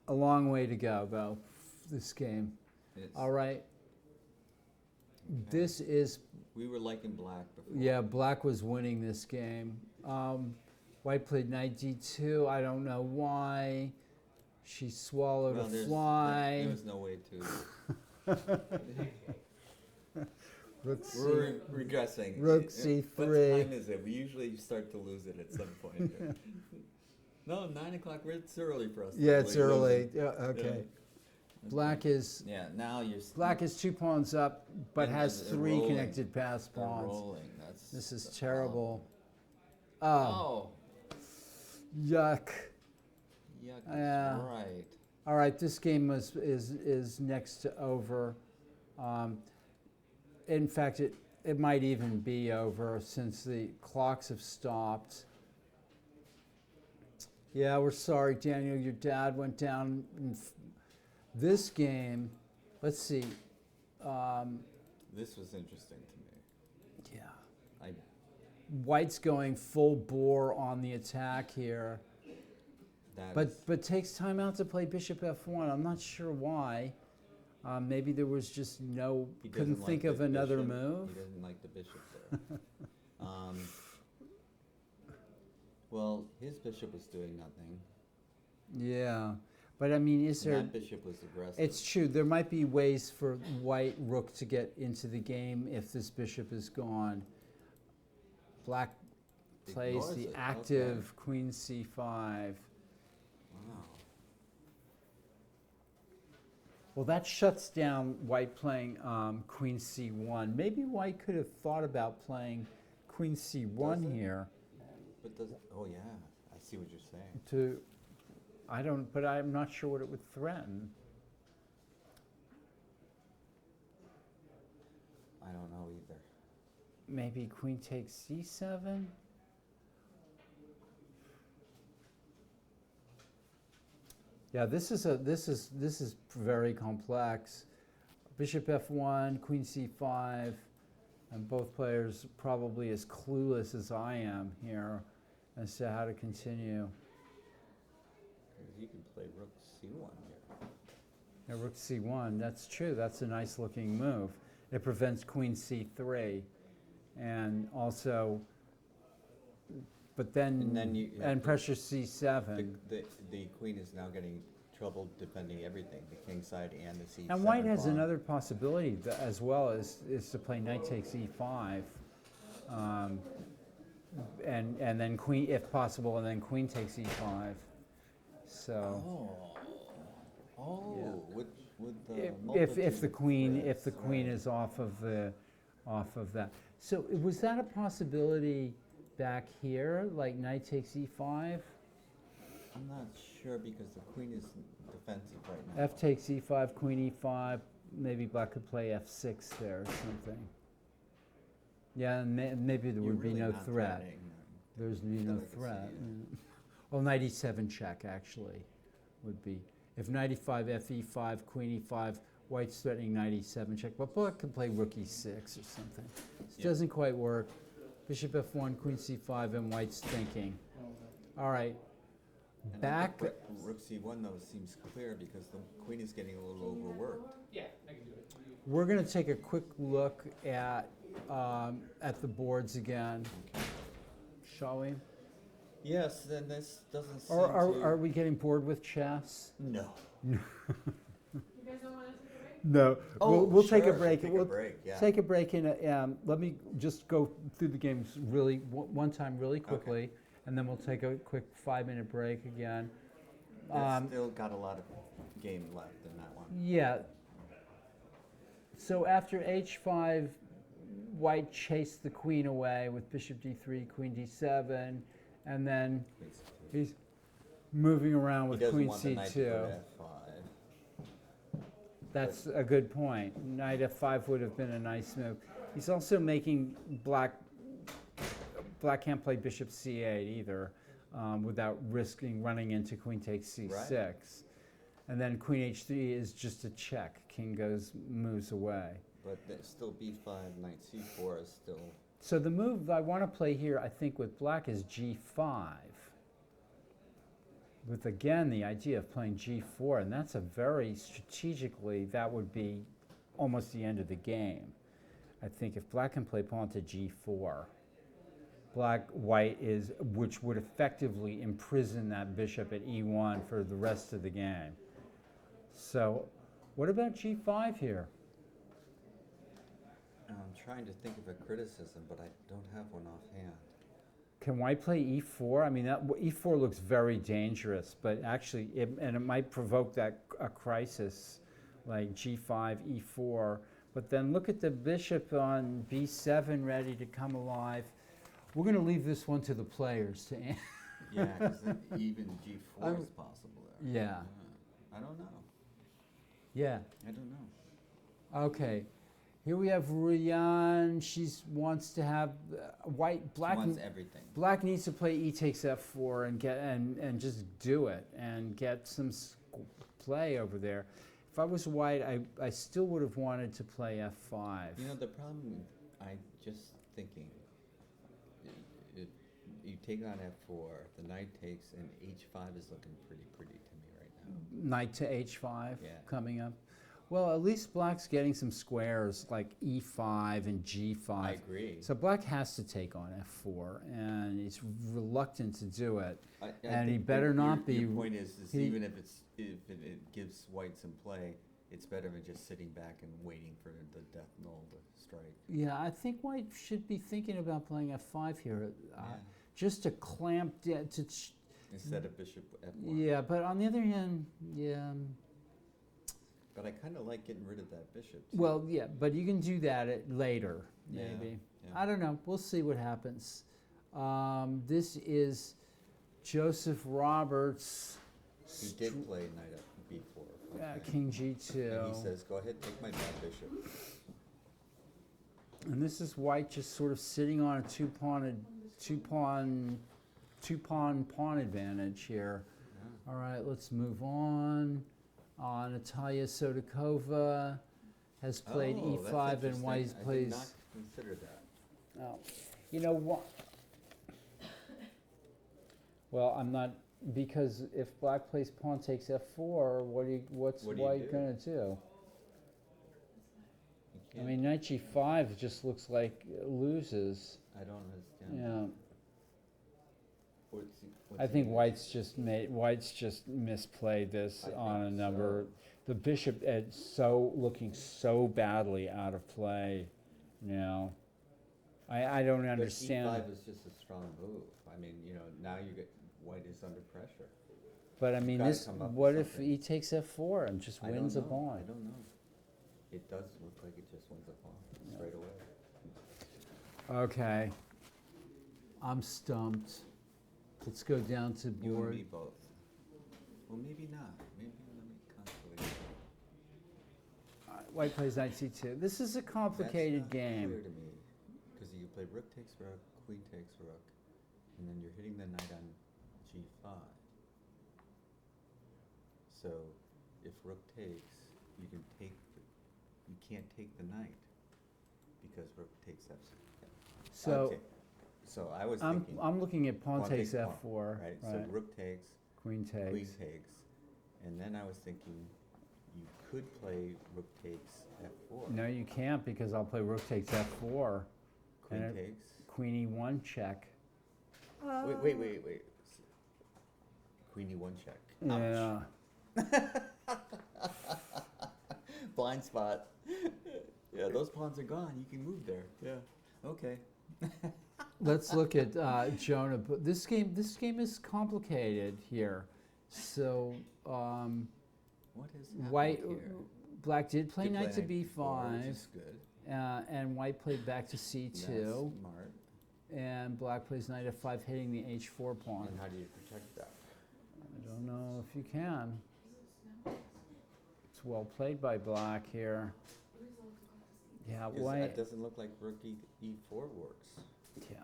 A long way to go, though. This game. It's, All right. okay. This is. We were liking black before. Yeah, black was winning this game. White played knight d2. I don't know why. She swallowed Well, a there's- fly. There was no way to. Rook We're regressing. Rook What c3. time is it? We usually start to lose it at some point. No, 9 o'clock. It's early for us. to Yeah, it's really lose early. it. Yeah, okay. Yeah. Black is Yeah, now you're. black is 2 pawns up, but And has they're 3 rolling. connected pass They're pawns. rolling. That's. This is the terrible. Oh, Oh, yuck. yeah, Yeah. that's right. All right, this game is next to over. In fact, it might even be over since the clocks have stopped. Yeah, we're sorry, Daniel. Your dad went down. This game, let's see. This was interesting to me. Yeah. I White's going full bore on the attack here, that is- but takes time out to play bishop f1. I'm not sure why. Maybe there was just no, he couldn't doesn't think like of the another bishop. move. He doesn't like the bishop there. Well, his bishop was doing nothing. Yeah, but I mean, is And there? that bishop was aggressive. It's true. There might be ways for white rook to get into the game if this bishop is gone. Black plays Ignores the it, okay. active queen c5. Wow. Well, that shuts down white playing queen c1. Maybe white could have thought about playing queen c1 Does it? here But does it? Oh yeah, I see what you're saying. to. I don't, but I'm not sure what it would threaten. I don't know either. Maybe queen takes c7. Yeah, this is very complex. Bishop f1, queen c5, and both players probably as clueless as I am here as to how to continue. You can play rook c1 here. Yeah, rook c1, that's true. That's a nice looking move. It prevents queen c3, and also, but then, And then you have and to- pressure c7. The queen is now getting trouble defending everything, the king side and the c7 And white has pawn. another possibility as well is to play knight takes e5, and then queen, if possible, and then queen takes e5. So Oh, with the if the multitude queen of threats, right. is off of that. So was that a possibility back here, like knight takes e5? I'm not sure because the queen is defensive right now. F takes e5, queen e5. Maybe black could play f6 there or something. Yeah, and maybe there You're would be really no not threat. threatening. There's no Still, I can see threat. it. Well, knight e7 check actually would be. If knight e5, f e5, queen e5, white's threatening knight e7 check, but black could play rook e6 or something. This Yeah. doesn't quite work. Bishop f1, queen c5, and white's thinking. All right. And I Back. think rook c1 though seems clear because the queen is getting a little overworked. Yeah, I can do it. We're going to take a quick look at the boards again. Shall we? Yes, then this doesn't seem Or to. are we getting bored with chess? No. You guys don't want to take a break? No. Oh, we'll take a sure, break. take a We'll break, yeah. Take a break and let me just go through the games one time really quickly, and then we'll take a quick 5-minute break again. It's still got a lot of game left in that one. Yeah. So after h5, white chased the queen away with bishop d3, queen d7, and then Queen c2. he's moving around He with doesn't queen want the knight to c2. go to f5. That's a good point. Knight f5 would have been a nice move. He's also making black can't play bishop c8 either without risking running into queen takes c6. Right. And then queen h3 is just a check. king moves away. But there's still b5, knight c4 is still. So the move I want to play here, I think, with black is g5. With, again, the idea of playing g4, and that's a very strategically, that would be almost the end of the game. I think if black can play pawn to g4, white is, which would effectively imprison that bishop at e1 for the rest of the game. So, what about g5 here? I'm trying to think of a criticism, but I don't have one offhand. Can white play e4? I mean, e4 looks very dangerous, but actually, and it might provoke a crisis, like g5, e4. But then look at the bishop on b7 ready to come alive. We're going to leave this one to the players to answer. Yeah, because even g4 is possible there. Yeah. I don't know. Yeah. I don't know. Okay. Here we have Rian. She wants to have black. She wants everything. Black needs to play e takes f4 and get and just do it and get some play over there. If I was white, I still would have wanted to play f5. You know, the problem, I just thinking, you take on f4, the knight takes, and h5 is looking pretty to me right now. Knight to h5 Yeah. coming up. Well, at least black's getting some squares like e5 and g5. I agree. So black has to take on f4, and he's reluctant to do it. I And he think better not be. Your point is he- even if it gives white some play, it's better than just sitting back and waiting for the death knell to strike. Yeah, I think white should be thinking about playing f5 here, Yeah. just to clamp down. Instead of bishop f1. Yeah, but on the other hand, yeah. But I kind of like getting rid of that bishop. Too. Well, yeah, but you can do that later, Yeah, maybe. yeah. I don't know. We'll see what happens. This is Joseph Roberts. He did play knight up b4. Okay. King g2. And he says, "Go ahead, take my bad bishop." And this is white just sort of sitting on a two pawn pawn advantage here. Yeah. All right, let's move on. Natalia Sodakova has played Oh, e5 that's and white interesting. I plays. did not consider that. Oh, you know what? Well, I'm not, because if black plays pawn takes f4, what's What do you white do? gonna do? You I can't- mean, knight g5 just looks like it loses. I don't understand. Yeah, What's I he think doing? white's just misplayed this I on a think number. so. The bishop looking so badly out of play. Now, I don't But understand. e5 is just a strong move. I mean, you know, now you get white is under pressure. But I mean, gotta this. come up with What if something. he takes f4 and just I wins a don't know. pawn? I don't know. It does look like it just wins a pawn straight away. Okay. I'm stumped. Let's go down to You and board. me both. Well, maybe not. Maybe let me consolidate. White plays knight c2. This is a complicated That's not game. clear to me, because you play rook takes rook, queen takes rook, and then you're hitting the knight on g5. So, if rook takes, you can take. You can't take the knight because rook takes f. So Okay. So I was I'm thinking. looking at pawn takes pawn, f4. Right. So rook takes, Queen takes. queen takes, and then I was thinking you could play rook takes f4. No, you can't, because I'll play rook takes f4. Queen and takes. Queen e1 check. Wait. Queen e1 check. Yeah. Blind spot. Yeah, those pawns are gone. You can move there. Yeah. Okay. Let's look at Jonah. But this game is complicated here. So What is happening white, here? black did play Did knight to knight b5, which is good. and white played back to c2, That's smart. and black plays knight f5, hitting the h4 pawn. And how do you protect that? I don't know if you can. It's well played by black here. Yeah, Because white. It doesn't look like rook e4 works. Yeah.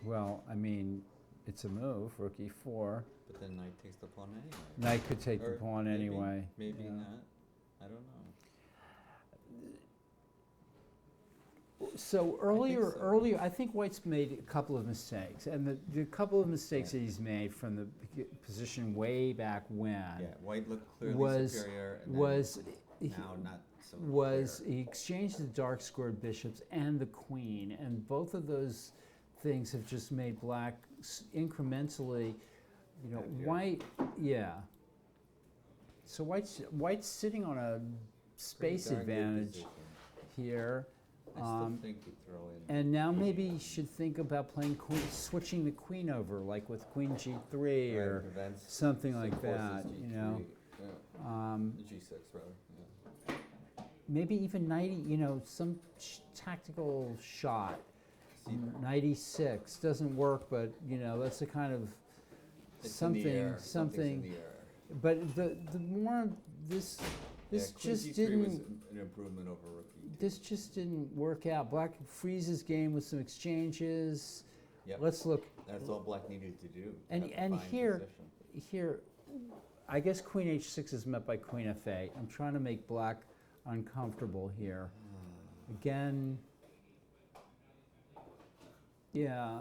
Well, I mean, it's a move, rook e4. But then knight takes the pawn anyway. Knight could take the Or pawn maybe- anyway. Maybe yeah. not. I don't know. So earlier, I think White's made a couple of mistakes, and the couple of mistakes Yeah. that he's made from the position way back when Yeah, white looked clearly was superior, and was then now not so was clear. he exchanged the dark squared bishops and the queen, and both of those things have just made black incrementally, Happier. white, yeah. So white's sitting on a space Pretty darn good advantage position. here. I still think you throw in. And now maybe you should think about playing queen, switching the queen over, like with queen g3 Right, or prevents something like forces that, G3, yeah, G6 rather. Yeah. maybe even knight, some tactical shot. See, Knight e6 doesn't work, but that's a kind of it's in the air. Something's something. in the air. But the more this Yeah, just queen G3 didn't. was an improvement over rook E2. This just didn't work out. Black freezes game with some exchanges. Yep. Let's look. That's all black needed to do. And- have a and fine here- position. Here, I guess queen h6 is met by queen f8. I'm trying to make black uncomfortable here. Again, yeah,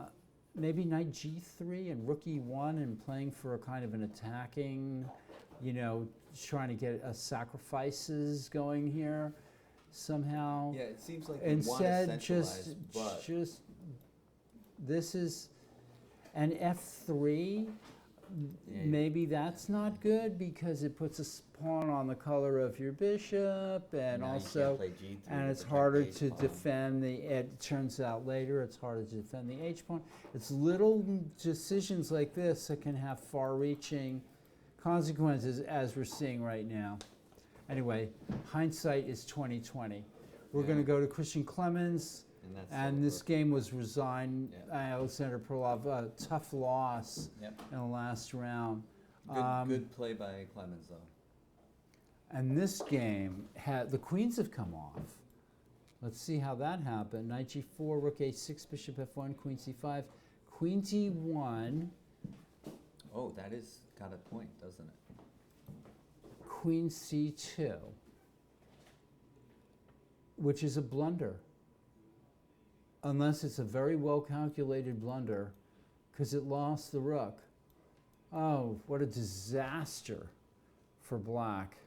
maybe knight g3 and rook e1 and playing for a kind of an attacking, trying to get sacrifices going here somehow. Yeah, it seems like they want to Instead, centralize, but just this is an f3. Yeah. Maybe that's not good because it puts a pawn on the color of your bishop, and now you also, can't play G3 and to it's protect harder the to H pawn. defend the. It turns out later it's harder to defend the h pawn. It's little decisions like this that can have far-reaching consequences, as we're seeing right now. Anyway, hindsight is 2020. We're going to Yeah. go to Christian Klemenz. that's And this over. game was resigned. Yeah. Alexander Perlov, a tough loss Yep. in the last round. Good play by Klemenz, though. And this game had the queens have come off. Let's see how that happened. Knight g4, rook a6, bishop f1, queen c5, queen d1, Oh, that is got a point, doesn't it? queen c2, which is a blunder. Unless it's a very well calculated blunder, because it lost the rook. Oh, what a disaster for black.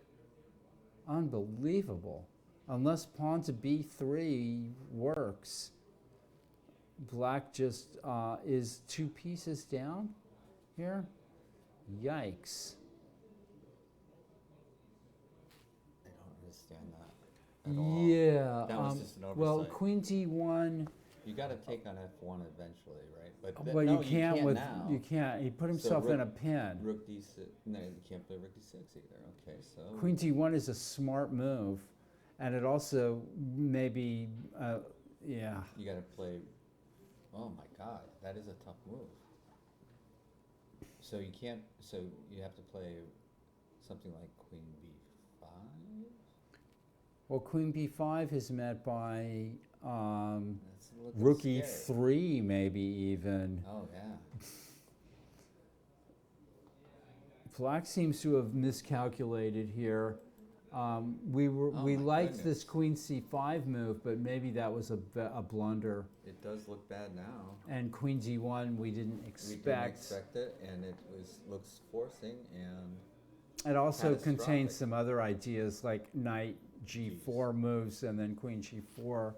Unbelievable. Unless pawn to b3 works, black just is 2 pieces down here. Yikes. I don't understand that at all. Yeah. That was just an well, oversight. queen d1. You got to take on f1 eventually, right? But th- Well, no, you can't with now. you can't. He put So himself in a rook- pin. Rook d6. No, you can't play rook d6 either. Okay, so Queen d1 is a smart move, and it also maybe yeah. you got to play. Oh my God, that is a tough move. So you can't. So you have to play something like queen b5. Well, queen b5 is met by That's looking rook scary. e3, maybe even. Oh yeah. Black seems to have miscalculated here. We Oh my liked goodness. this queen c5 move, but maybe that was a blunder. It does look bad now. And queen d1 we didn't We expect. didn't expect it, and it looks forcing, and It also catastrophic. contains some other ideas like knight g4 moves and then queen g4.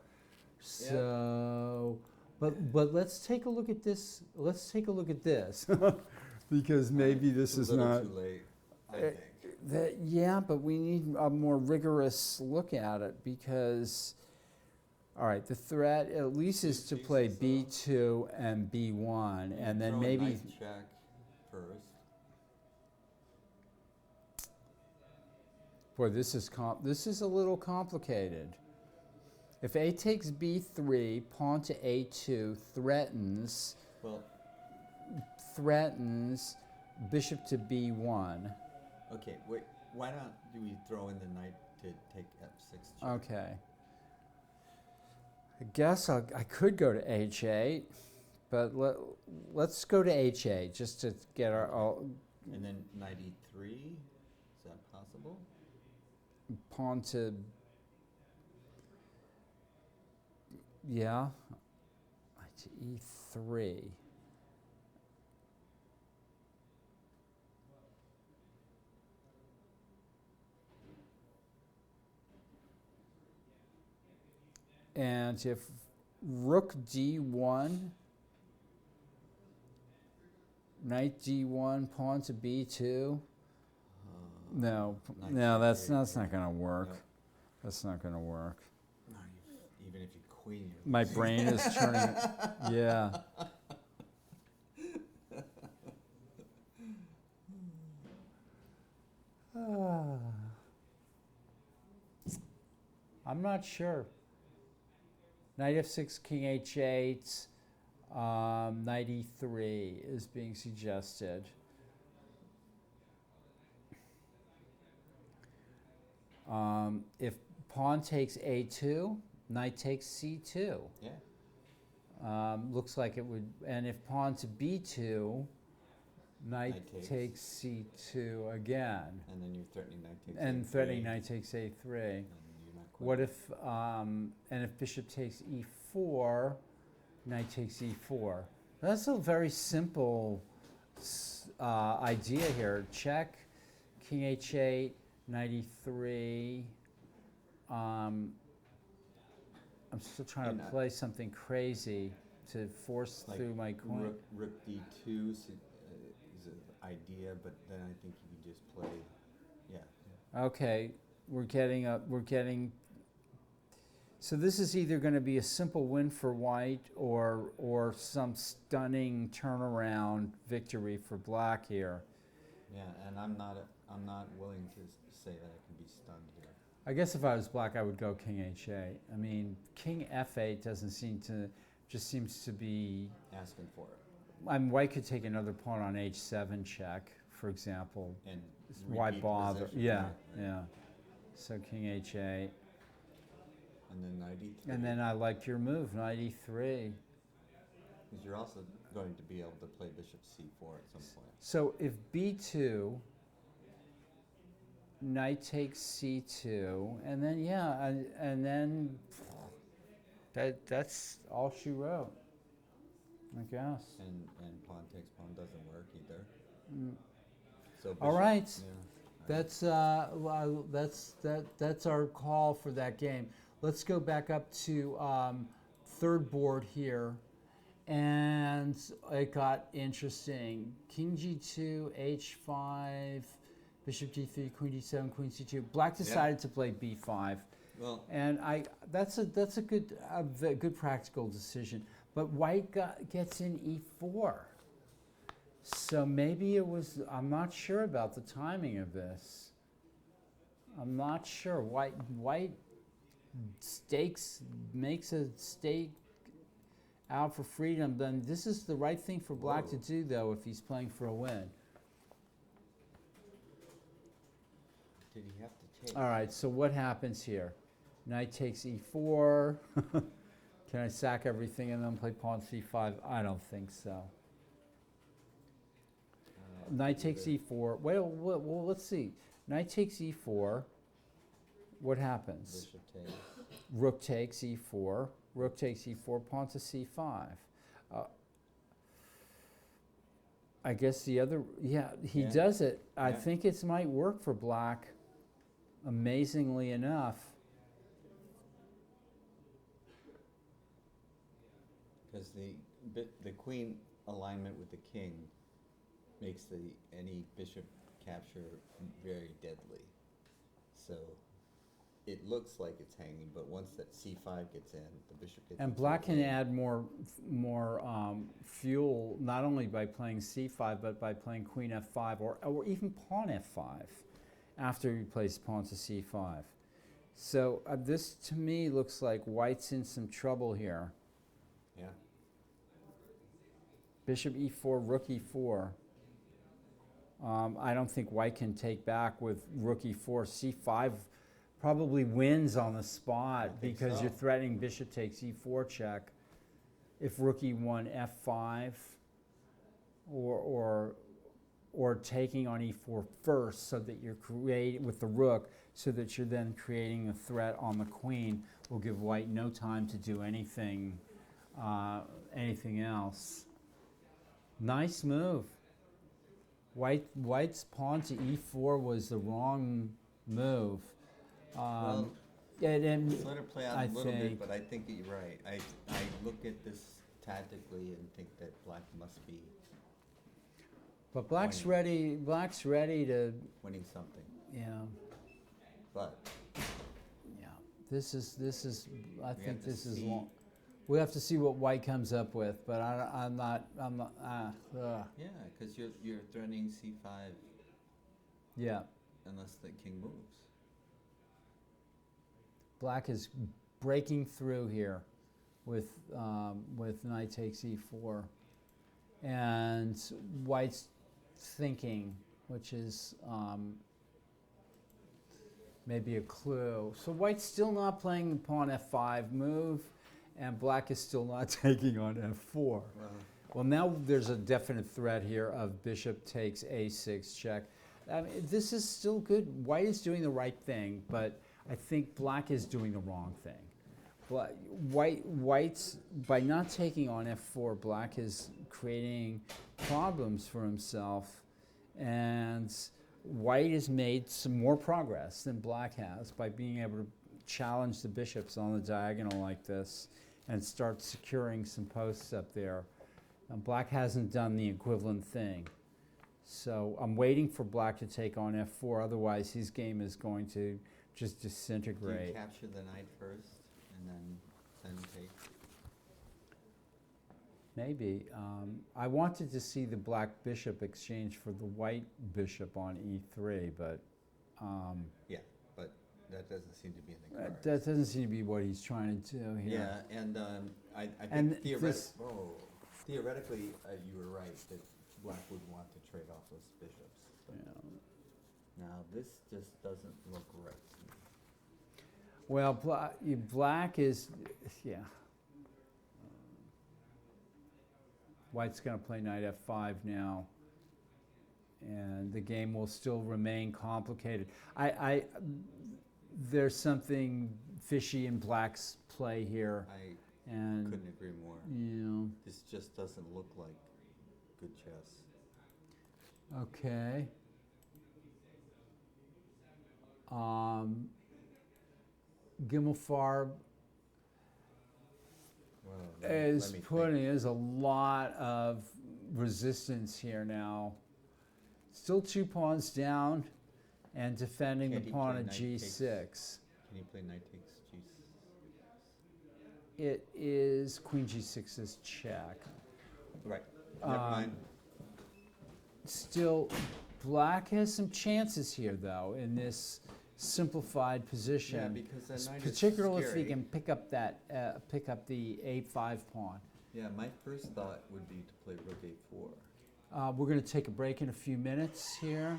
So, but let's take a look at this. Let's take a look at this because maybe this it's is a little not. too late. I think. Yeah, but we need a more rigorous look at it because, all right, the threat at least is to play pieces, b2 and b1, and then Throw a maybe. knight check first. Boy, this is a little complicated. If a takes b3, pawn to a2 threatens Well, bishop to b1. okay. Wait. Why not do we throw in the knight to take f6 check? Okay. I guess I could go to h8, but let's go to H8 just to get our all, And then 93, is that possible? pawn to, yeah, to E3. And if rook D1, knight D1, pawn to B2. No, Knight no, that's C8, not going to work. Nope. That's not going to work. No, even if you queen, you're My brain is turning. Yeah. I'm not sure. Knight F6, King H8, Knight E3 is being suggested. If pawn takes A2, knight takes C2. yeah. Looks like it would, and if pawn to B2, knight Knight takes C2 again. And then you're threatening knight takes And A3, threatening knight takes A3. and you're not quite. What if, and if bishop takes E4, knight takes E4. That's a very simple idea here. Check, king H8, knight E3. I'm still trying And, to play something crazy to force Like through my queen. Rook D2 is an idea, but then I think you can just play, yeah. Okay, we're getting. So this is either going to be a simple win for white or some stunning turnaround victory for black here. Yeah, and I'm not willing to say that I can be stunned here. I guess if I was black, I would go king h8. I mean, king f8 doesn't seem to, just seems to be. Asking for it. I mean, white could take another pawn on h7 check, for example. And Why repeat bother? possession, Yeah, right, right. yeah. So king h8. And then knight E3. And then I like your move, knight e3. Because you're also going to be able to play bishop c4 at some point. So if b2, knight takes c2, and then yeah, and then that's all she wrote, I guess. And pawn takes pawn doesn't work either. Mm. So bishop, All right. yeah. That's our call for that game. Let's go back up to third board here, and it got interesting. King g2, h5, bishop d3, queen d7, queen c2. Black decided to play b5, Well, and that's a good practical decision. But white gets in e4. So maybe it was, I'm not sure about the timing of this. I'm not sure. White makes a stake out for freedom. Then this is the right thing for black to do, though, if he's playing for a win. did he have to take? All right, so what happens here? Knight takes e4. Can I sack everything and then play pawn c5? I don't think so. Knight takes e4. Well, let's see. Knight takes e4. What happens? Bishop takes. Rook takes e4. Rook takes e4. Pawn to c5. I guess the other, he Yeah. does it. I Yeah. think it might work for black, amazingly enough. Because the queen alignment with the king makes any bishop capture very deadly. So it looks like it's hanging, but once that c5 gets in, the bishop gets. And into black the can game. add more fuel, not only by playing c5, but by playing queen f5 or even pawn f5 after he plays pawn to c5. So this, to me, looks like white's in some trouble here. Yeah. Bishop e4, rook e4. I don't think white can take back with rook e4. c5 probably wins on the spot think because so. you're threatening bishop takes e4 check. if rook e1 f5, or taking on e4 first, so that you're creating with the rook, so that you're then creating a threat on the queen, will give white no time to do anything else. Nice move. White's pawn to e4 was the wrong move. Well, and Let's let it play out I a little think- bit, but I think that you're right. I look at this tactically and think that black must be But Black's ready to, winning something. But yeah. This is. I have think to this is see. long. We have to see what White comes up with, but I'm not. yeah, because you're threatening c5 Yeah. unless the king moves. Black is breaking through here with knight takes e4, and White's thinking, which is maybe a clue. So White's still not playing the pawn f5 move, and Black is still not taking on f4. Well, now there's a definite threat here of bishop takes a6 check. I mean, this is still good. White is doing the right thing, but I think Black is doing the wrong thing. White's, by not taking on f4, Black is creating problems for himself, and White has made some more progress than Black has by being able to challenge the bishops on the diagonal like this and start securing some posts up there. And Black hasn't done the equivalent thing. So I'm waiting for Black to take on f4, otherwise his game is going to just Do you disintegrate. capture the knight first and then take? Maybe. I wanted to see the Black bishop exchange for the White bishop on e3, but Yeah, but that doesn't seem to be in the cards. that doesn't seem to be what he's trying to do here. Yeah, and I And think this- theoretically, you were right that Black would want to trade off those bishops. But now this just doesn't look right to me. Well, Black is, yeah. White's going to play knight f5 now, and the game will still remain complicated. There's something fishy in Black's play here, I and couldn't agree more. This just doesn't look like good chess. Okay. Gimmelfarb Well, is let me putting, think. there's a lot of resistance here now. Still 2 pawns down and defending Can't the he pawn play at knight g6. Can you play knight takes g6? It is queen g6 is check. Right. Never mind. Still, Black has some chances here, though, in this simplified position. Yeah, because that knight is particularly if he scary. can pick up the a5 pawn. Yeah, my first thought would be to play rook a4. We're going to take a break in a few minutes here.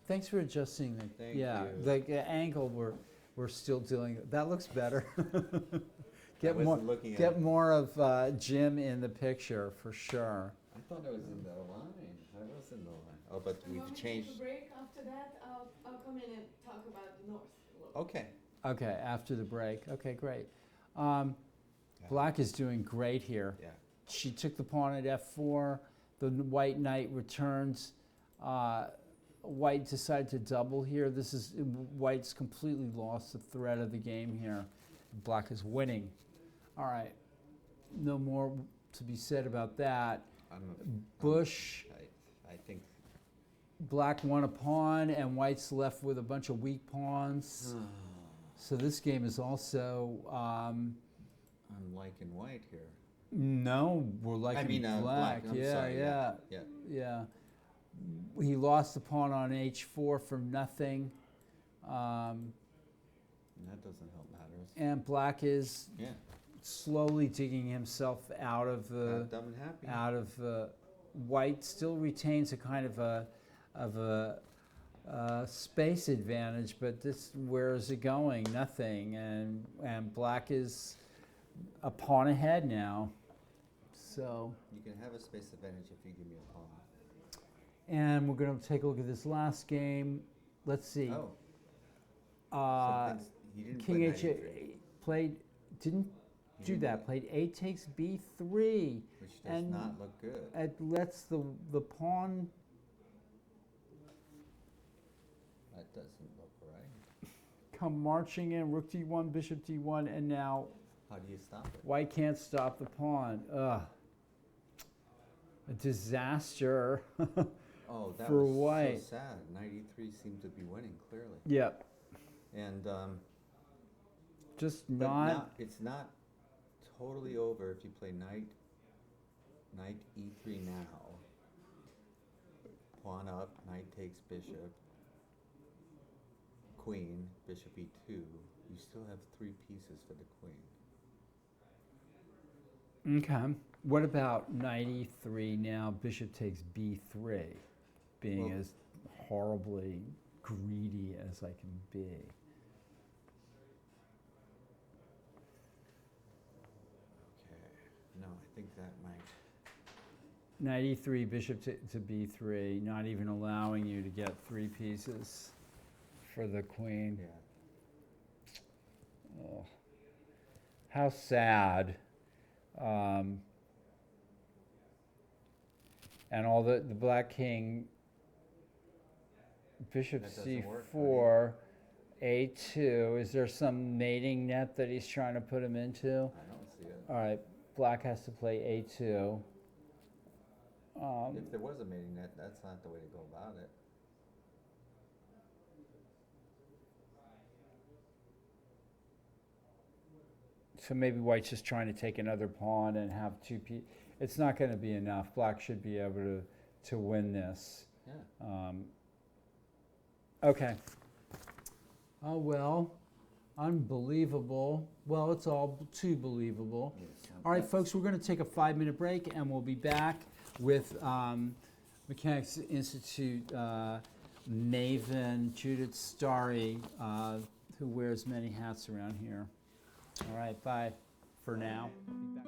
Thanks for adjusting the. Thank yeah, you. the angle we're still dealing. That looks better. Get wasn't more. looking at Get it. more of Jim in the picture for sure. I thought I was in the line. I was in the line. Oh, but You we've want me to changed. take a break after that? I'll come in and talk about the north a little. Okay. Okay, after the break. Okay, great. Black is doing great here. Yeah. She took the pawn at f4. The white knight returns. White decided to double here. This is White's completely lost the thread of the game here. Black is winning. All right, no more to be said about that. Bush, I think. Black won a pawn, and White's left with a bunch of weak pawns. So this game is also. I'm liking white here. No, we're liking black. I'm Yeah, sorry, yeah, yeah. yeah. He lost the pawn on h4 for nothing, That doesn't help matters. and Black is Yeah. slowly digging himself out of the Not dumb and happy. White still retains a kind of a space advantage, but where is it going? Nothing, and Black is a pawn ahead now. So, You can have a space advantage if you give me a pawn. and we're going to take a look at this last game. Let's see. Oh, he didn't King play H knight e3, played, didn't He do didn't that. play- Played A takes B3. which does and not look good. It lets the pawn. That doesn't look right. Come marching in, rook d1, bishop d1, and now How do you stop it? white can't stop the pawn. Ugh. A disaster. Oh, that for was white. so sad. Knight e3 seemed to be winning clearly, Yep. and Just but not. now it's not totally over if you play knight e3 now. Pawn up, knight takes bishop, queen, bishop e2. You still have 3 pieces for the queen. Okay. What about knight e3 now? Bishop takes b3, being Well- as horribly greedy as I can be. Okay. No, I think that might. Knight e3, bishop to b3, not even allowing you to get 3 pieces for the queen. Yeah. Oh. How sad. And all the black king, bishop That doesn't work, c4, a2. Is there some mating net that he's trying to put him into? I don't see it. All right, black has to play a2. If there was a mating net, that's not the way to go about it. So maybe white's just trying to take another pawn and have 2 pieces. It's not going to be enough. Black should be able to win this. Yeah. Okay. Oh, well, unbelievable. Well, it's all too believable. Yes, All right, folks, we're going to take a 5-minute break, and we'll be back with Mechanics Institute maven Judith Starry, who wears many hats around here. All right, bye for now. We'll be back.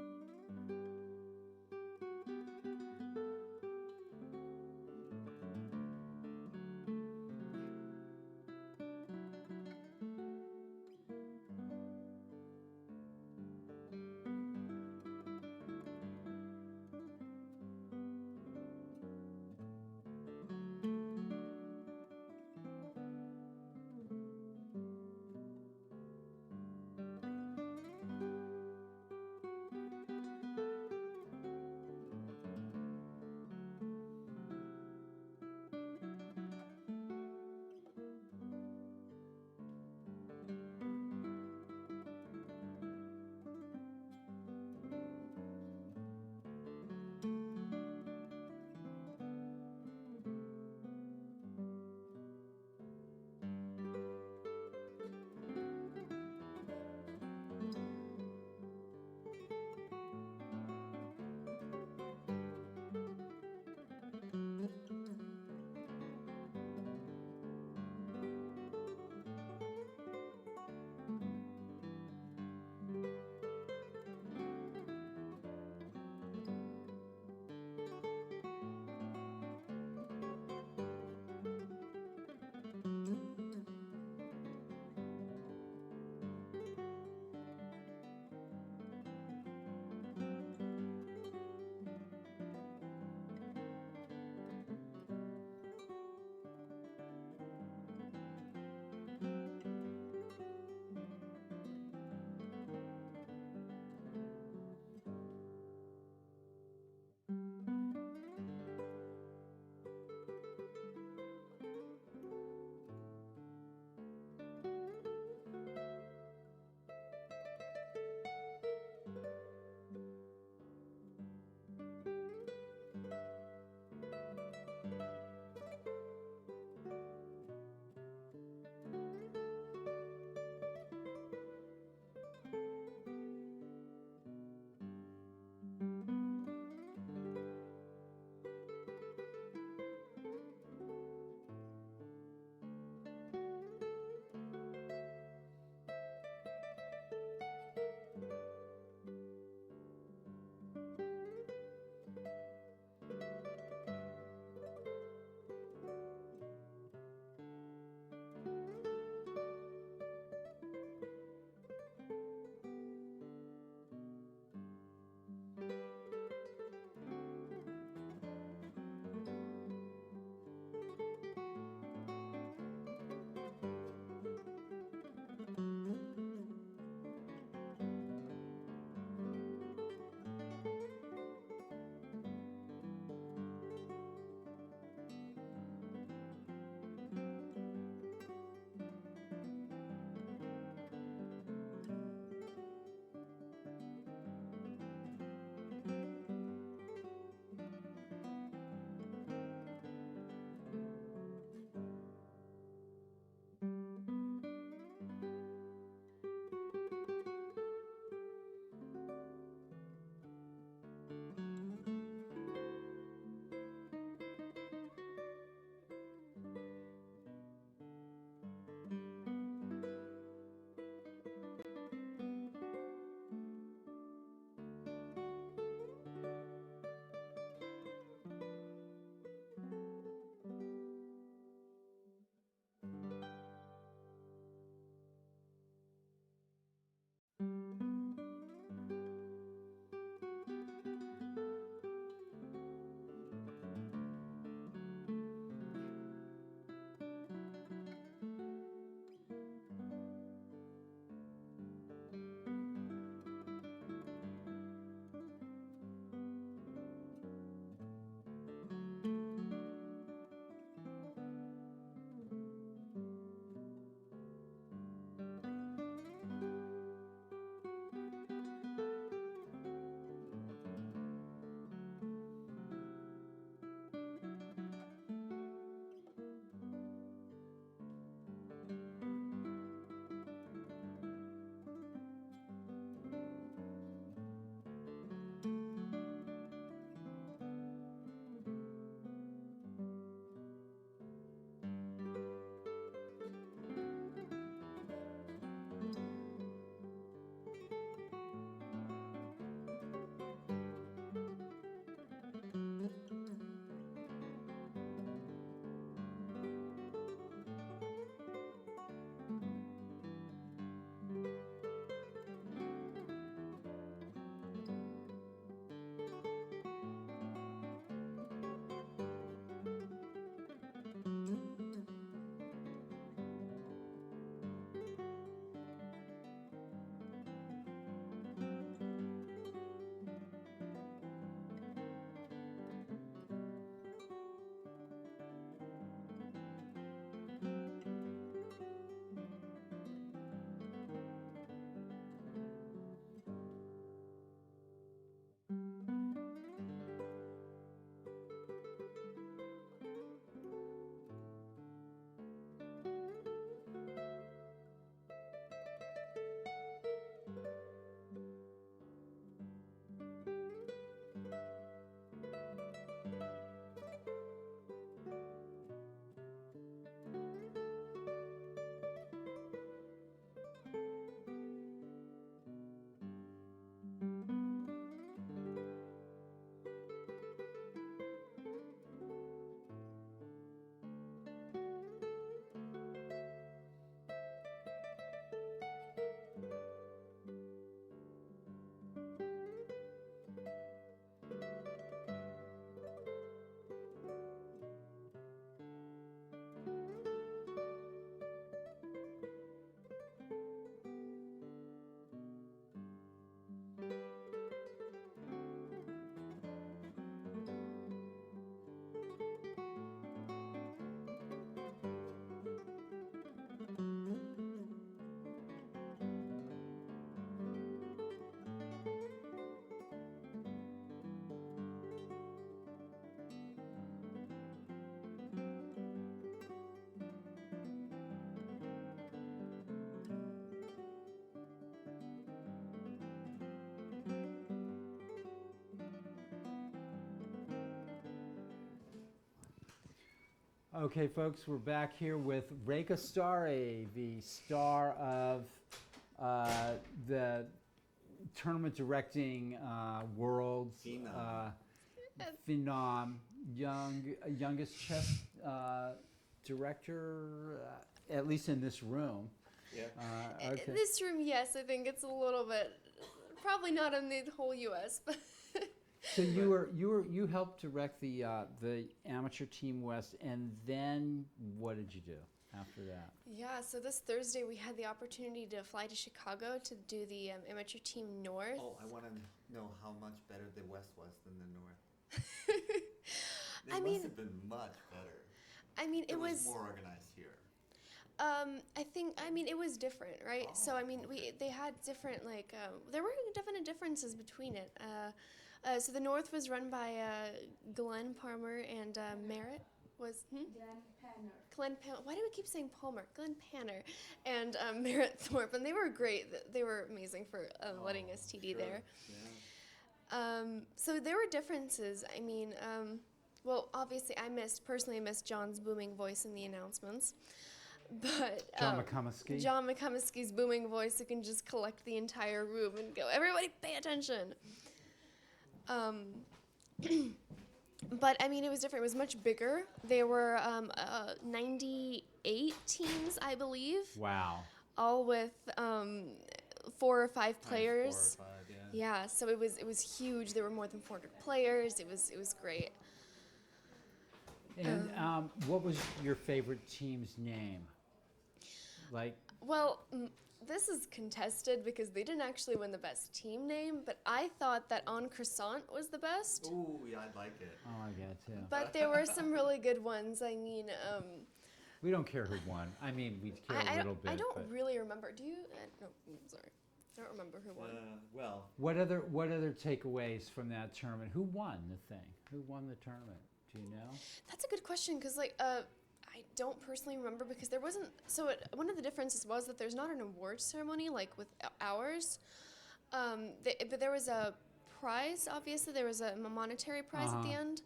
Okay, folks, we're back here with Reka Stare, the star of the tournament directing world's phenom, youngest chess director, at least in this room. Yeah. Okay. In this room, yes, I think it's a little bit, probably not in the whole U.S., but. So you helped direct the amateur team West, and then what did you do after that? Yeah, so this Thursday we had the opportunity to fly to Chicago to do the amateur team North. Oh, I want to know how much better the West was than the North. It must have been much better. I mean, it was more organized here. it was different, right? Oh, So they had different there were definite differences between it. So the North was run by Glenn Palmer and Merritt was Glenn Palmer. Why do we keep saying Palmer? Glenn Panner and Merritt Thorpe, and they were great. They were amazing for letting us TD there. Yeah. So there were differences. I mean, well, obviously I missed John's booming voice in the announcements. But John McCummesky? John McCummesky's booming voice who can just collect the entire room and go, everybody pay attention. But I mean, it was different. It was much bigger. There were 98 teams, I believe. Wow. All with 4 or 5 players. 4 or 5, Yeah, so it was huge. There were more than 400 players. It was great. And what was your favorite team's name? Well, this is contested because they didn't actually win the best team name, but I thought that On Croissant was the best. Ooh, yeah, I like it. Oh, I get it too. But there were some really good ones. I mean, We don't care who won. I mean, we care a little bit. I don't but really remember. Do you? No, I'm sorry. I don't remember who won. Well, What other takeaways from that tournament? Who won the thing? Who won the tournament? Do you know? That's a good question because, I don't personally remember because there wasn't. So one of the differences was that there's not an award ceremony like with ours, but there was a prize. Obviously, there was a monetary prize at the end,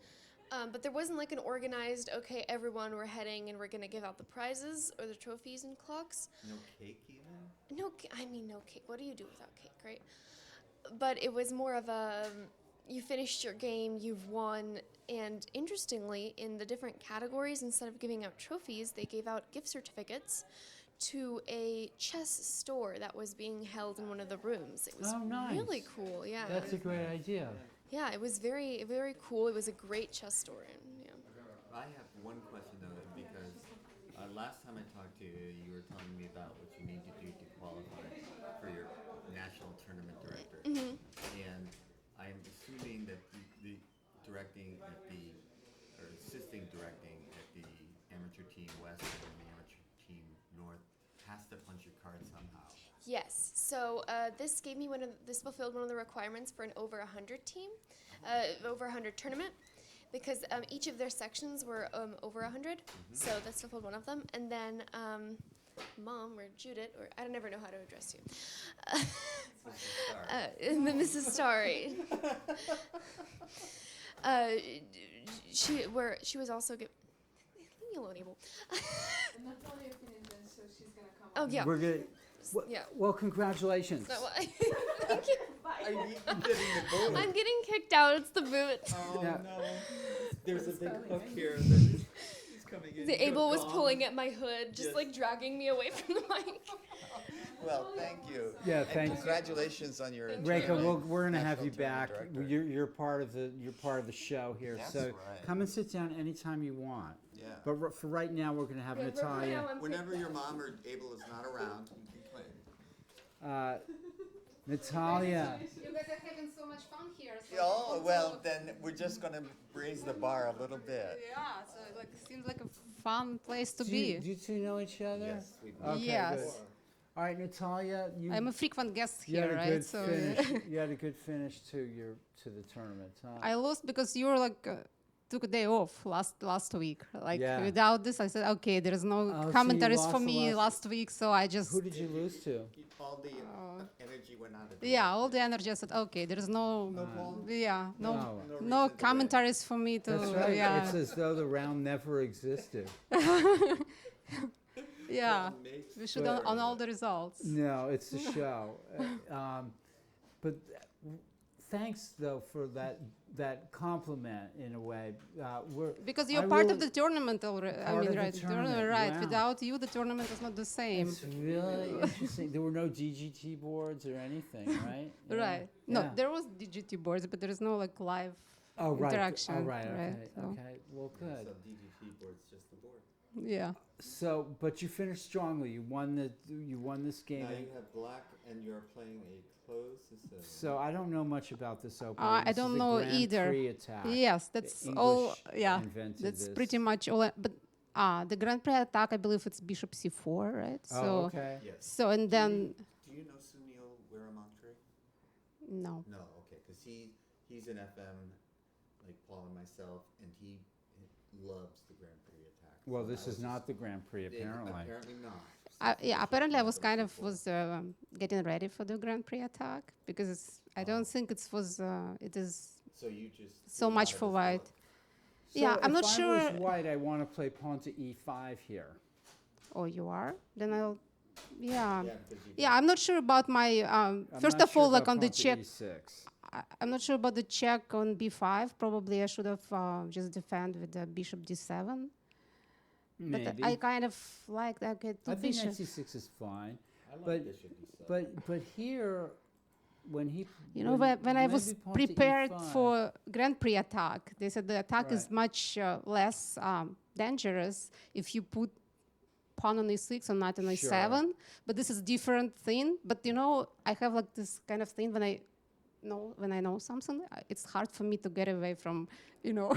but there wasn't like an organized. Okay, everyone, we're heading and we're gonna give out the prizes or the trophies and clocks. no cake even? No cake. What do you do without cake, right? But it was more of a. You finished your game, you've won, and interestingly, in the different categories, instead of giving out trophies, they gave out gift certificates to a chess store that was being held in one of the rooms. It was nice. really cool, yeah. That's a great idea. Yeah, it was very, very cool. It was a great chess store, and yeah. I have one question though, because last time I talked to you, you were telling me about what you need to do to qualify for your national tournament director. Mm-hmm. And I'm assuming that the directing at or assisting directing at the amateur team West and the amateur team North has to punch your card somehow. Yes. So this gave me this fulfilled one of the requirements for an over 100 team, over 100 tournament, because each of their sections were over 100. So that's fulfilled one of them, and then Mom or Judith, or I never know how to address you. And then Mrs. Starry. She was also leave me alone, Abel. Natalia finished it, so she's gonna come. Oh yeah. We're good. Yeah. Well, congratulations. So, thank you. Are you getting the boot? I'm getting kicked out. It's the boot. Oh Yeah. no. There's a big hook here that is coming in. The Abel was pulling at my hood, just like dragging me away from the mic. Well, thank you. Yeah, And thanks. congratulations on your Reka, we're gonna have national you back. tournament director. You're part of the show here. That's so right. come and sit down anytime you want. Yeah. But for right now, we're gonna have Natalia. Whenever your mom or Abel is not around, you can claim. Natalia. You guys are having so much fun here. So Oh, well, then we're just going to raise the bar a little bit. Yeah, so it seems like a fun place to Do be. you two know each other? Yes, we do. Okay, Yes. good. All right, Natalia, I'm a frequent guest you had here, a right? good So finish. You had a good finish to the tournament. Huh? I lost because you were like took a day off last week. Like Yeah. without this, I said, okay, there is no so you commentaries lost for the me last- last week, so I just Who did you lose to? All the energy went out of Yeah, all the energy. I said, okay, there's no, yeah, no, No. no commentaries for me to. That's right. Yeah, It's as though the round never existed. yeah. We should on all the results. No, it's the show. But thanks though for that compliment in a way. Because you're I part of really- the tournament already. I Part mean, of the right? tournament, Right. wow. Without you, the tournament is not the same. It's really interesting. There were no DGT boards or anything, right? Yeah. Right. No, Yeah. there was DGT boards, but there is no like live Oh, right. interaction. Oh, right. Okay. so, Okay. Well, good. So DGT board's just the board. Yeah. So, but you finished strongly. You won this game. Now you have black and you're playing a closed system. So I don't know much about this open. I This is don't the know Grand either. Prix attack. Yes, that's all. English Yeah, invented that's this. pretty much all. But the Grand Prix attack, I believe it's Bishop C4, right? Oh, So, okay. Yes. so and then Do you know Sunil Wiramontre? no. No, okay, because he's an FM, like Paul and myself, and he loves the Grand Prix attack. Well, So this I is was not the Grand Prix, just- apparently. Apparently not. Yeah, apparently I was kind of getting ready for the Grand Prix attack because I don't think it was. It is So you just so pulled much out of for this white. book. Yeah, I'm not If I sure. was white, I want to play pawn to e5 here. Oh, you are? Then I'll. Yeah. Yeah, because you Yeah, I'm not sure about my. I'm First not of sure all, like about on the pawn to check, e6. I'm not sure about the check on b5. Probably I should have just defend with the bishop d7. Maybe. But I kind of like that. Okay, I two think bishops. knight c6 is fine. I like But- Bishop D7. But here, when he You know, when I was maybe pawn to prepared e5. for Grand Prix attack, they said the attack is Right. much less dangerous if you put pawn on e6 or knight on e7. But this is different thing. But you know, I have like this kind of thing when I know something, it's hard for me to get away from, you know.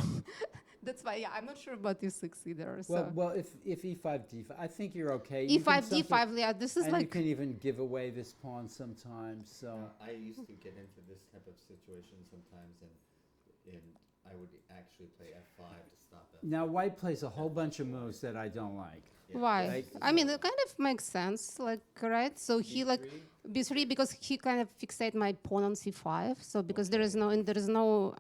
That's why, yeah, I'm not sure about e6 either. So Well, if e5 d5, I think you're okay. You can e5 something- d5, yeah, this is and you like can even give away this pawn sometimes. So I used to get into this type of situation sometimes, and I would actually play F5 to stop it. now white plays a whole bunch of moves that I don't like. why? Like- I mean, it kind of makes sense, like, right? So he like b3 because he kind of fixate my pawn on c5. So because there is no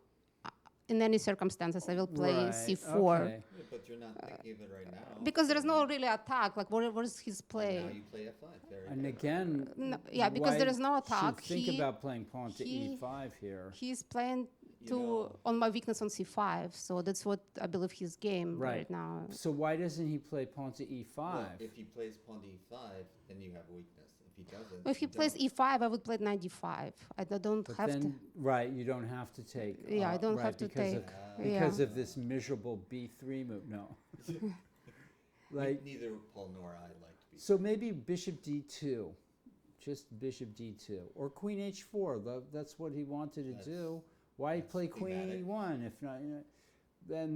in any circumstances I will play Right, c4 okay. Yeah, but you're not thinking of it right now. because there is no really attack. Like, what is his And play? now you play F5. Very And good. again, No, yeah, because there is no white should attack. think He- about playing pawn to he- e5 here. He's playing You to know- on my weakness on c5. So that's what I believe his game right now. So why doesn't he play pawn to e5? Well, if he plays pawn to E5, then you have a weakness. If he doesn't, If he you plays don't. e5, I would play knight d5. don't But have to. then, right, you don't have to take. Yeah, I don't right, have to because take. Of, because yeah. of this miserable b3 move. No. Like, neither Paul nor I like to be. So maybe bishop d2, just bishop d2, or queen h4. That's what he wanted to That's- do. Why that's play queen thematic. e1 if not? You know,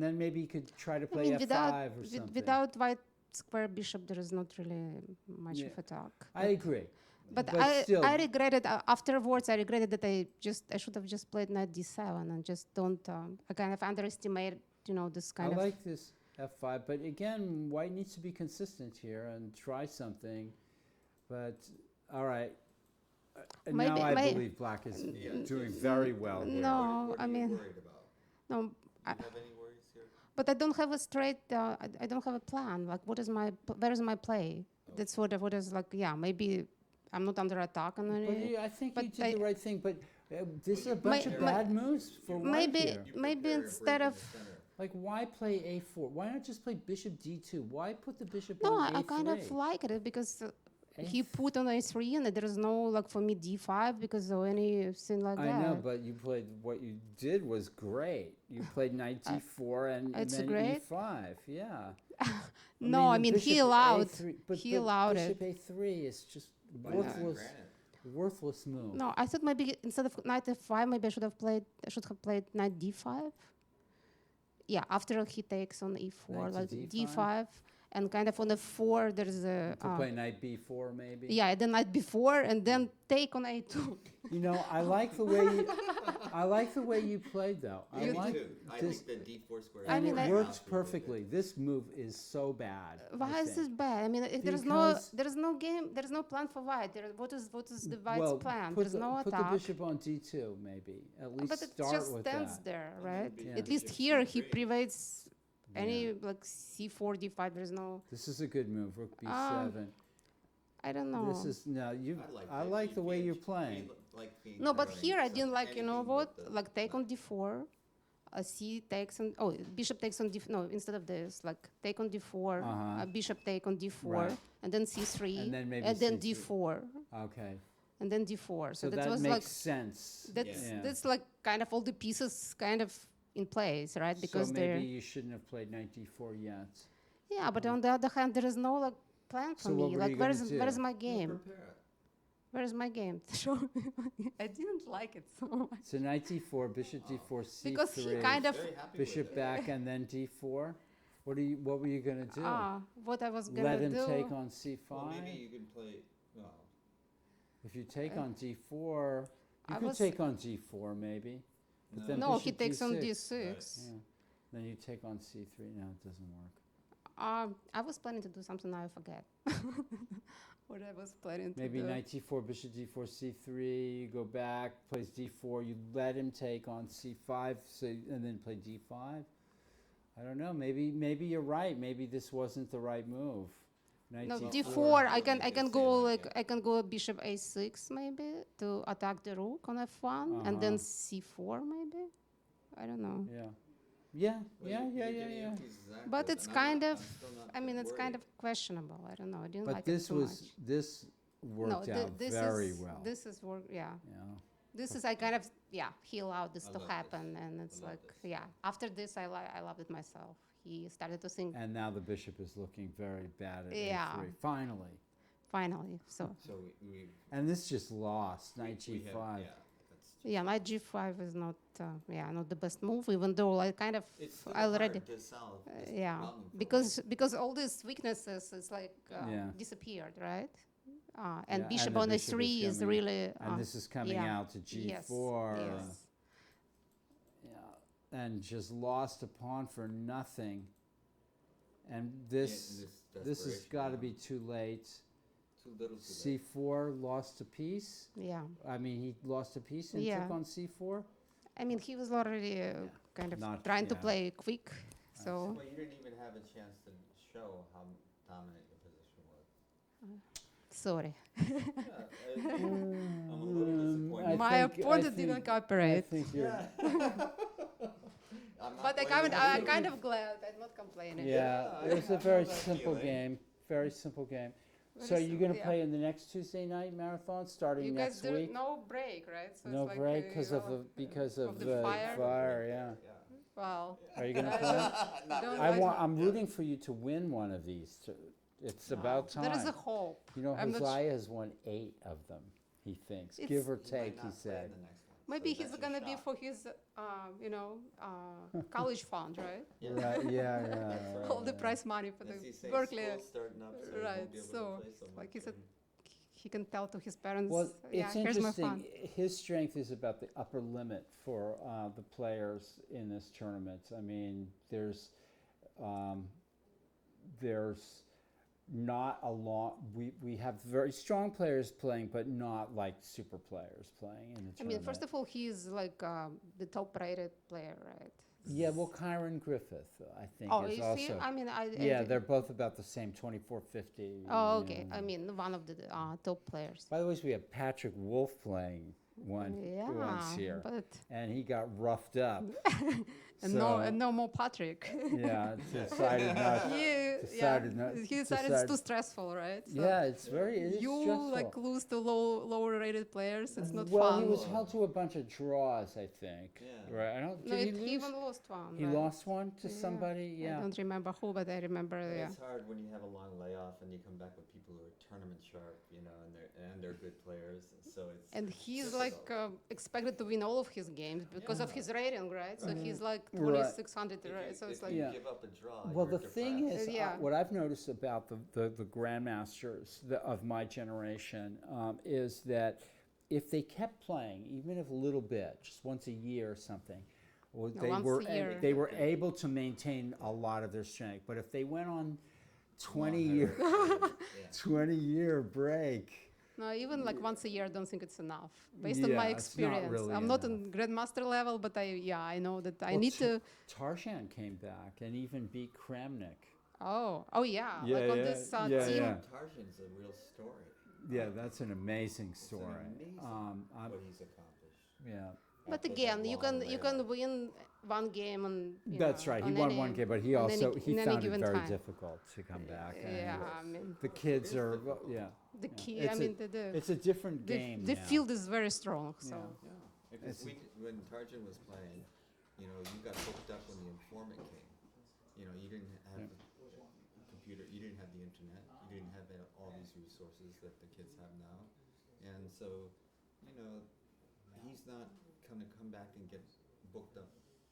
then maybe he could try to I play mean, f5 or something. without white square bishop, there is not really much Yeah. of attack. I agree. But still, I regretted afterwards. I regretted that I should have just played knight d7 and just don't. I kind of underestimated, this I kind of. like this f5, but again, white needs to be consistent here and try something. But all right. Now Maybe- I may- believe black is doing very well here. No, What I are you mean, worried about? no. Do you have any worries here? But I don't have a straight. I don't have a plan. Like, where is my play? That's what is like. Yeah, maybe I'm not under attack on But any. I think but you did the right thing, but this is a you bunch of my- bad moves for white maybe here. You maybe prepare a instead break in of. the center. Like, why play a4? Why not just play bishop d2? Why put the bishop No, on a3? I kind of like it because he put on a3 and there is no like for me d5 because of anything like I that. know, but you played, what you did was great. You played knight d4 and It's then great? e5, yeah. No, I mean, he bishop allowed- A3 but he allowed bishop a3 is just But it's worthless, granted. worthless move. No, I thought maybe instead of knight f5, maybe I should have played knight d5. Yeah, after he takes on e4, Knight to like d5? d5, and kind of on f4 there's a To play knight b4 maybe? yeah, the night before, and then take on a2. You know, I like the way you played though. I Me like too. I this, think the d4 square. I and mean, it I- works perfectly. This move is so bad. Why I is this think. bad? I mean, if Because- there's no game, there's no plan for white. What is the white's Well, plan? put There's the, no put the attack. bishop on d2 maybe. At least But it start just with stands that. there, right? Yeah. At least Bishop here he C3. prevents any Yeah. like c4, d5. There's no. This is a good move. Rook b7. I don't know. This is no. You. I that like the way being- you're playing. being like being No, but covering here I some- didn't like, you know anything what? but the- Like take on d4, c takes on, oh, bishop takes on no, instead of this, like take on d4, Uh-huh. bishop take on d4, Right. and then c3, And then maybe then C3. d4, Okay. and then d4. So that that was makes like, sense. Yeah. that's like kind of all the pieces kind of in place, right? Because so they're, maybe you shouldn't have played knight d4 yet. yeah, but on the other hand, there is no like plan for So what me. were Like you gonna where's do? my game? Prepare it. Where's my game? Show me. I didn't like it so much. So knight d4, bishop d4, c3, Because he kind of, Very happy bishop with it. back, and then d4. What were you gonna do? what I was gonna Let him do. take on c5. Well, maybe you can play. Well, If you take on d4, you I could was- take on g4 maybe. But then No, he bishop takes on d6. d6. Yeah. Then you take on c3. No, it doesn't work. I was planning to do something, now I forget. What I was planning to Maybe do. knight d4, bishop d4, c3. You go back, plays d4. You let him take on c5, and then play d5. I don't know. Maybe you're right. Maybe this wasn't the right move. Knight No, d4. d4. I can go like I can go bishop a6 maybe to attack the rook on f1, and then c4 maybe. I don't know. Yeah. Yeah. well, Yeah. you- Yeah. you're Yeah. getting Yeah. into exact But words, it's and I'm kind not- of. I'm still not I mean, that it's kind worried. of questionable. I don't know. I didn't But like this it too was much. this worked No, out this very is well. this is work. Yeah. Yeah. This is I kind of he allowed this I to love happen, this. and it's I love like this. yeah. After this, I loved it myself. He started to think And now the bishop is looking very bad at Yeah. a3. Finally. finally. So So we And this just lost. Knight we g5. have, yeah, that's yeah, knight g5 is not not the best move, even though I kind of it's still already hard to solve this yeah problem for because all these weaknesses is like Yeah. disappeared, right? And Yeah, bishop and the on bishop a3 is coming- really And this is coming yeah. out to yes, g4. yes. Yeah. And just lost a pawn for nothing. And Yeah, this and this has desperation, got to yeah. be too late. Too little too late. c4 lost a piece. Yeah. I mean, he lost a piece and Yeah. took on c4. I mean, he was already kind of Not- trying to yeah. play quick, so Well, you didn't even have a chance to show how dominant your position was. sorry. Yeah, I'm a little disappointed. My opponent didn't I cooperate. think you're. I'm not But blaming I'm you. kind of glad. I'm not complaining. Yeah, I it was a know very that simple feeling. game. Very simple game. Very So you're gonna simple, yeah. play in the next Tuesday night marathon starting You guys next do week? no break, right? So No it's like, break you because know, of the the fire? fire. Yeah. Well, Are you gonna I play? Not don't really. like- I'm rooting for you to win one of these. It's about time. there is a hope. You know, I'm not Josiah has won 8 of them. He thinks, It's- give or He might take. not He play said. in the next one, Maybe so he's that's your gonna be shot. for his, college fund, right? Yeah. Right, yeah. All the prize money for the NC Berkeley. school's starting up, so he won't Right, be able to so, play so like much, he said, and- He can tell to his parents, Well, yeah, it's here's my interesting. fund. His strength is about the upper limit for the players in this tournament. I mean, there's not a lot. We have very strong players playing, but not like super players playing in the I tournament. mean, first of all, he's like the top-rated player, right? yeah, well, Kyron Griffith, I think, Oh, is you see, also. I mean, Yeah, they're both about the same, 2450. Oh, you okay. know. I mean, one of the top players. By the way, we have Patrick Wolf playing once here, but and he got roughed up. and So- no more Patrick. Yeah, decided not. Decided not- He decided it's too stressful, right? So Yeah, it is you stressful. like lose to lower-rated players. It's not well, fun. he was held to a bunch of draws, I think. Yeah. Right? I don't. No, Did he he lose? even lost one. He right? lost one to Yeah. somebody. I Yeah. don't remember who, but I remember. But Yeah. It's hard when you have a long layoff and you come back with people who are tournament sharp, you know, and they're good players. So it's And he's it's a like like expected to win all of his games because of his rating, right? So he's like Right. 2600 rating. So it's like Yeah. Give up a draw. Well, you're the thing depressed. is, Yeah. what I've noticed about the grandmasters of my generation is that if they kept playing, even if a little bit, just once a year or something, well, No, they once were a year. they were able to maintain a lot of their strength. But if they went on 20-year 20-year break, no, even like once a year, I don't think it's enough. Based on Yeah, my it's not experience, really I'm not enough. on grandmaster level, but I know that I Well, need to. Tarzan came back and even beat Kramnik. Oh yeah, Yeah, like on yeah, this yeah, team. yeah. Tarzan's a real story. Yeah, that's an amazing It's an story. amazing I'm- what he's accomplished. yeah. But After that again, you long can layoff. win one game on. That's right. He won one game, but he on also any- he in any found it given very time. difficult to come back. and Yeah, I mean the kids are yeah. the yeah. key. It's I mean the it's a different game. the now. field is very strong. So Yeah. Because It's- when Tarzan was playing, you got hooked up when the informant came. You didn't have the computer, you didn't have the internet, you didn't have all these resources that the kids have now. And so, he's not going to come back and get booked up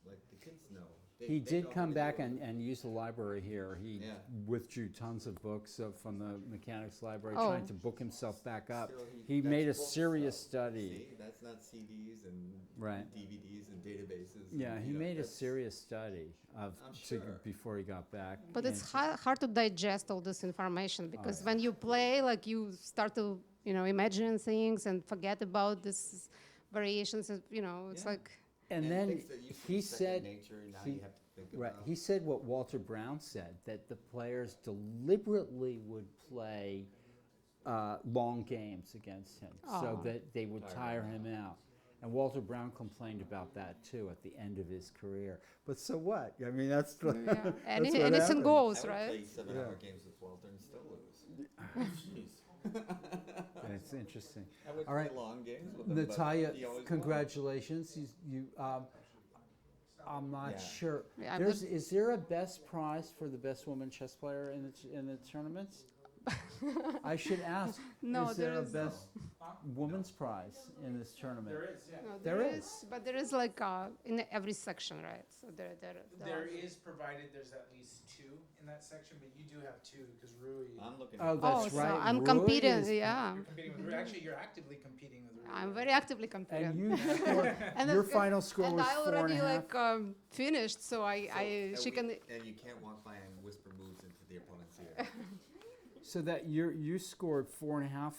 like the kids know. He they did know come how to back do it. and use the library here. He Yeah. withdrew tons of books from the mechanics library, Oh. trying to book himself back up. Still, He that's made a books, serious though. study. See, that's not CDs and Right. DVDs and databases. Yeah, and, he made a that's- serious study I'm sure. before he got back. but it's And- hard to digest all this information because when you play, like you start to imagine things and forget about this variations. It's Yeah. like And then things that used to be he second said, nature, now he- you have to think right, about. he said what Walter Brown said, that the players deliberately would play long games against him so Oh. that they would tire him out. And Walter Brown complained about that too at the end of his career. But so what? I mean, that's yeah, that's anything what happened. goes, I would right? play 7-hour Yeah. games with Walter and still lose. Jeez. That's interesting. I would All play right, long games with him, but Natalia, he always won. congratulations. I'm not Yeah. sure. Yeah, I'm not- Is there a best prize for the best woman chess player in the tournaments? I should ask. No, is there there a is- best woman's prize in this tournament? No, There is. but there is like in every section, right? So There is provided there's at least two in that section, but you do have two because Rui. I'm looking Oh, at that's so right. I'm Roy competing. is- Yeah, You're competing with Rui. Actually, you're actively competing with Rui. I'm very actively competing. And you scored, And your it- final score and was I 4.5. already finished, so and she can. And you can't walk by and whisper moves into the opponent's ear. So that you scored 4.5,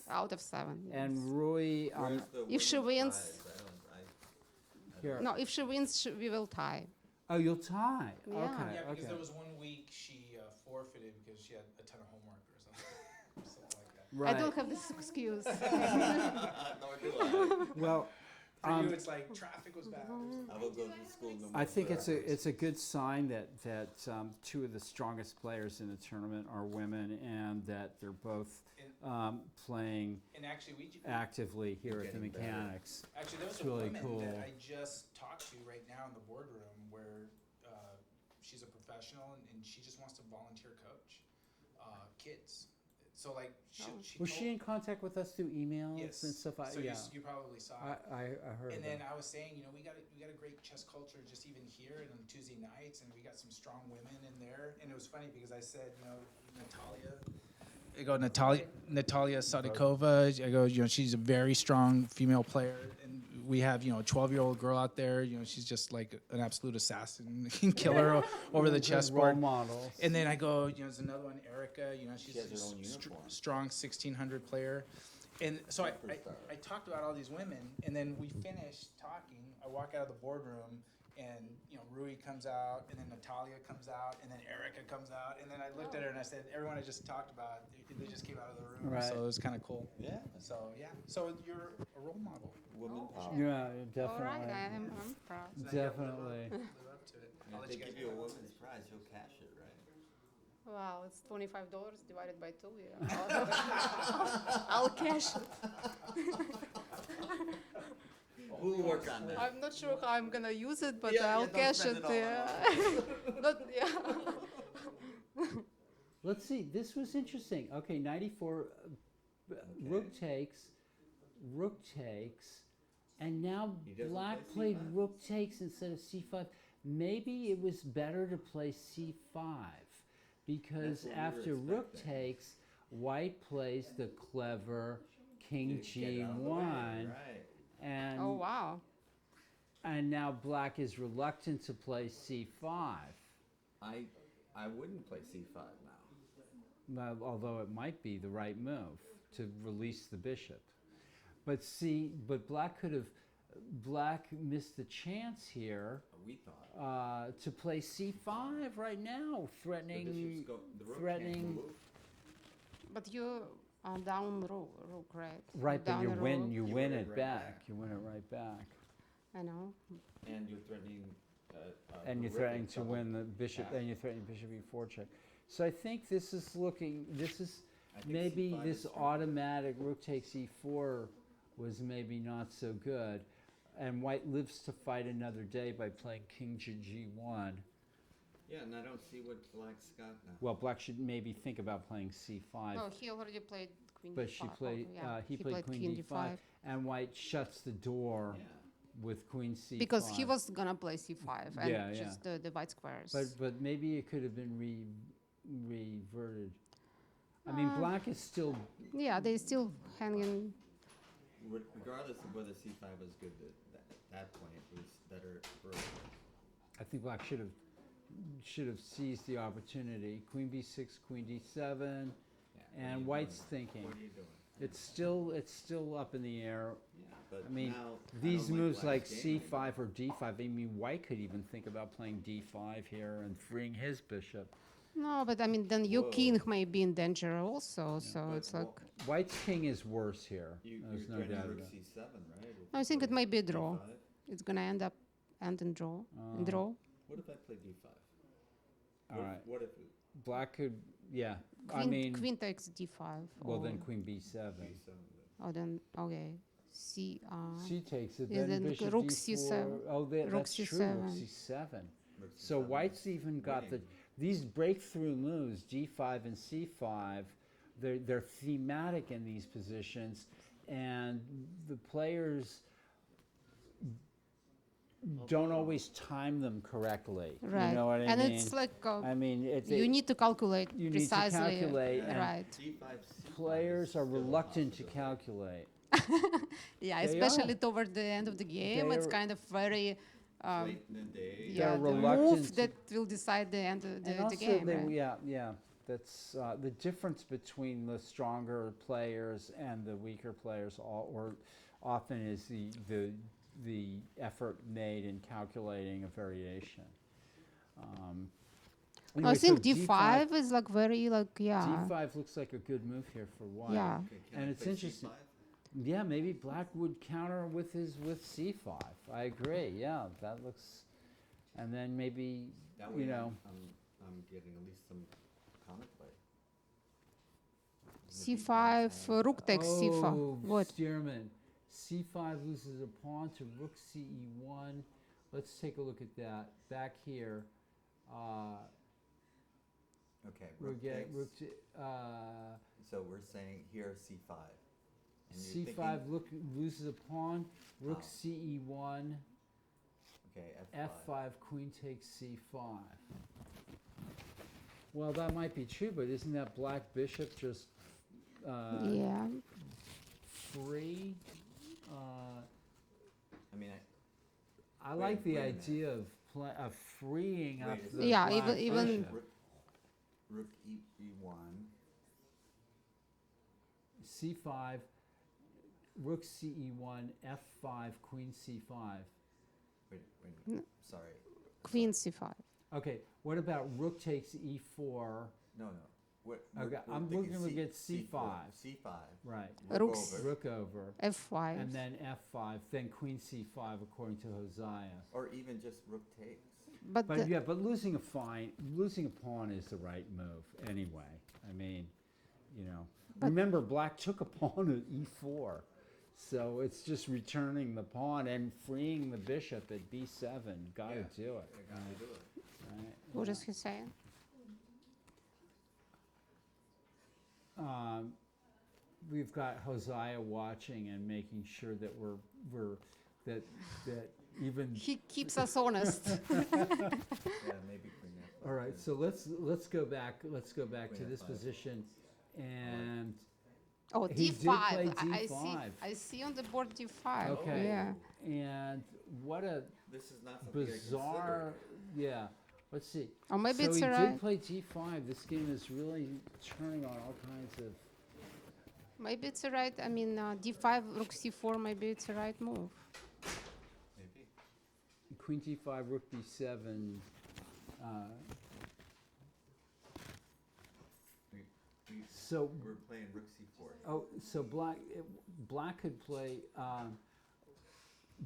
Out of 7. and yes. Roy Where's the If she women's wins- prize? here. No, if she wins, we will tie. Oh, you'll tie. Yeah. Okay. Yeah, because okay. there was 1 week she forfeited because she had a ton of homework or something, something like that. Right. I don't have this excuse. Nor do I. Well, For Um, you, it's like traffic was bad. I will go to school no more. I think it's forever. a good sign that two of the strongest players in the tournament are women, and that they're both playing And actually, actively here at the Getting better. Mechanics. actually there was It's a really woman cool. that I just talked to right now in the boardroom where she's a professional and she just wants to volunteer coach kids. So like she Was she in contact with us through emails Yes. and stuff? So Yeah, you probably saw it. I heard And of then that. I was saying, we got a great chess culture just even here and on Tuesday nights, and we got some strong women in there. And it was funny because I said, Natalia. I go Natalia Sadikova. I go, she's a very strong female player, and we have a 12-year-old girl out there. She's just like an absolute assassin, can kill her over the Good chessboard. role models. And then I go, there's another one, Erica. She's She has her a own uniform. strong 1600 player. And so I talked about all these women, and then we finished talking. I walk out of the boardroom, and Rui comes out, and then Natalia comes out, and then Erica comes out, and then I looked at her and I said, everyone I just talked about, they just came out of the room. Right. So it was kind of cool. Yeah. So yeah, so you're a role model. Woman power. Yeah, All definitely. right, I'm proud. So now you have to Definitely. live up to it. I'll If let they you guys give you a know. woman's prize, you'll cash it, right? Wow, it's $25 divided by 2. Yeah. I'll cash it. We'll work on that. I'm not sure how I'm gonna use it, but Yeah, I'll don't cash spend it. it all Yeah. Yeah. Let's see. This was interesting. Okay, 94. Rook takes. rook takes, and now He doesn't black play played C5? rook takes instead of c5. Maybe it was better to play c5 because That's what we were after rook expecting. takes, white plays the clever king Get out of the way, g1, right. and Oh wow. and now black is reluctant to play c5. I wouldn't play c5 now. Although it might be the right move to release the bishop. But see, black missed the chance here We thought. to play c5 right now, The rook can't move. But you are down rook, right? Right, but Down you rook. win You it win it right back. back. You win it right back. I know. And you're threatening. And you're rook threatening with to double win the bishop, back. and you're threatening bishop e4 check. So I think this is I think maybe C5 this is strong. automatic rook takes e4 was maybe not so good. And white lives to fight another day by playing king to g1. Yeah, and I don't see what black's got now. Well, black should maybe think about playing c5. No, he already played queen But d5. she played, yeah. he played queen d5, and white shuts the door Yeah. with queen c5. Because he was gonna play c5 and Yeah, yeah. just the white squares. But maybe it could have been reverted. I mean, black is still. yeah, they still hanging. Regardless of whether c5 was good at that point, it was better early. I think black should have seized the opportunity. Queen b6, queen d7, Yeah, what are and you white's doing? thinking. What are you doing? It's still up in the air. Yeah, but I mean, now, these don't moves like black's game c5 or d5. I mean, white could even think about playing d5 here and freeing his biship. No, but I mean, then your Whoa. king may be in danger also. So But it's like. White's king is worse here. You're There's no threatening doubt rook about it. c7, right? If I you think it play might be a draw. d5. It's gonna end in draw. Draw. What if I play d5? All right. What if Black could, yeah. Queen, I mean, queen takes d5. well, or, then queen b7. b7? Oh, then okay. C. She takes it. Yeah, Then then bishop rook d4. c7. Oh, Rook that's true. Rook c7. c7. Rook So c7 white's is even got winning. these breakthrough moves, g5 and c5. They're thematic in these positions, and the players don't always time them correctly. Right. You know what I and mean? it's like I mean, you need to calculate you need to precisely. calculate, and right. d5, c5 players is are still a reluctant to possibility. calculate. Yeah, They especially are. toward the end of the game, it's are- kind of very. Late in the day. Yeah, They're the reluctant move to- that will decide the end of And the also, game. Right? yeah. That's the difference between the stronger players and the weaker players. Often is the effort made in calculating a variation. I Anyway, so think d5 is like very like yeah. D5 looks like a good move here for white. Yeah. Okay, can And I it's play interesting. c5? Yeah, maybe black would counter with c5. I agree. Yeah, that looks. And then maybe That way you know. I'm getting at least some counterplay. c5 rook takes c5. Oh, What? Stearman. C5 loses a pawn to rook ce1. Let's take a look at that. Back here, Okay, we're rook getting takes. So we're saying here c5. And you're C5 thinking- loses a pawn. Rook Oh. ce1. Okay, F5, queen takes c5. Well, that might be true, but isn't that black bishop just Yeah. free? I mean, I Wait- like the wait a minute. idea of freeing up wait a the second. Yeah, black even- bishop. rook e1. C5, rook ce1, f5, queen c5. Wait a minute. Sorry. Queen c5. Okay, what about rook takes e4? No. What, Okay, I'm thinking looking at C5. C5. Right. Rook's- over. Rook over. f5. And then f5, then queen c5 according to Hosea. Or even just rook takes. But But the- yeah, but losing a pawn is the right move anyway. I mean, you know. Remember, black took a pawn at e4. So it's just returning the pawn and freeing the bishop at b7. Got to do it. I got to do it. Right? what is he saying? we've got Hosea watching and making sure that that even. He keeps us honest. Yeah, maybe queen F5. All right, so let's go back to Queen this F5. position, and Oh, He did D5. play I D5. see on the board D5. okay, Yeah. and what a This is not something I bizarre, yeah. Let's see. Or maybe so it's he alright. did play D5. This game is really turning on all kinds of. Maybe it's a right. I mean, D5, Rook C4. Maybe it's a right move. Maybe. Queen D5, Rook B7. So We're playing rook c4. oh, so black could play.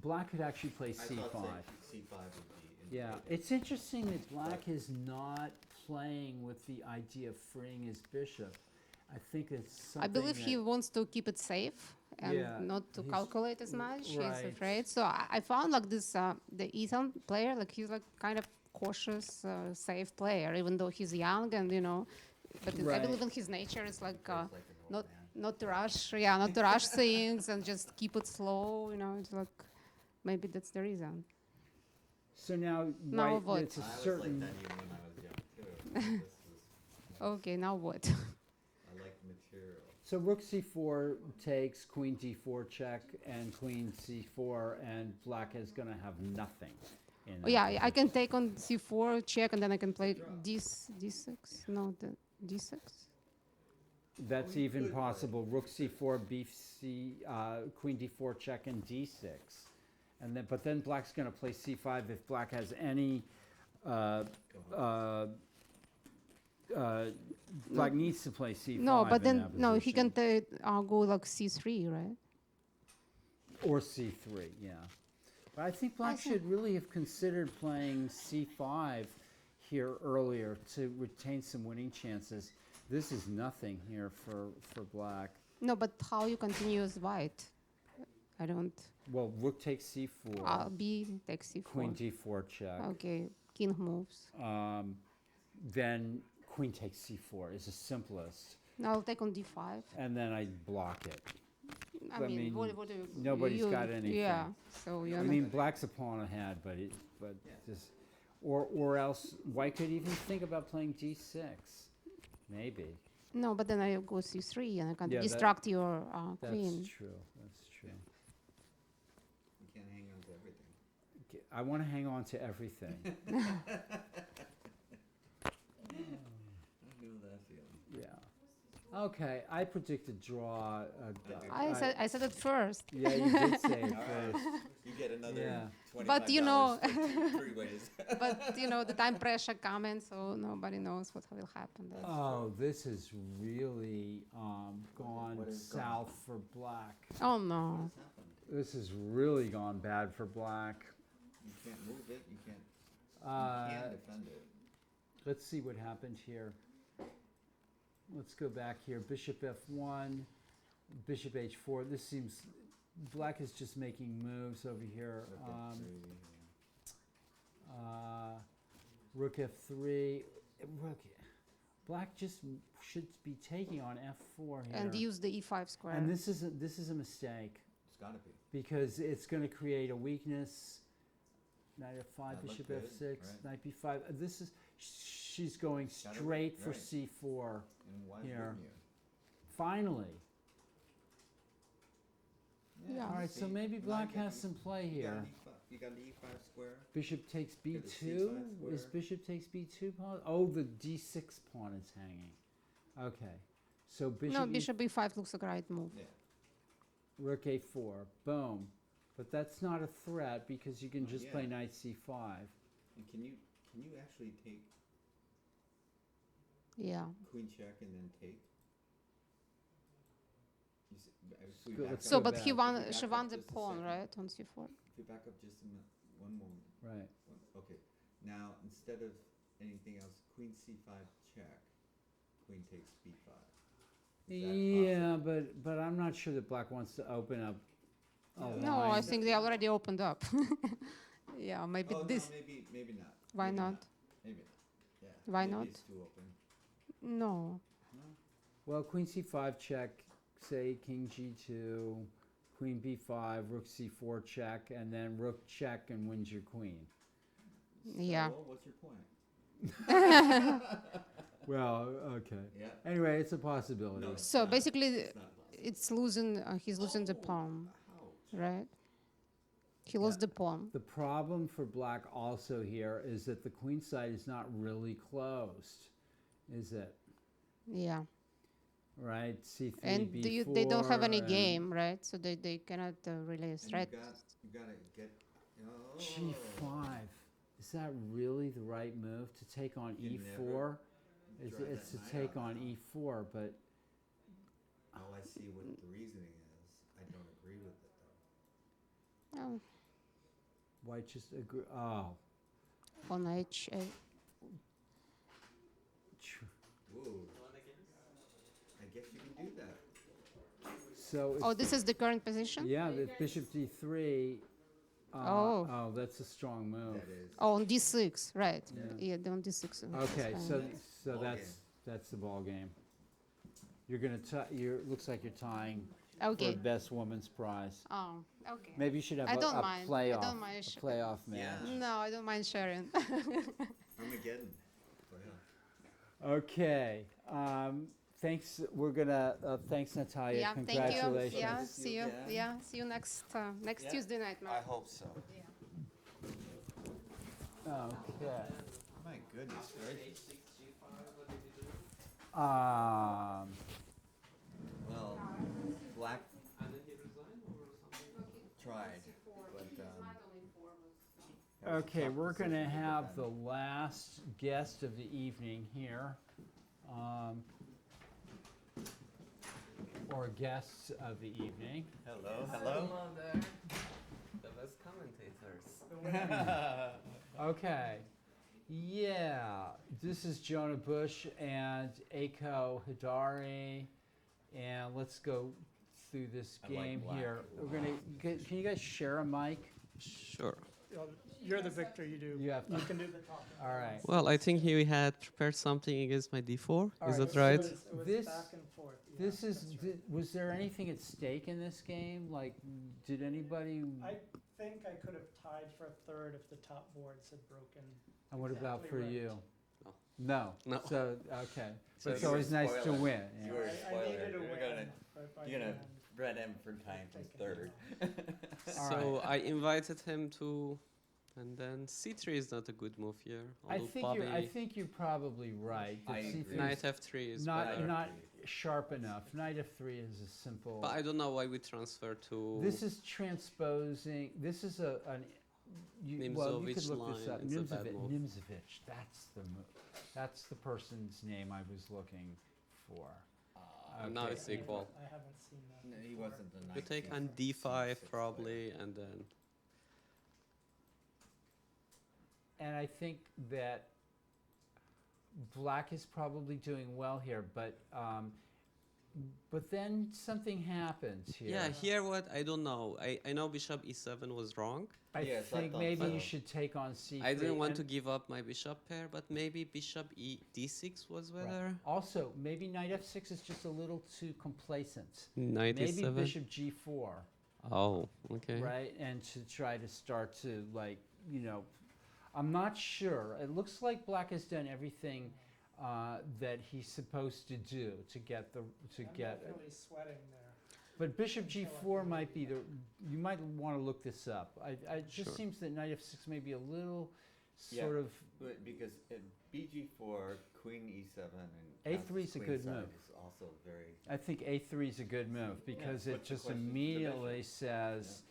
Black could actually play I C5. thought saying c5 would be. Yeah, it's interesting that black is not playing with the idea of freeing his bishop. I think it's something. I believe he that- wants to keep it safe and Yeah, not to he's- calculate as much. He's right. afraid. So I found like this the Ethan player, like he's like kind of cautious, safe player, even though he's young and But I Right. believe in his nature. It's like Plays like an old not man. not to rush. Yeah, not to rush things and just keep it slow. It's like maybe that's the reason. So now, Now white, what? it's a I was certain. like that even when I was young too. This was, Okay, now what? I like the material. So rook c4 takes, queen d4 check, and queen c4, and black is going to have nothing. In Oh, that yeah, I can position. take on C4 check and then I can play D6. No, the D6. That's you even could play. possible. Rook c4, queen d4 check, and d6, and then but then black's going to play c5 if black has any. Black needs to play c5. No, but in then that no, he can position. go like C3, right? Or c3, yeah. But I think black see. should really have considered playing c5 here earlier to retain some winning chances. This is nothing here for black. No, but how you continue as white? I don't. Well, rook takes c4, B takes C4. queen d4 check. Okay, king moves. Then queen takes c4 is the simplest. Now I'll take on D5. And then I block it. I mean, what do you? nobody's got anything. Yeah, so you I mean, black's a pawn ahead, but just, or else white could even think about playing d6, maybe. no, but then I go C3 and I can Yeah, that- distract your That's queen. true. That's true. You can't hang on to everything. Okay, I want to hang on to everything. I know that feeling. Yeah. Okay, I predicted draw. I said it first. Yeah, you did say it All first. right. You get another Yeah. $25 But you know- for three ways. But the time pressure coming, so nobody knows what will happen. Then. Oh, this is really gone What is gone? south for black. Oh no. What's happened? This has really gone bad for black. You can't move it. You can't Uh, defend it. let's see what happened here. Let's go back here. Bishop f1, bishop h4. This seems black is just making moves over here. Rook f3. Rook. Black just should be taking on f4 here. And use the E5 square. And this is a mistake It's got to be. because it's going to create a weakness. Knight f5, That bishop looked f6, good, right. knight b5. This is she's going Gotta- straight for right. c4. And why Here. wouldn't you? Finally. Yeah. All right, so see, maybe now black you got has the- some play You got here. an E5 you got the E5 square. Bishop takes Get the b2. C5 Is square. bishop takes b2 pawn? Oh, the d6 pawn is hanging. Okay. So bishop No, e- bishop E5 looks like a right move. Yeah. rook a4. Boom. But that's not a threat because you can Not just play yet. knight c5. And can you actually take Yeah. queen check and then take? You s- if we Go- back let's So, up- but back. he if won. we back She up won the just a pawn, second. right, on C4. If we back up just a one moment. Right. Okay. Now instead of anything else, queen c5 check, queen takes b5. Is that Yeah, possible? but I'm not sure that black wants to open up a Yeah. No, I line. think they already opened up. Yeah, maybe Oh, this. no, maybe not. Why Maybe not? Maybe not. Yeah. Why maybe not? It's too open. No. No. Well, queen c5 check say king g2, queen b5, rook c4 check, and then rook check and wins your queen. Yeah. So, what's your point? Well, okay. Yeah. Anyway, it's a possibility. No. So basically, It's not possible. it's losing. He's losing the pawn, Ouch. right? He lost the pawn. The problem for black also here is that the queen side is not really closed, is it? Yeah. Right? C3, And b4. they don't have any and game, right? So they cannot release, And right? you gotta get. Oh. G5. Is that really the right move to take on You e4? never drive It's to that knight take out on now. e4, but Oh, I see what the reasoning is. I don't agree with it though. Oh, white just agree. Oh. on h8. Whoa. I guess you can do that. So Oh, it's, this is the current position. yeah, the bishop d3. Oh. That's a strong move. That is. Oh, on d6, right? Yeah. Yeah, on d6. Okay, Fine. so Ball that's the ball game. You're gonna looks like you're tying for Okay. best woman's prize. Oh, okay. Maybe you should have I a, don't a mind. I playoff, don't mind a playoff match. Yeah. No, I don't mind sharing. Armageddon. Well, Okay. Thanks. We're gonna. Thanks, Natalia. Yeah, thank you. Congratulations. Yeah, See see you you. again. Yeah, see you next Yeah. Tuesday night, I Matt. hope so. Okay. My goodness gracious. Well, black tried, but Okay, we're gonna have the last guest of the evening here, or guests of the evening. hello. there. The best commentators. Okay. Yeah, this is Jonah Bush and Aiko Hidari, and let's go through this I like game black. here. We're gonna. Can you guys share a mic? Sure. You're the victor, you do. You have to. You can do the talking. All right. Well, I think he had prepared something against my d4. All Is right, that right? It was This- back and forth. Yeah, This is. that's right. Was there anything at stake in this game? Like, did anybody? I think I could have tied for a third if the top boards had broken. And what about exactly for right. you? No. No. No. So okay. So But it's you were always nice to spoiling. win. You yeah. were a I spoiler. needed a You're win. gonna- but by You're gonna the end, Brett M for time for taken third. All So right. I invited him to, and then c3 is not a good move here. I Although think you're probably right. that I C3 agree. is knight f3 is not better. not sharp enough. Knight f3 is a simple. But I don't know why we transfer to. This is transposing. This is an. Well, you could Nimzovich look this line, up. it's a bad move. Nimzovich. That's the that's the person's name I was looking for. And now Okay. it's equal. I haven't seen that. No, he before. wasn't the You knight. take on d5 probably, and then And I think that black is probably doing well here, but then something happens here. yeah. Here what I don't know. I know bishop e7 was wrong. I Yes, I think thought maybe so. you should take on c3. I didn't want to and- give up my bishop pair, but maybe bishop d6 was Right. better. Also, maybe knight f6 is just a little too complacent. Knight Maybe e7. bishop g4, Oh, okay. right? And to try to start to I'm not sure. It looks like black has done everything that he's supposed to do to get I'm definitely sweating there. But bishop g4 might be you might want to look this up. It just Sure. seems that knight f6 may be a little Yeah. sort of, Because bg4, queen e7, and A3 is a queen good side move. is also very. I think a3 is a good move because it What's the just question? The immediately bishop. says,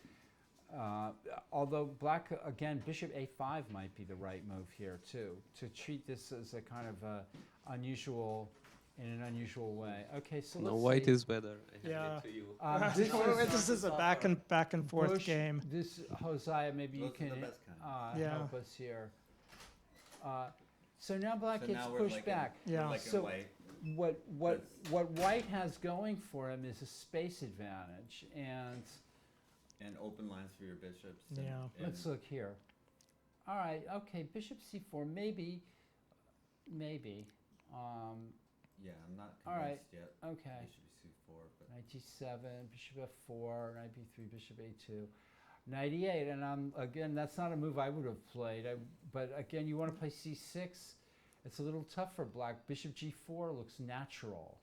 although black, again, bishop a5 might be the right move here too, to treat this as a kind of in an unusual way. Okay, so No, let's white see. is better. I hand Yeah. it to you. This is a back and forth Bush, game. This, Hosea, maybe you Those are the can best kind. Yeah. help us here. So now black So gets now we're pushed like back. Yeah. Like So- in white. What white has going for him is a space advantage, and And open lines for your bishops. and- Yeah. and let's look here. All right, okay, bishop c4, maybe. Yeah, I'm not All right. convinced yet. Okay. Bishop c4, but Knight g7, bishop f4, knight b3, bishop a2. Knight e8, and again, that's not a move I would have played. But again, you want to play c6. It's a little tough for black. Bishop g4 looks natural,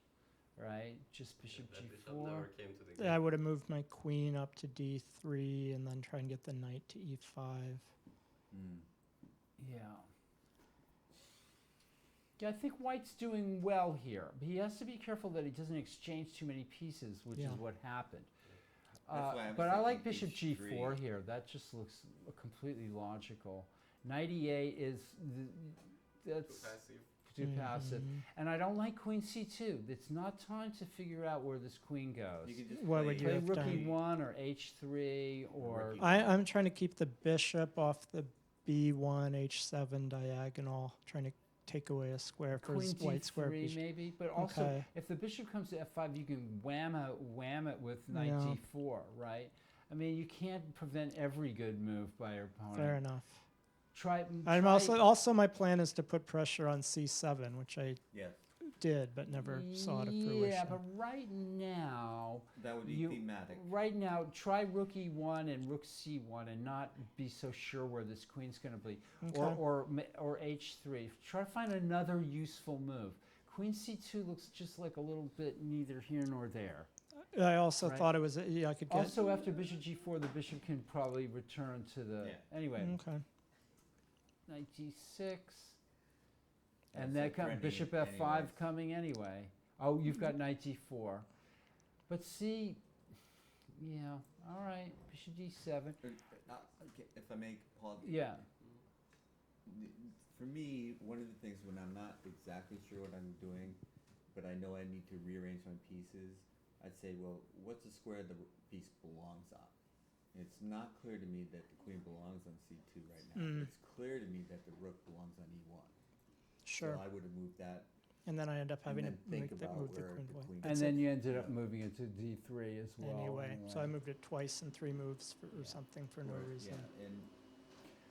right? Just bishop That bishop g4. never came to the game. I would have moved my queen up to d3 and then try and get the knight to e5. Yeah. Yeah, I think White's doing well here. But he has to be careful that he doesn't exchange too many pieces, which is what happened. That's why I was But I like thinking bishop h3. g4 here. That just looks completely logical. Knight e8 is that's too passive. And I don't like queen c2. It's not time to figure out where this queen goes. You could just What play would you Play have rook done? e1 or h3 or Rook I'm trying to keep the bishop off the b1 h7 diagonal, trying to take away a square for queen his white square d3 bishop. maybe. But also, Okay. if the bishop comes to f5, you can wham it with knight Yeah. d4, right? I mean, you can't prevent every good move by your opponent. Fair enough. Try. Also my plan is to put pressure on c7, which I Yes, did but never saw to fruition. Yeah, but right now, that would be You- thematic. right now, try rook e1 and rook c1 and not be so sure where this queen's going to be. Okay. Or h3. Try to find another useful move. Queen c2 looks just like a little bit neither here nor there. I also Right. thought it was I could get Also, after bishop g4, the bishop can probably return to the... Yeah. Anyway, okay. knight g6. That's And a then trendy bishop f5 anyways. coming anyway. Oh, you've got knight d4. But see, yeah, all right, bishop d7. Okay, if I may, Paul, Yeah, for me, one of the things when I'm not exactly sure what I'm doing, but I know I need to rearrange my pieces, I'd say, well, what's the square the piece belongs on? It's not clear to me that the queen belongs on c2 right now. It's clear to me that the rook belongs on e1. Sure. So I would have moved that. And then I end up having to and then think make that about move the where queen the white. queen and goes. then you ended up Yeah. moving it to d3 as well. Anyway, so I moved it twice in 3 moves or something for no Or- reason. Yeah, and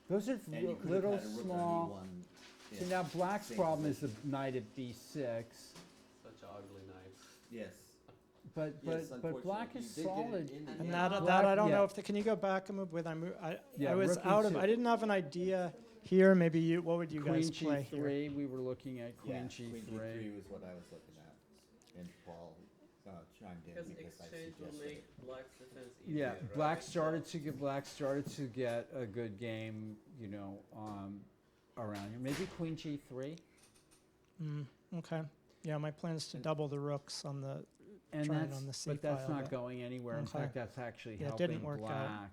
Those are you could have little had a rook small. on e1. See, yeah, now black's same problem is the position. knight at b6. Such an ugly night. Yes. But Yes, but black unfortunately, is you did get it solid. in the And game. that I don't yeah. know if can you go back a move with Yeah, I was rook out of e2. I didn't have an idea here. Maybe what would you Queen guys play here? g3. We were looking at queen Yeah, g3. Queen g3 was what I was looking at, and Paul chimed in Because because I exchange will suggested make it. black's defense easier. Yeah, right? black started to get a good game, you know, around here. Maybe queen g3, Okay. Yeah, my plan is to double the rooks on the and Trying that's on the C but that's file, not but- going anywhere. In Okay. fact, that's actually Yeah, it helping didn't work out. black.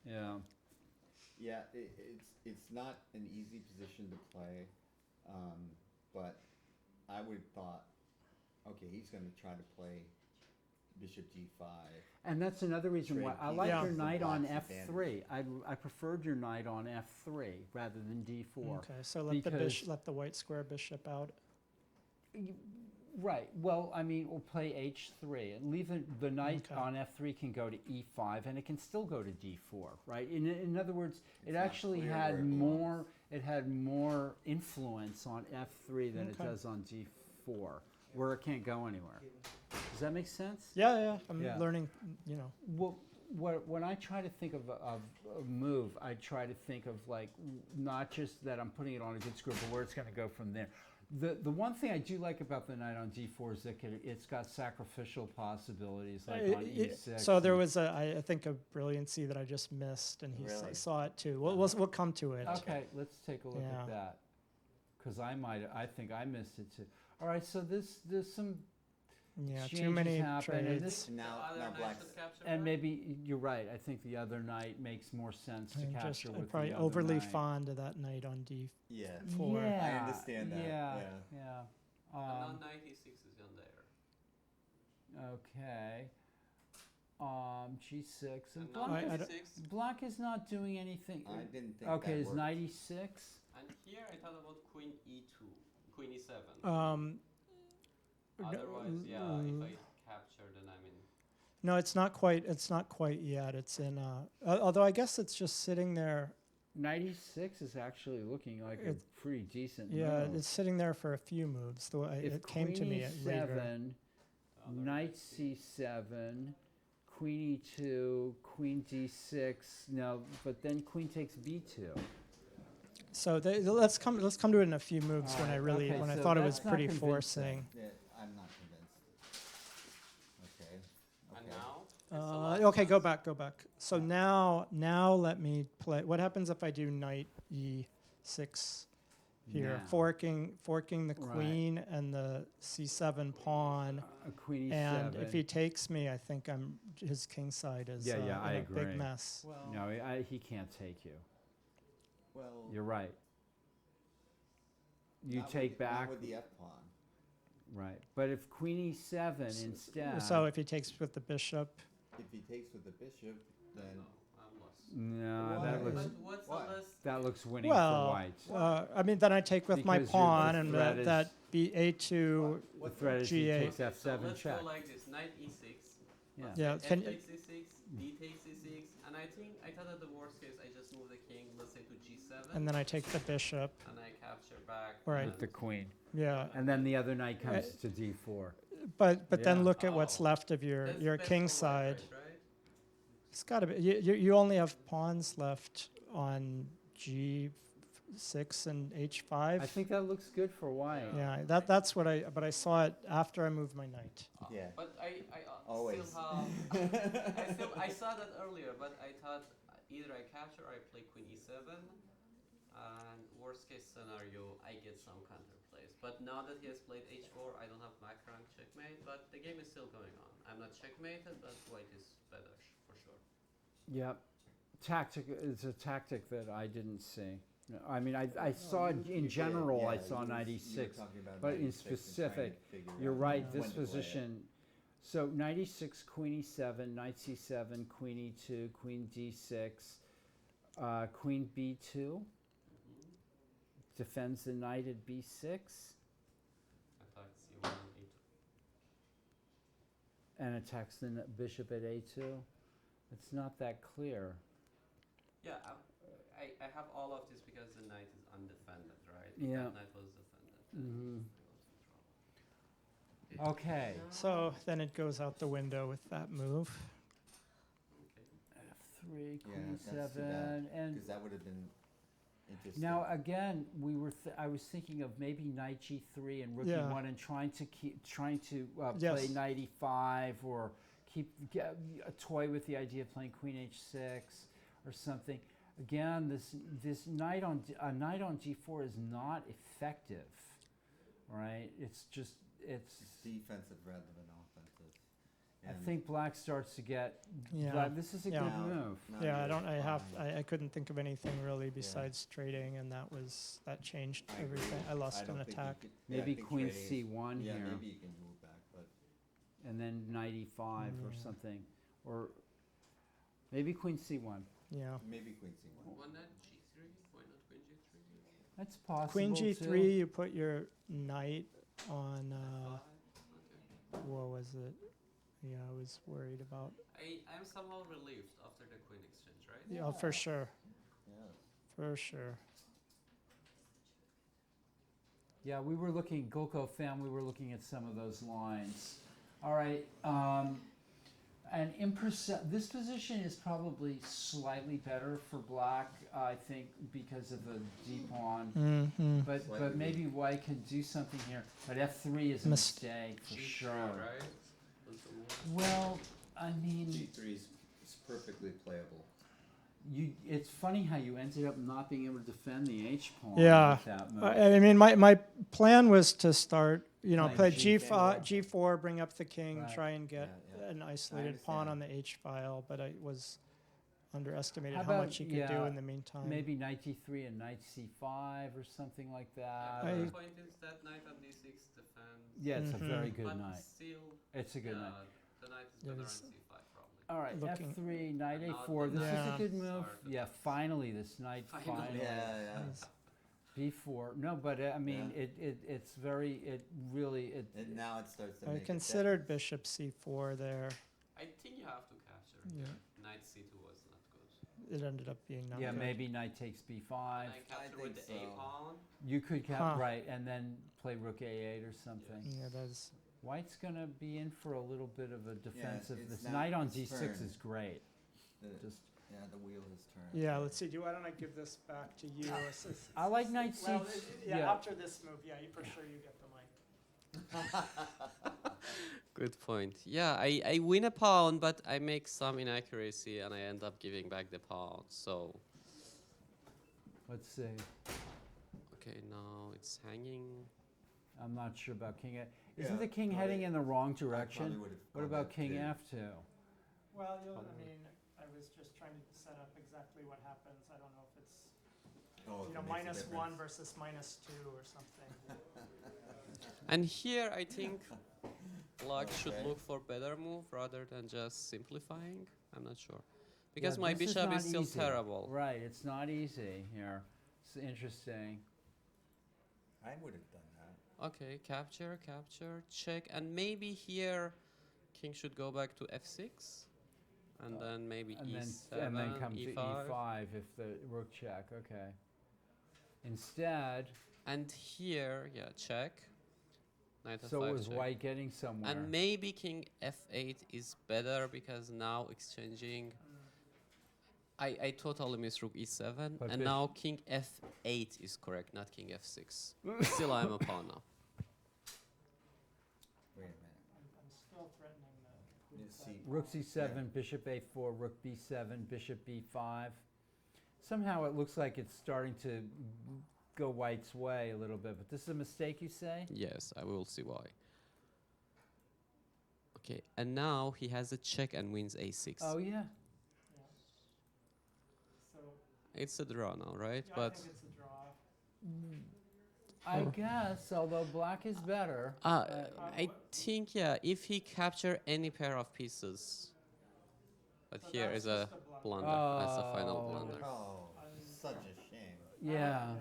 Yeah. Yeah, it's not an easy position to play, but I would have thought, okay, he's going to try to play bishop g5. And that's another reason why Trade I like pieces your for knight on black's f3. I preferred your knight on f3 rather than d4. Okay, so let the because- let the white square bishop out. Right. Well, I mean, we'll play h3 and leave the knight Okay. on f3 can go to e5 and it can still go to d4, right? In other words, It's it not actually clear had where it more influence on f3 than it Okay. does on d4, where it can't go anywhere. Does that make sense? Yeah, I'm Yeah. learning. Well, when I try to think of a move, I try to think of like not just that I'm putting it on a good square, but where it's going to go from there. The one thing I do like about the knight on d4 is that it's got sacrificial possibilities, like on e6. So there was I think a brilliancy that I just missed, and he Really? saw it too. We'll come to it. Okay, let's take a look Yeah. at that, because I think I missed it too. All right, so there's some Yeah, too exchanges many happen, and trades. this- And now Other knight black's should capture And black? maybe you're right. I think the other knight makes more sense to I'm capture with probably the other overly knight. fond of that knight on d. yeah. Four. Yeah, I understand that, Yeah, yeah. And now knight e6 is on there. Okay. G6 and And now black. I knight don't- e6. Black is not doing anything. I didn't think Okay, that is worked. knight e6? And here I thought about queen e2, queen e7. N- Otherwise, yeah, if I capture, then I'm in. No, it's not quite. It's not quite yet. It's in. Although I guess it's just sitting there. 96 is actually looking like a pretty decent Yeah, move. it's sitting there for a few moves. The way If it came to me queen later. e7, knight c7, queen e2, queen d6. No, but then queen takes b2. So let's come to it in a few moves when I Alright, really okay, when I so thought it was that's not pretty convincing. forcing. Yeah, I'm not convinced. Okay. And okay. now? It's a lot Okay, go less. back. So now let me play. What happens if I do knight e6 here, Now. forking the Right. queen and the c7 pawn, A queen e7. and if he takes me, I think his king side is Yeah, in I a agree. big mess. Well, No, he can't take you. well, You're right. You not take with, back. Not with the F pawn. Right. But if queen e7 instead. So if he takes with the bishop, If he takes with the bishop, then I'm lost. No, Why? that looks But what's Why? the list? that looks winning for well, white. I mean, then I take with my Because your- pawn the and threat is- that b a2. The threat is he G8. takes So f7 let's check. go like this: knight e6. Yeah. Yeah, F can takes e6, d takes e6, and I thought that the worst case I just move the king, let's say to g7, and then I take the bishop. and I capture back. Right. and With the queen. Yeah, And then the other knight comes to d4. but then Yeah. look at what's Oh. left of your That's king best for white, side. right? It's got to be. You only have pawns left on g6 and h5. I think that looks good for white. Yeah, that's what I. But I saw it after I moved my knight. yeah. But I Always. still have. I saw that earlier, but I thought either I capture or I play queen e7, and worst case scenario I get some counter plays. But now that he has played h4, I don't have Mac rank checkmate, but the game is still going on. I'm not checkmated, but white is better for sure. Yep. It's a tactic that I didn't see. No, I mean, I saw it in general. I saw 96, but in specific, you're right. This position. So 96, queen e7, knight c7, queen e2, queen d6, queen b2. Defends the knight at b6 Attack c1 e2. and attacks the bishop at a2. It's not that clear. Yeah, I have all of this because the knight is undefended, right? Yeah. That knight was defended. Mhm. I was in trouble. Okay. So then it goes out the window with that move. F3, Yeah, queen that's too bad, e7, and because that would have been interesting. now again I was thinking of maybe knight g3 and rook Yeah. e1 and trying to Yes. play knight e5 or a toy with the idea of playing queen h6 or something. Again, this knight on d4 is not effective, right? It's It's defensive rather than offensive. I And think black starts to get. Yeah. Black, this is a Yeah. good now- move. now Yeah, you're I couldn't think of anything really Yeah. besides trading, and that changed I agree. everything. I lost don't an think you attack. could- yeah, I Maybe think queen trading is- c1 Yeah, here. maybe you can move back, but And then knight e5 or Yeah. something, or maybe queen c1. Yeah. maybe queen c1. Why not g3? Why not queen g3? That's possible. Queen too. g3, you put your knight on. Okay. What was it? Yeah, I was worried about. I'm somehow relieved after the queen exchange, right? Yeah, for sure, Yeah. for sure. Yeah, we were looking, Gulko fam, we were looking at some of those lines. All right, and this position is probably slightly better for black, I think, because of the d pawn. Mm-hmm. But Slightly. maybe white can do something here. But f3 is a mistake for G3, sure. right? Was the move. Well, I mean, G3 is perfectly playable. it's funny how you ended up not being able to defend the h pawn Yeah. with that move. I mean, my plan was to start, Playing play G4. G4, bring up the king, Right. try and get Yeah, yeah. an isolated pawn on the H file, but I was underestimated How how about- much you could do yeah, in the meantime. Maybe knight d3 and knight c5 or something like that. Yeah, or- the point is that knight on d6 defends. Yeah, it's Mhm. a very good but knight. still, It's a good yeah, knight. the knight is better on There's- c5 probably. All right, Looking- f3, knight Not a4. the This is Yeah. a good move. Start the Yeah, defense. finally, this knight Finally. finally. Yeah, yeah. Nice. b4. No, but I mean, Yeah. it's very, it really, And now it starts to I make a considered difference. bishop c4 there. I think you have to capture. Yeah. Knight c2 was not good. it ended up being not Yeah, good. maybe knight takes b5. And I capture with the think A so. pawn. You could Huh. right, and then play rook a8 or something. Yeah, that's White's gonna be in for a little bit of a defensive. it's This now knight on his d6 turn. is great. Just Yeah, the wheel has turned. yeah. Let's see. Why don't I give this back to you? I like knight Well, c. yeah, after this move, yeah, for sure you get the mic. Good point. Yeah, I win a pawn, but I make some inaccuracy and I end up giving back the pawn. So, Let's see. okay, now it's hanging. I'm not sure about king. Isn't Yeah, the king probably- heading in the wrong probably direction? would've What gone about that king too. f2? Well, I mean, I was just trying to set up exactly what happens. I don't know if it's Oh, you if know it makes a -1 difference. versus -2 or something. And here I think black should Okay. look for better move rather than just simplifying. I'm not sure. Because Yeah, my this bishop not is still easy. terrible. Right, it's not easy here. It's interesting. I would have done that. Okay, capture, check, and maybe here king should go back to f6, and then maybe And e7, then come to e5. e5 if the rook check. Okay. Instead, And here, yeah, check. Knight so f5 was check. white getting somewhere. And maybe king f8 is better because now exchanging. I totally missed rook e7, But and now king f8 is correct, not king f6. Still, I'm a pawn now. Wait a minute. I'm still threatening the You see, Rook c7, bishop a4, rook b7, bishop b5. Somehow it looks like it's starting to go white's way a little bit, but this is a mistake, you say? Yes, I will see why. Okay, and now he has a check and wins a6. Oh, yeah. So It's a draw now, right? yeah, I But think it's a draw. I guess, although black is better. I think, yeah, if he capture any pair of pieces. But So here that's is a just a blunder. That's a final Oh. blunder. oh, such a shame. Yeah.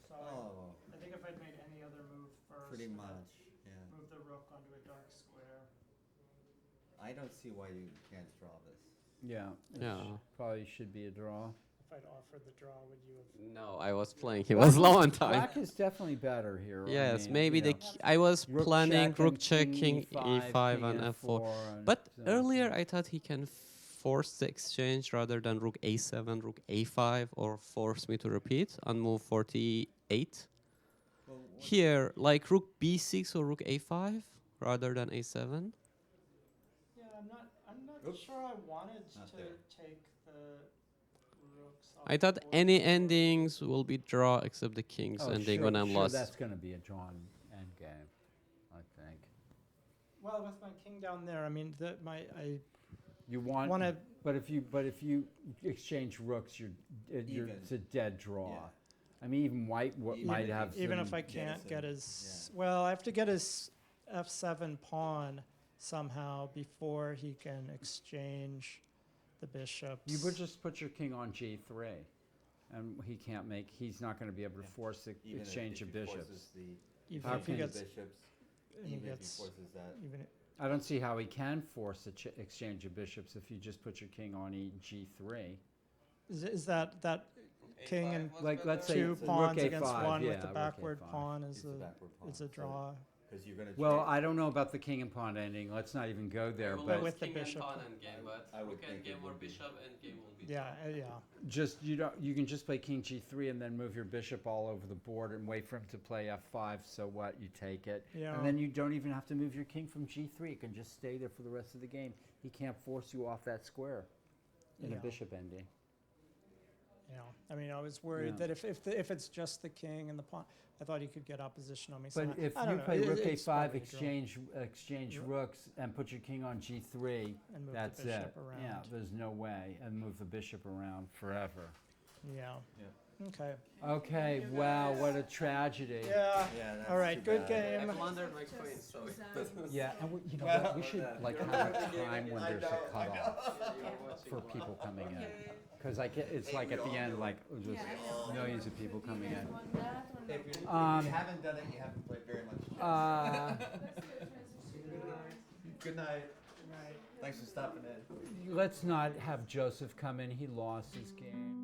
So Oh, I think if I'd made any other move first, pretty and then much, yeah. move the rook onto a dark square. I don't see why you can't draw this. Yeah. it Yeah. Probably should be a draw. If I'd offered the draw, would you have? No, I was playing. He was low on time. Black is definitely better here. I Yes, mean, maybe you the know, I was rook planning check rook and check, king e5 king and f4. and But so- earlier I thought he can force the exchange rather than rook a7, rook a5, or force me to repeat on move 48. Well, Here, like rook b6 or rook a5 rather than a7. Yeah, I'm not Oops. sure I wanted Not to there. take the rooks off I thought the board. any endings will be draw except the king's Oh, ending sure, when I'm sure, lost. that's going to be a drawn endgame, I think. Well, with my king down there, I mean, You want, Wanna- but if you exchange rooks, Even. it's a dead draw. Yeah. I mean, even white Even might if have even some, if I can't get jettison, his, well, I have to get his f7 pawn somehow before he can exchange the bishops. you would just put your king on g3, and he's not going to be able to Yeah. force the even exchange if of he bishops. forces the even how if he can- gets, bishops, and he even if he gets, forces that. even I don't see how he can force the exchange of bishops if you just put your king on g3. is that king and Like, let's say two it's a pawns rook against a5, one yeah, with the rook backward a5. pawn It's is the a backward pawn, it's a so- draw. Because you're gonna. Well, trade. I don't know about the king and pawn ending. Let's not even go there. Well, But with the king bishop. and pawn endgame, but I would rook think it endgame or would be. bishop endgame will be. Yeah, yeah. just you can just play king g3 and then move your bishop all over the board and wait for him to play f5. So what? You take it, Yeah. and then you don't even have to move your king from g3. It can just stay there for the rest of the game. He can't force you off that square in a Yeah. bishop ending. Yeah, I mean, I was worried Yeah. that if it's just the king and the pawn, I thought he could get opposition on me. But somehow. if I you don't know, play rook it's a5, probably a draw. exchange Rook. rooks, and put your king on g3, And move the that's it. bishop around. Yeah, there's no way, and move the bishop around forever. Yeah. Yeah. Okay. Okay, wow, what a tragedy. Yeah. Yeah, that's All right. too Good bad. game. I blundered my queen, so Yeah, and you know Well, what, we should like you're have a right. time when I there's a know, I cutoff for people coming in. Because it's like at the end, like just millions of people coming in. If you haven't done it, you haven't played very much. Uh, Good night. Right. Thanks for stopping in. Let's not have Joseph come in. He lost his game.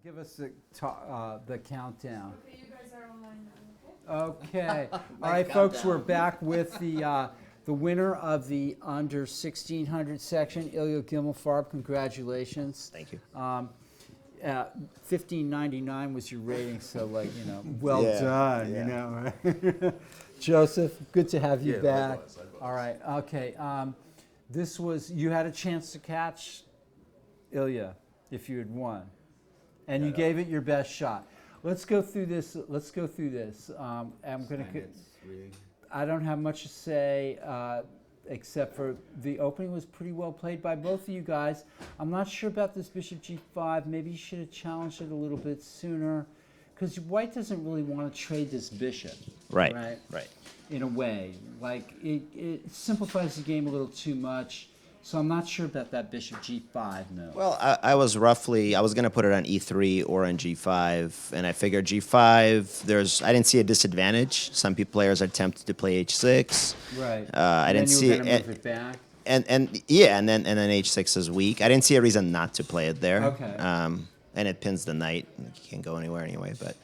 Give us the countdown. Okay, you guys are online now, Okay. All right, folks, we're back with the winner of the under 1600 section, Ilya Gimmelfarb. Congratulations. Thank you. 1599 was your rating, so well Yeah, done. yeah. You know, right? Joseph, good to have you back. Likewise. All right. Okay. This was you had a chance to catch Ilya if you had won. And you gave it your best shot. Let's go through this. I'm going to. I don't have much to say except for the opening was pretty well played by both of you guys. I'm not sure about this bishop g5. Maybe you should have challenged it a little bit sooner, because white doesn't really want to trade this bishop. Right. Right. In a way, like it simplifies the game a little too much. So I'm not sure about that bishop g5 move. Well, I was going to put it on e3 or on g5, and I figured g5, I didn't see a disadvantage. Some players are tempted to play h6. Right. I didn't see it. Move it back. And then h6 is weak. I didn't see a reason not to play it there. Okay. And it pins the knight. You can't go anywhere anyway. But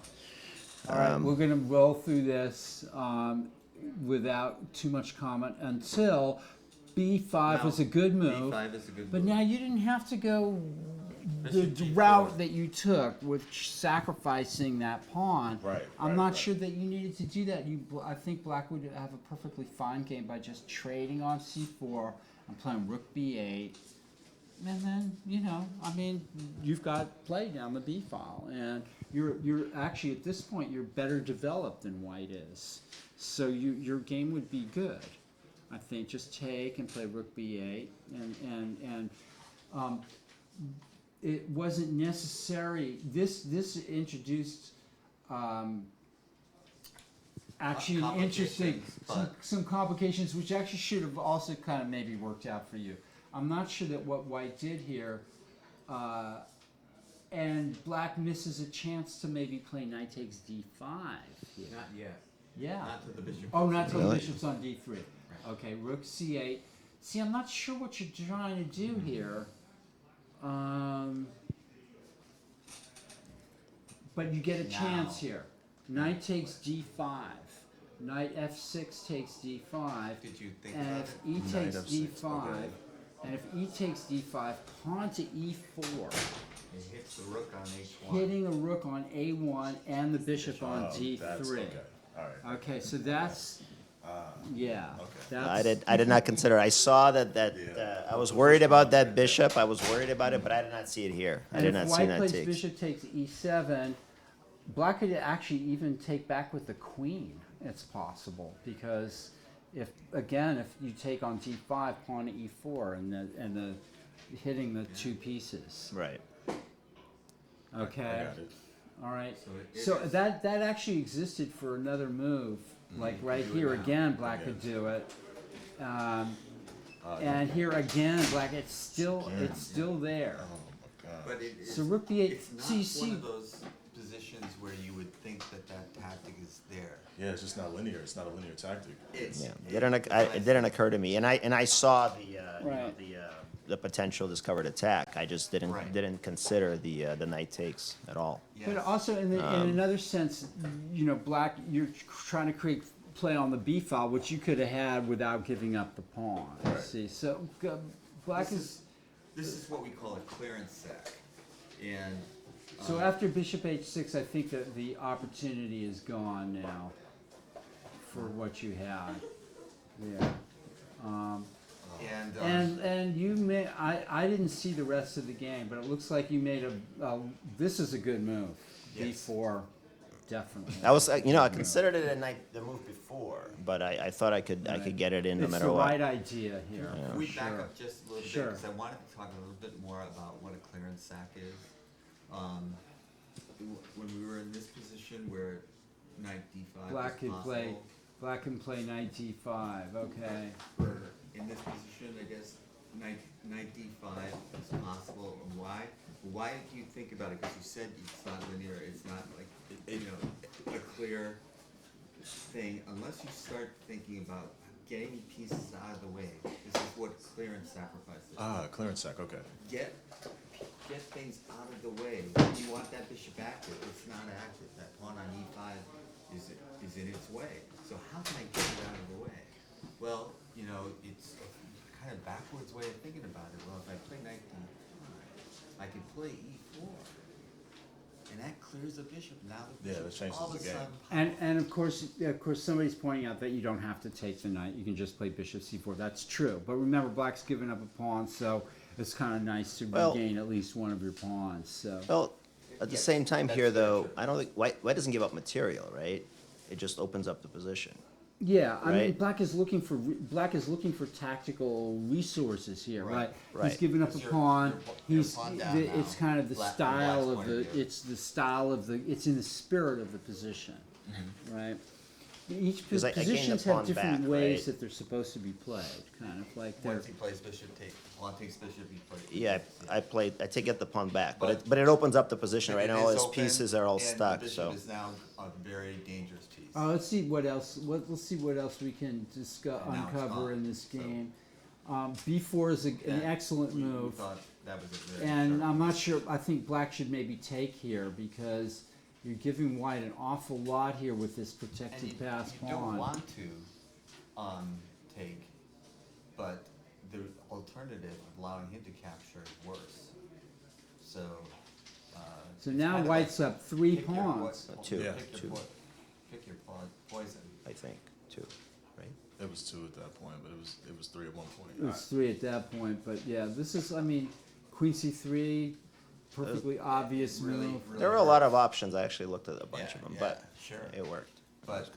all right, we're going to roll through this without too much comment until b5 was a good move. B5 is a good but move. now you didn't have to go Bishop the G4. route that you took with sacrificing that pawn. Right, I'm not sure that you needed to do that. I think black would have a perfectly fine game by just trading on c4 and playing rook b8. And then, you've got play down the b file, and you're actually at this point you're better developed than white is. So your game would be good. I think just take and play rook b8, and it wasn't necessary. This introduced actually an interesting some complications, which actually should have also kind of maybe worked out for you. I'm not sure that what white did here, and black misses a chance to maybe play knight takes d5 here. Not yet. Yeah. Not till the bishop. Oh, not till the bishop's on d3. Okay, rook c8. See, I'm not sure what you're trying to do here. But you get a chance here. Knight takes d5. Knight f6 takes d5. Did you think and about if it? e Knight takes f6, d5, okay. and if e takes d5, pawn to e4, It hits the rook on h1. hitting the rook on a1 and the bishop on d3. That's okay. All right. Okay, so that's yeah. I did not consider. I saw that I was worried about that bishop. I was worried about it, but I did not see it here. I did not see white that plays takes. bishop takes e7, black could actually even take back with the queen. It's possible, because if you take on d5, pawn to e4, and the hitting the two pieces. Right. Okay. I got it. All right. So that actually existed for another move, like right do it here now. again, black could do it. And here again, black, it's still there. Oh my God. But So rook b8. It's not So you see, one of those positions positions where you would think that tactic is there. Yeah, it's just not linear. It's not a linear tactic. It didn't occur to me, and I saw the Right. the potential discovered attack. I just didn't consider the knight takes at all. But also, in another sense, black, you're trying to create play on the b file, which you could have had without giving up the pawn. Right. See, so black This is what we call a clearance sack, and So after bishop h6, I think that the opportunity is gone now for what you had. Yeah. And you may, I didn't see the rest of the game, but it looks like you made this is a good move. Yes. b4, definitely. I was, I considered it a knight the move before, but I thought I could get it in no matter what. It's the right idea here. Yeah. Can we back up just a little bit, Sure. because I wanted to talk a little bit more about what a clearance sack is. When we were in this position where knight d5 Black was can play knight d5. Okay. in this position, I guess knight d5 is possible. And why? Why do you think about it? Because you said it's not linear. It's not like a clear thing unless you start thinking about getting pieces out of the way. This is what clearance sacrifice is. Clearance sack, okay. Get things out of the way. You want that bishop active. It's not active. That pawn on e5 is in its way. So how can I get it out of the way? Well, it's a kind of backwards way of thinking about it. Well, if I play knight d5, I can play e4. And that clears the bishop. Now the bishop that changes all of a the game. sudden And of course, somebody's pointing out that you don't have to take the knight. You can just play bishop c4. That's true. But remember, black's given up a pawn, so it's kind of nice to regain at least one of your pawns. So. Well, at the same time here, though, I don't think white doesn't give up material, right? It just opens up the position. Yeah, I mean, Right. black is looking for tactical resources here, right? Right. He's given up a pawn. your pawn down now. It's kind of the Black- style from of black's the. point of view. It's the style of the. It's in the spirit of the position, right? Each 'Cause I gained the positions have pawn different back, ways right? that they're supposed to be played, kind of like they're. once he plays bishop, pawn takes bishop, he plays. Yeah, I get the pawn back, but But- it opens up the position. Right It now, all is his open, pieces are all and stuck. the bishop So is now a very dangerous piece. Let's see what else. Let's see what else we can discuss, And now it's uncover gone, in this so- game. B4 is an excellent We move. thought that was a very And sharp I'm not sure, I think black should maybe take here because you're giving white an awful lot here with this and protected you pass don't pawn. want to take, but the alternative of allowing him to capture is worse. So. So it's now kind of white's like up 3 pick your pawns. Two. Yeah. Pick Two. pick your poison. I think 2, right? It was 2 at that point, but it was 3 at one point. It was 3 at that point, but yeah, this is, I mean, queen c3, perfectly obvious really- move. really There were a lot of options. I actually looked at a bunch of them, Yeah, but sure. it worked. But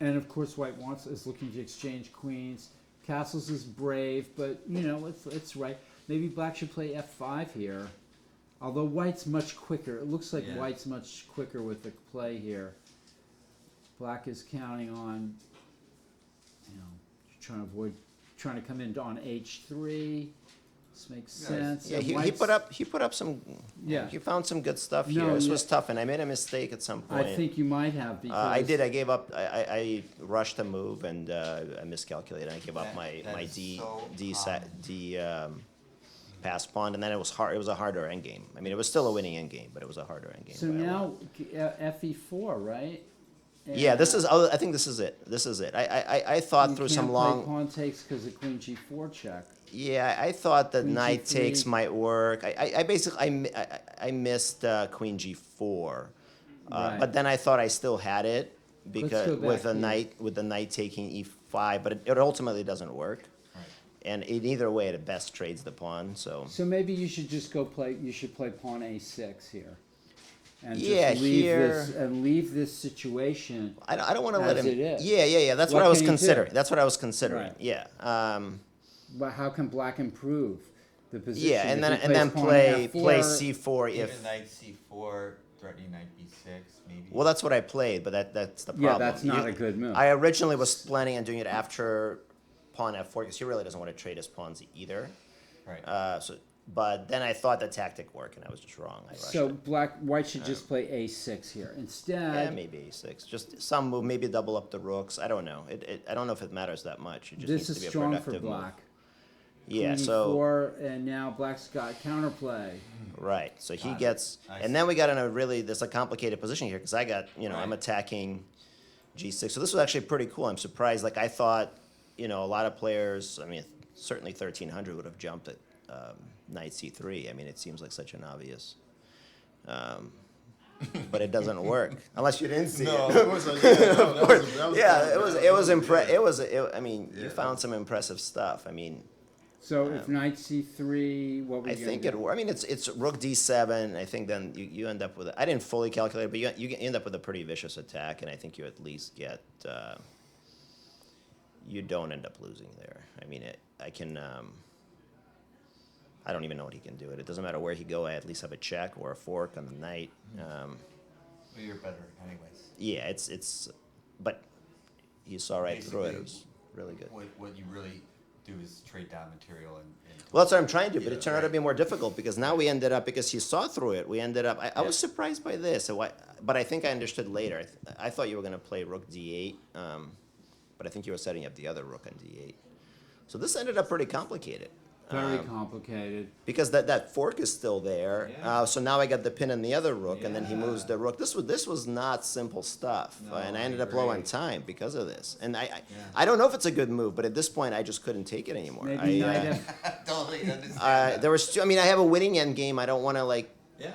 And of course, white is looking to exchange queens. Castles is brave, but it's right. Maybe black should play f5 here. Although white's much quicker. It looks like Yeah. white's much quicker with the play here. Black is counting on, trying to come in on h3. This makes sense. Yeah, And he white's- put up some. Yeah. He found some good stuff No, here. This yeah. was tough, and I made a mistake at some point. I think you might have because I did. I gave up. I rushed a move and I miscalculated. I gave up That- my that is D so D common. D pass pawn, and then it was hard. It was a harder endgame. I mean, it was still a winning endgame, but it was a harder endgame. So by a lot. now fe4, right? Yeah, this And is. I think this is it. This is it. I thought you through can't some play long. pawn takes because of queen g4 check. Yeah, I thought that Queen knight G3. takes might work. I basically I missed queen g4, Right. but then I thought I still had it because go with back the here. knight taking e5, but it ultimately doesn't work. Right. And in either way, it best trades the pawn. So So maybe you should just go play. You should play pawn a6 here, and Yeah, just leave here- this and leave this situation. I don't want to let As him. it is. Yeah. That's what What I was can you do? considering. That's what I was considering. Right. Yeah. But how can black improve the position? Yeah, and If he then plays pawn play f4, c4 even if. knight c4, threatening knight b6, maybe. Well, that's what I played, but that's the problem. Yeah, that's not a good move. I originally was planning on doing it after pawn f4 because he really doesn't want to trade his pawns either. Right. So But then I thought the tactic worked, and I was just wrong. I rushed So it. white should just play a6 here instead. Yeah, maybe a6. Just some move, maybe double up the rooks. I don't know. I don't know if it matters that much. It just This needs is to be a strong for productive move. black. Yeah, Queen so e4, and now black's got counterplay. right. So he Got it. gets, I and see. then we got in a really there's a complicated position here because I got I'm attacking g6. So this was actually pretty cool. I'm surprised. Like I thought, a lot of players. I mean, certainly 1300 would have jumped at knight c3. I mean, it seems like such an obvious. But it doesn't work unless you didn't see No, it. of course, I mean, you found some impressive stuff. I mean, So if knight c3, what would I you think do? I mean, it's rook d7. I think then you end up with. I didn't fully calculate it, but you end up with a pretty vicious attack, and I think you at least get. You don't end up losing there. I mean, I can. I don't even know what he can do. It doesn't matter where he go. I at least have a check or a fork on the knight. Well, you're better, anyways. Yeah, it's, but you saw right through it. It was really good. What you really do is trade down material and Well, that's what I'm trying to do, but it turned out to be more difficult because now we ended up, because he saw through it, we ended up, I was surprised by this, but I think I understood later. I thought you were going to play rook d8, but I think you were setting up the other rook on d8. So this ended up pretty complicated. Very complicated. Because that fork is still there. So now I got the pin on the other rook, and then he moves the rook. This was not simple stuff, and I ended up low on time because of this. And I don't know if it's a good move, but at this point I just couldn't take it anymore. Maybe totally understand. There was I mean, I have a winning end game. I don't want to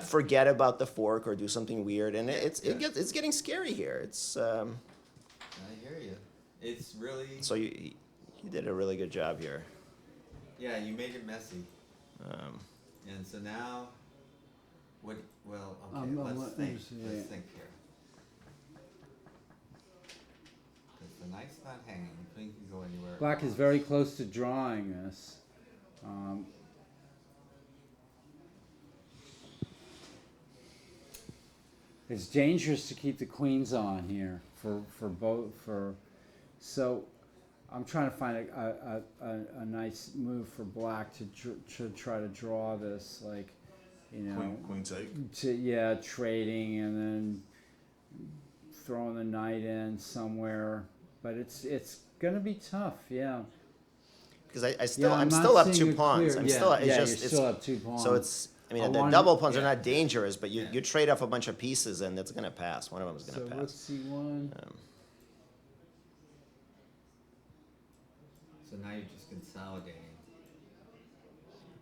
forget about the fork or do something weird, and it's getting scary here. It's. I hear you. It's really. So you did a really good job here. Yeah, you made it messy. And so now, what? Well, okay, let's think. Let's think here. Because the knight's not hanging. The queen can go anywhere. Black is very close to drawing this. It's dangerous to keep the queens on here for both. So I'm trying to find a nice move for black to try to draw this, like, Queen take. Trading and then throwing the knight in somewhere, but it's gonna be tough, yeah. Because not I'm still up seeing 2 it pawns. clear. You're still up 2 pawns. So it's. I mean, the double pawns are not dangerous, but you trade off a bunch of pieces, and it's gonna pass. One of them is gonna pass. So let's c1. So now you're just consolidating.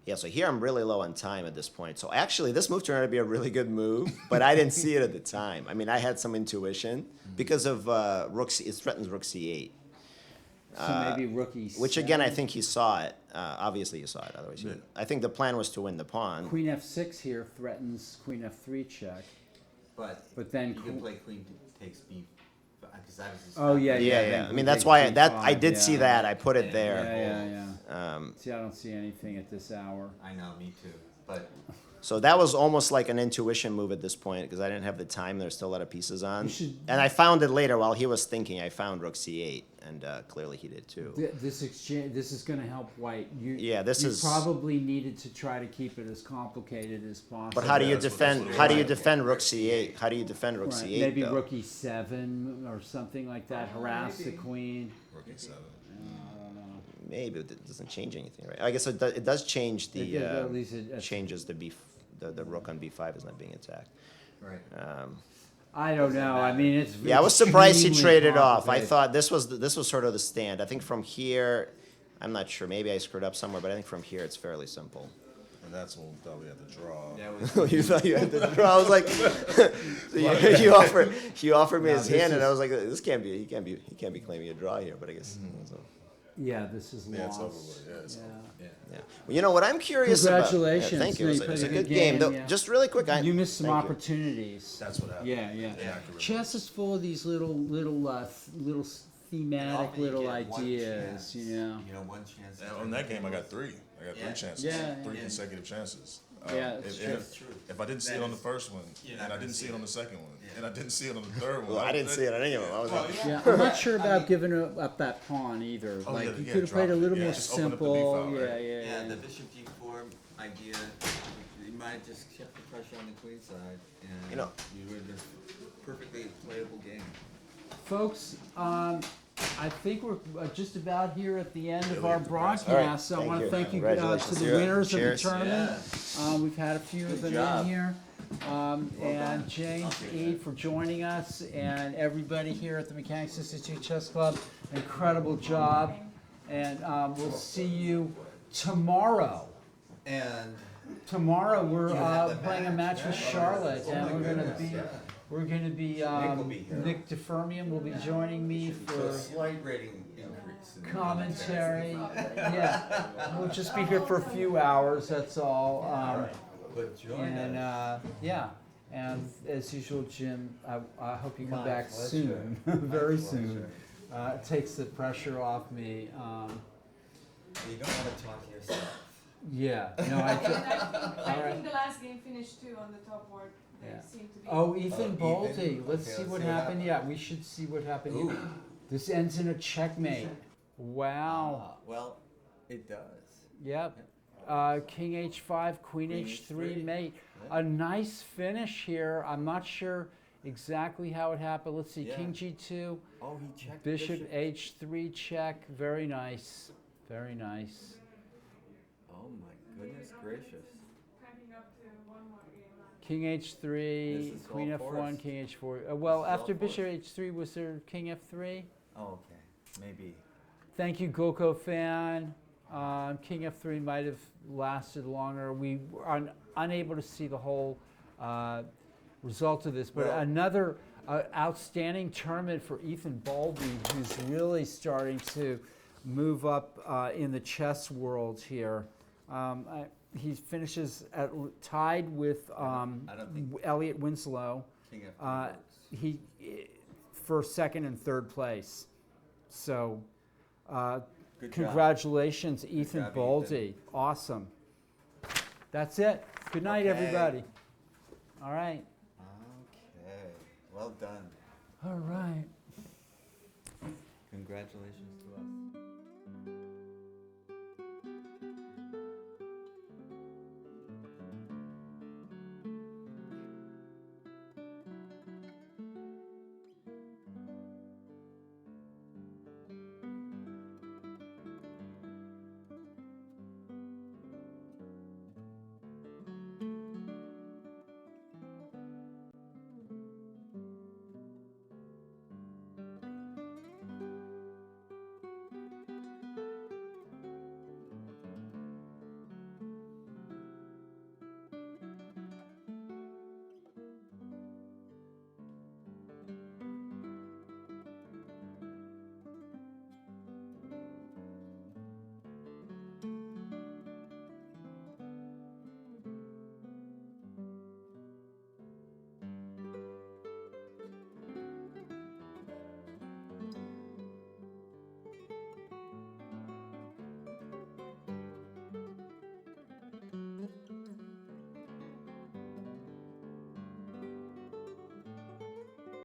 Yeah, so here I'm really low on time at this point. So actually, this move turned out to be a really good move, but I didn't see it at the time. I mean, I had some intuition because of it threatens rook c8. So maybe rook e7. Which again, I think he saw it. Obviously, he saw it. Otherwise, I think the plan was to win the pawn. Queen f6 here threatens queen f3 check. But then you can play queen takes b. Because that was. Oh yeah. I mean, that's why I did see that. I put it there. Yeah. See, I don't see anything at this hour. I know, me too. But. So that was almost like an intuition move at this point because I didn't have the time. There's still a lot of pieces on. And I found it later while he was thinking. I found rook c8, and clearly he did too. This exchange, this is going to help white. You probably needed to try to keep it as complicated as possible. But how do you defend? How do you defend rook c8? How do you defend rook c8? Maybe rook e7 or something like that. Harass the queen. Rook e7. Maybe it doesn't change anything, right? I guess it does change the at least it changes the the rook on b5 is not being attacked. Right. I don't know. I mean, it's I was surprised he traded off. I complicated. thought this was sort of the stand. I think from here, I'm not sure. Maybe I screwed up somewhere, but I think from here it's fairly simple. And that's when we thought we had to draw. Yeah, You thought you had to draw. I was like, he offered me his hand, and I was like, this can't be. He can't be claiming a draw here. But I guess. Yeah, this is Yeah, it's over lost. with. Yeah. Well, you know what I'm curious about? Congratulations. Yeah, thank you. No, It you was played a good game. Though, yeah. just really quick, You missed some thank you. opportunities. That's what happened. Yeah. Chess is full of these little thematic often you little get one ideas. chance. You know. You know, one chance. And on that game, I got 3. I got 3 chances. Three consecutive chances. It's true. If I didn't see it on the first one, and I didn't see it on the second one, and I didn't see it on the third one. Well, I didn't see it on any of them. I was like, I'm not sure about giving up that pawn either. Oh, like yeah, you yeah, could have played a drop it. little Yeah, more just open up the simple. b-file, right? Yeah, the bishop d4. idea, you might have just kept the pressure on the queen side, and You know- you would have perfectly playable game. Folks, I think we're just about here at the end of Really our impressed. broadcast. All right, So I thank want to you. thank you to Congratulations. the Cheers. winners of the Cheers. tournament. We've had a few of them job. in here. And James Eade for joining us, and everybody here at the Mechanics Institute Chess Club. Incredible job. And we'll see you tomorrow. And Tomorrow we're You have the playing a match, match with yeah? Charlotte, Oh and my we're gonna goodness, be yeah. we're gonna be will be here. Nick DeFermian will be joining me so for a slight rating increase. in the commentary. Yeah, we'll just be here for a few hours. That's all. But join And us. yeah, and as usual, Jim, I hope you come My back pleasure. soon, My very pleasure. soon. It takes the pressure off me. You don't want to talk to yourself. Yeah, no, I I think. think, the last game finished too on the top board. They Yeah. seem to be. Oh, Ethan Oh, Bolte. Ethan? Let's Okay, see let's what see what happened. happened. Yeah, we should see what happened. Ooh. This ends in a checkmate. Wow. Well, it does. Yep. King H5, Queen H3, H3. mate. Yeah. A nice finish here. I'm not sure exactly how it happened. Let's see. Yeah. King G2, Oh, he checked Bishop H3 check. Very nice. Very nice. Oh my goodness gracious. Cranking up to one more game left. King H3, This is Queen all F1, forced. King H4. Well, This is all after Bishop forced. H3, was there King F3? Oh, okay. Maybe. Thank you, Goko fan. King F3 might have lasted longer. We were unable to see the whole result of this, but Well- another outstanding tournament for Ethan Baldy, who's really starting to move up in the chess world here. He finishes tied with I don't think Elliot Winslow. King F3 Uh, works. he for second and third place. So, Good job. congratulations, Ethan job, Baldy. Awesome. That's it. Good night, Okay. everybody. All right. Okay. Well done. All right. Congratulations to us.